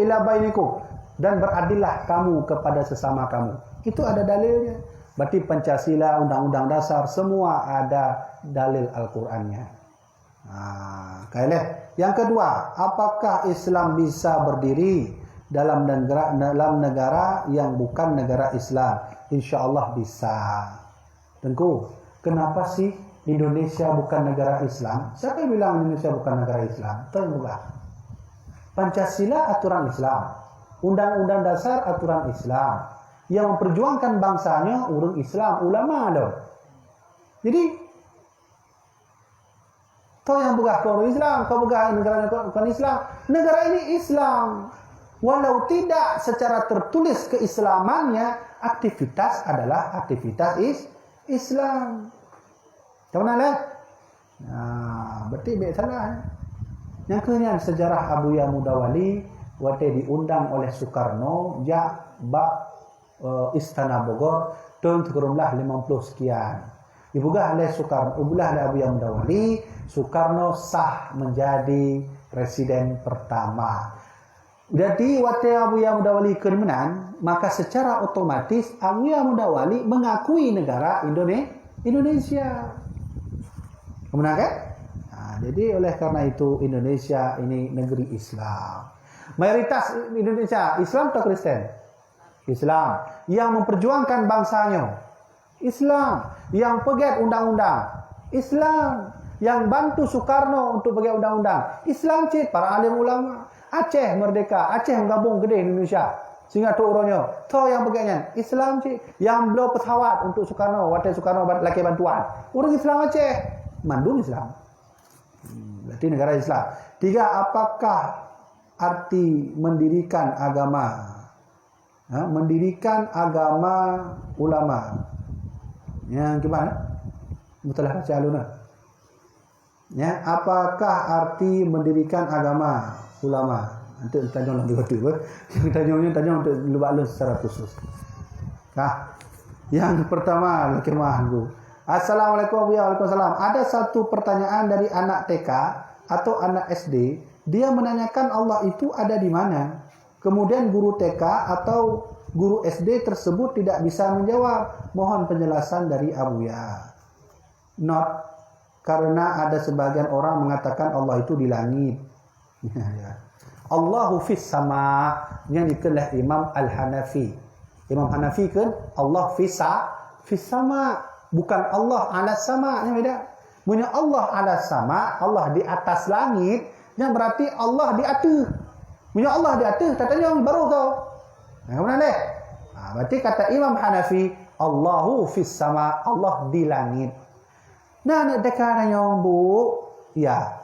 ila bainikum, dan beradillah kamu kepada sesama kamu. Itu ada dalilnya. Berarti Pancasila, Undang-Undang Dasar, semua ada dalil Al-Qur'annya. Yang kedua, apakah Islam bisa berdiri dalam negara yang bukan negara Islam? InsyaAllah bisa. Tengku, kenapa sih Indonesia bukan negara Islam? Siapa yang bilang Indonesia bukan negara Islam? Tengoklah. Pancasila aturan Islam, Undang-Undang Dasar aturan Islam. Yang memperjuangkan bangsanya orang Islam, ulama loh. Jadi kau yang begah kau Islam, kau begah negara bukan Islam. Negara ini Islam. Walau tidak secara tertulis keislamannya, aktivitas adalah aktivitas Islam. Tahu nak lah? Berarti baik salah. Yang kedua, sejarah Abuya Mudawali waktu diundang oleh Soekarno Istana Bogor tahun 50 sekian. Ibugah oleh Soekarno, ibugah oleh Abuya Mudawali, Soekarno sah menjadi presiden pertama. Jadi waktu Abuya Mudawali kemenang, maka secara otomatis Abuya Mudawali mengakui negara Indonesia. Kemenang kan? Jadi oleh karena itu Indonesia ini negeri Islam. Mayoritas Indonesia Islam atau Kristen? Islam. Yang memperjuangkan bangsanya Islam. Yang pegiat undang-undang Islam. Yang bantu Soekarno untuk pegiat undang-undang Islam. Para alim ulama Aceh merdeka, Aceh menggabung gede Indonesia sehingga tu orangnya tu yang pegiatnya Islam. Yang beliau pesawat untuk Soekarno waktu Soekarno laki bantuan orang Islam Aceh, mandung Islam. Berarti negara Islam. 3, apakah arti mendirikan agama? Mendirikan agama ulama. Yang gimana? Mutalah baca aluna. Ya, apakah arti mendirikan agama ulama? Nanti tanya lagi waktu tanya untuk lupa secara khusus. Yang pertama, kemahku. Assalamualaikum warahmatullahi wabarakatuh. Ada satu pertanyaan dari anak TK atau anak SD. Dia menanyakan Allah itu ada di mana. Kemudian guru TK atau guru SD tersebut tidak bisa menjawab. Mohon penjelasan dari Abuya. Not, karena ada sebagian orang mengatakan Allah itu di langit. Allahu fis sama, yang itulah Imam Al-Hanafi. Imam Hanafi kan Allah fis sama, bukan Allah ala sama, nya beda. Punya Allah ala sama, Allah di atas langit, yang berarti Allah di atas. Punya Allah di atas, katanya baru kau. Nah, kemudian deh. Berarti kata Imam Hanafi, Allahu fis sama, Allah di langit. Nah, nak dekat yang bu, ya.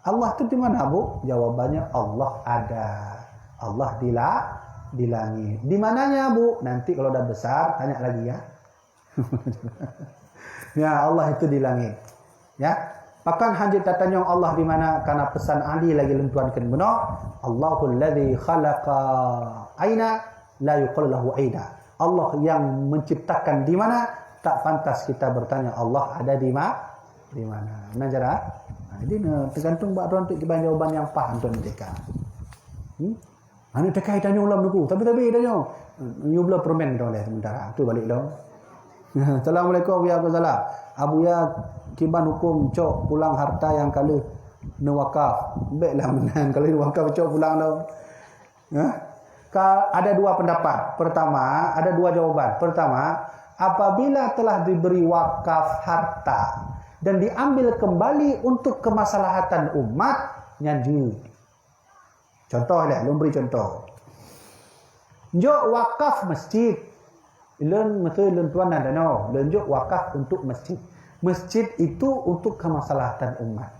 Allah tu di mana, Bu? Jawabannya Allah ada. Allah di langit. Di mananya, Bu? Nanti kalau dah besar tanya lagi ya. Ya, Allah itu di langit. Ya. Bahkan hanya tanya Allah di mana, karena pesan Ali lagi lentuankan benar. Allahul ladzi khalaqa aina la yuqal lahu aina. Allah yang menciptakan di mana, tak pantas kita bertanya Allah ada di mana. Menajara? Nah, jadi tergantung buat orang untuk jawaban yang faham tuan mereka. Anu tekai tanya ulam dulu. Tapi tanya. New bela permen dah oleh sementara. Tu balik dah. Assalamualaikum ya Salam. Abu ya kiban hukum cok pulang harta yang kala nawakaf. Baiklah menang kalau nawakaf cok pulang dah. Ada dua pendapat. Pertama, ada dua jawaban. Pertama, apabila telah diberi wakaf harta dan diambil kembali untuk kemaslahatan umat, nyanju. Contoh lah, belum beri contoh. Jok wakaf masjid. Lun tuan ada no. Lun jok wakaf untuk masjid. Masjid itu untuk kemaslahatan umat.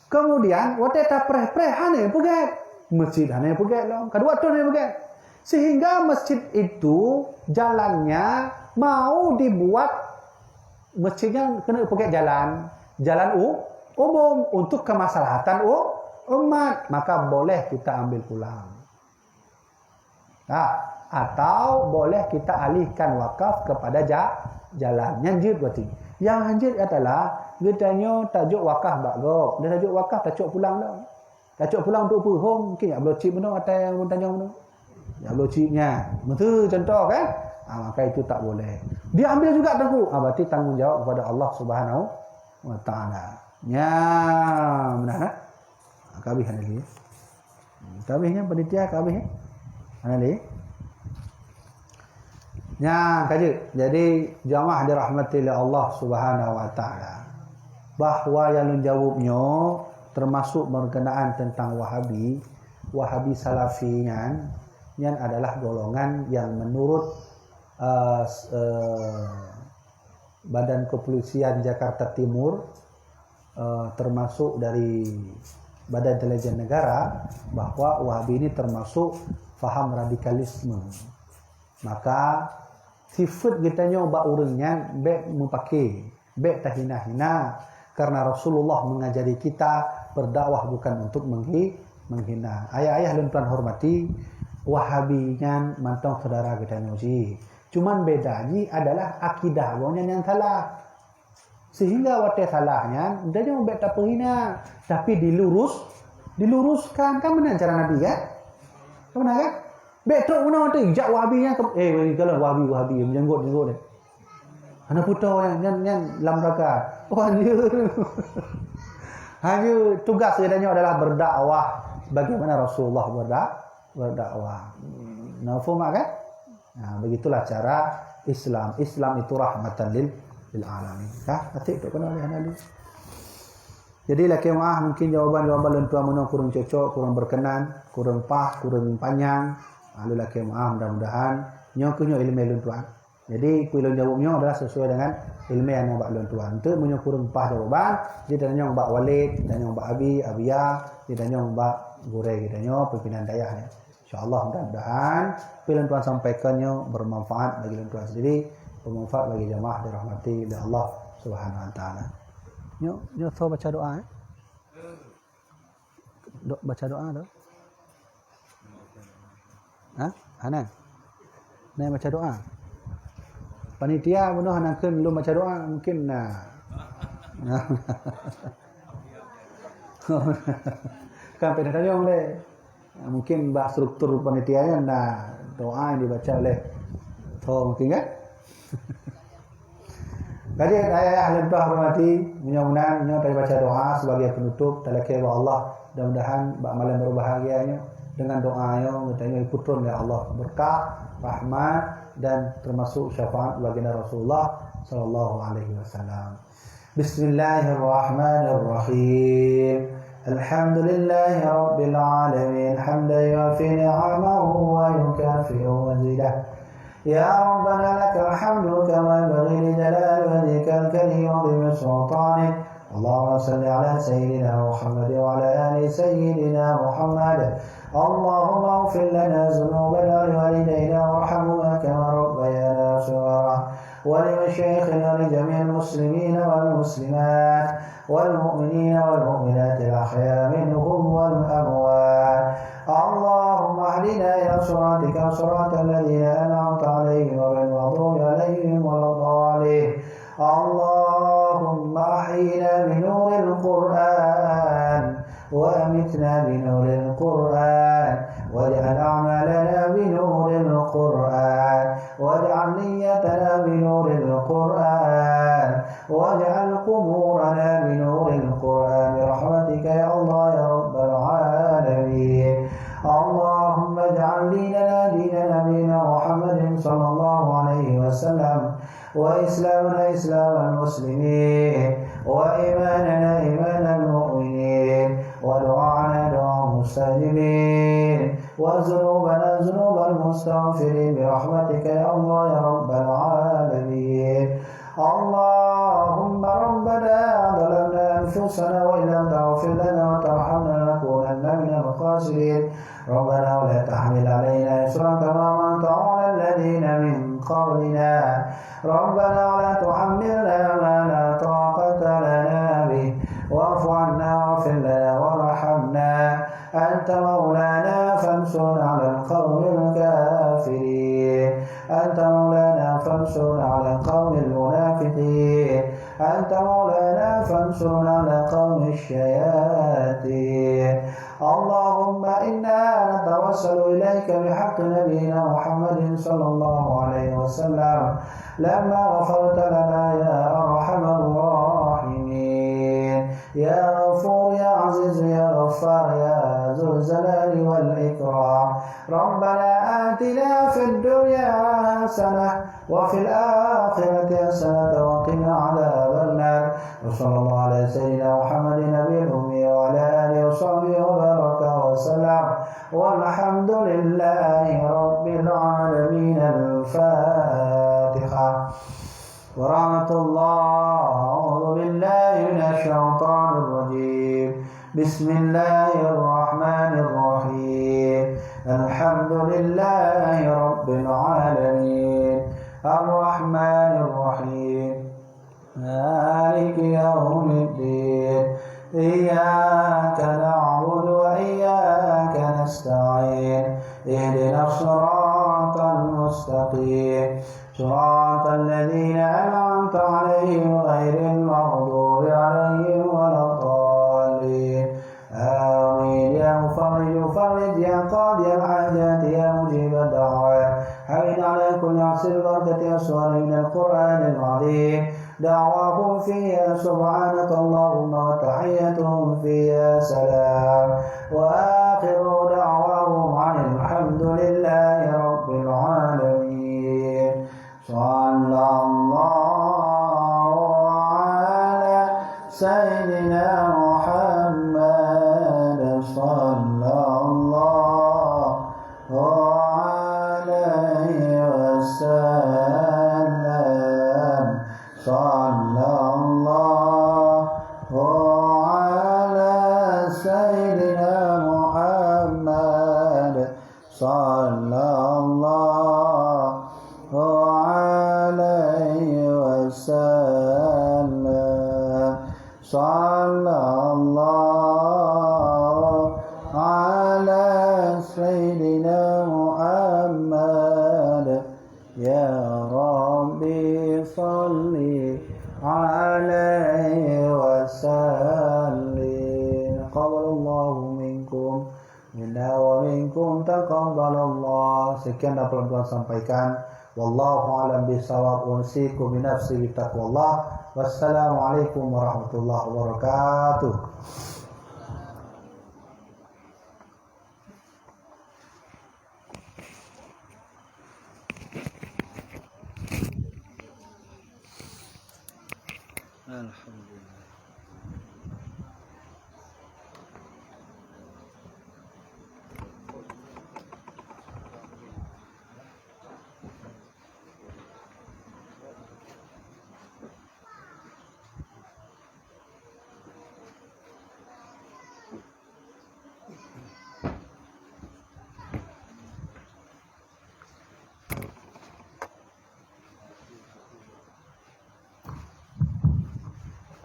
Kemudian, waktu tak preh hane puget. Masjid hanya pegat lah. Kedua tu hanya pegat. Sehingga masjid itu jalannya mau dibuat, masjidnya kena pegat jalan umum untuk kemaslahatan umat, maka boleh kita ambil pulang. Atau boleh kita alihkan wakaf kepada jalan. Yang berarti. Yang anjir adalah getanya tajuk wakaf bagok. Dia tajuk wakaf tajuk pulang dah. Tajuk pulang untuk apa? Mungkin ya blocip benar atau yang tanya benar. Ya blocipnya. Betul contoh kan? Maka itu tak boleh. Dia ambil juga tangguh. Berarti tanggungjawab kepada Allah Subhanahu wa taala. Ya, benar. Kabih lagi. Kabihnya panitia kabih. Mana lagi? Ya, kaji. Jadi jamaah dirahmati oleh Allah Subhanahu wa taala. Bahawa yang menjawabnya termasuk berkenaan tentang Wahabi Salafian yang adalah golongan yang menurut Badan Kepolisian Jakarta Timur, termasuk dari Badan Intelijen Negara, bahwa Wahabi ini termasuk faham radikalisme. Maka sifat kita nyoba urangnya baik mempakai, baik tak hina-hina, karena Rasulullah mengajari kita berdakwah bukan untuk menghina. Ayah-ayah dan tuan hormati, Wahabinya mantong saudara kita nyuci. Cuman bedanya adalah akidah yang salah. Sehingga waktu salahnya, dia jangan baik tak penghina, tapi diluruskan kan benar cara Nabi kan? Benar kan? Baik tak benar tu, jak Wahabinya kalau Wahabi menjenggot deh. Anak putar yang lam raka. Hanya tugas dia adalah berdakwah bagaimana Rasulullah berdakwah. Nafhum kan? Nah, begitulah cara Islam. Islam itu rahmatan lil alamin. Atik tak kenal Hanafi. Jadi laki maaf mungkin jawaban-jawaban lentua menang kurang cocok, kurang berkenan, kurang kurang panjang. Lalu laki maaf mudah-mudahan nyokunyo ilmu lentua. Jadi kuilan jawabnya adalah sesuai dengan ilmu yang nampak lentua. Untuk kurang jawaban, dia tanya mbak Walid, tanya mbak Abia, dia tanya mbak Gure, dia tanya pimpinan dayah. InsyaAllah mudah-mudahan pilihan Tuhan sampaikannya bermanfaat bagi tuan sendiri, bermanfaat bagi jamaah dirahmati oleh Allah Subhanahu wa taala. Nyo so baca doa. Baca doa dah. Ana. Nah baca doa. Panitia bunuh hanakkeun belum baca doa mungkin kan pada tanya oleh mungkin bahas struktur panitianya doa yang dibaca oleh mungkin kan. Jadi ayah lebih hormati mudah-mudahan tadi baca doa sebagai penutup talaki wa Allah, mudah-mudahan malam berbahagianya dengan doa yang kita putron ya Allah berkah, rahmat dan termasuk syafaat baginda Rasulullah sallallahu alaihi wasallam. Bismillahirrahmanirrahim. Alhamdulillahi rabbil alamin hamdan yuafi ni'amahu wa yukafi'u mazidah. Ya Rabbana lakal hamdu kama yanbaghi li jalali wajhikal karim wa 'azimi sultanik. اللهم صل على سيدنا محمد وعلى آل سيدنا محمد. اللهم اغفر لنا ذنوبنا ولوالدينا وارحمهما كما ربيانا صغارا ولمشايخنا ولجميع المسلمين والمسلمات والمؤمنين والمؤمنات الأحياء منهم والأموات. اللهم اهدنا إلى صراطك صراط الذين أنعمت عليهم غير المغضوب عليهم ولا الضالين. اللهم أحينا بنور القرآن وأمتنا بنور القرآن واجعل أعمالنا بنور القرآن واجعل نيتنا بنور القرآن واجعل قبورنا بنور القرآن برحمتك يا الله يا رب العالمين. اللهم اجعل ديننا دين نبينا محمد صلى الله عليه وسلم وإسلامنا إسلام المسلمين وإيماننا إيمان المؤمنين ودعاءنا دعاء المستجيبين وذنوبنا ذنوب المستغفرين برحمتك يا الله يا رب العالمين. اللهم ربنا ظلمنا أنفسنا وإن لم تغفر لنا وترحمنا لنكونن من الخاسرين. ربنا ولا تحمل علينا إصرا كما حملت على الذين من قبلنا. ربنا ولا تحملنا ما لا طاقة لنا به واعف عنا واغفر لنا وارحمنا أنت مولانا فانصرنا على القوم الكافرين. أنت مولانا فانصرنا على القوم المنافقين. أنت مولانا فانصرنا على قوم الشياطين. اللهم إنا نتوسل إليك بحق نبينا محمد صلى الله عليه وسلم لما غفرت لنا يا أرحم الراحمين يا غفور يا عزيز يا غفار يا ذو الجلال والإكرام. ربنا آتنا في الدنيا حسنة وفي الآخرة حسنة وقنا عذاب النار. وصلى الله على سيدنا محمد نبي الأمي وعلى آله وصحبه وبارك وسلم والحمد لله رب العالمين. الفاتحة. ورحمة الله. أعوذ بالله من الشيطان الرجيم. بسم الله الرحمن الرحيم. الحمد لله رب العالمين الرحمن الرحيم مالك يوم الدين. إياك نعبد وإياك نستعين. اهدنا الصراط المستقيم صراط الذين أنعمت عليهم غير المغضوب عليهم ولا الضالين. آمين. يا مفرج فرج يا قاضي الحاجات يا مجيب الدعوات حين على كل عصر بركة أسوار من القرآن العظيم. دعواهم فيها سبحانك اللهم وتحيتهم فيها سلام وآخر دعواهم عن الحمد لله رب العالمين. صلى الله على سيدنا محمد صلى الله عليه وسلم. صلى الله على سيدنا محمد صلى الله عليه وسلم. صلى الله على سيدنا محمد. يا ربي صل عليه وسلم. قبل الله منكم minna wa minkum taqabbalallah. Sekian dapat Tuhan sampaikan. Wallahu a'lam bishawab. Unsikum bi nafsi bi taqwallah. Wassalamualaikum warahmatullahi wabarakatuh. Alhamdulillah.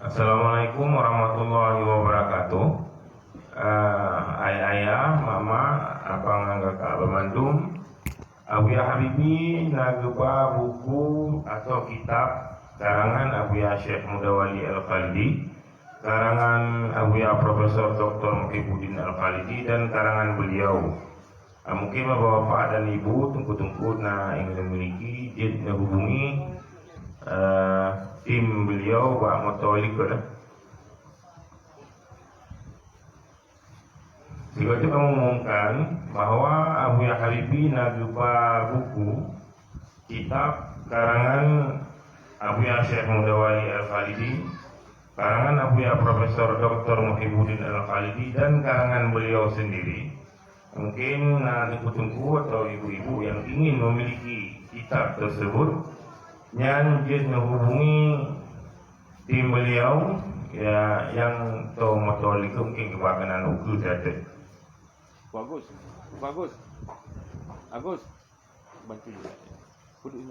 Assalamualaikum warahmatullahi wabarakatuh. Ayah, mama, abang angga Abang Mandum, Abuya Habibi nagepa buku atau kitab karangan Abuya Syekh Mudawali Al-Khalidi, karangan Abuya Profesor Dr. Muhyiddin Al-Khalidi, dan karangan beliau. Mungkin bapak dan ibu tungku-tungku ingin memiliki, jadi hubungi tim beliau Pak Motolik jika kita mengumumkan bahwa Abuya Habibi nagepa buku kitab karangan Abuya Syekh Mudawali Al-Khalidi, karangan Abuya Profesor Dr. Muhyiddin Al-Khalidi, dan karangan beliau sendiri. Mungkin tungku-tungku atau ibu-ibu yang ingin memiliki kitab tersebut jangan menghubungi tim beliau ya, yang tahu Motolik mungkin kebakaran ukur saja. Agus, bantu juga. Pudin.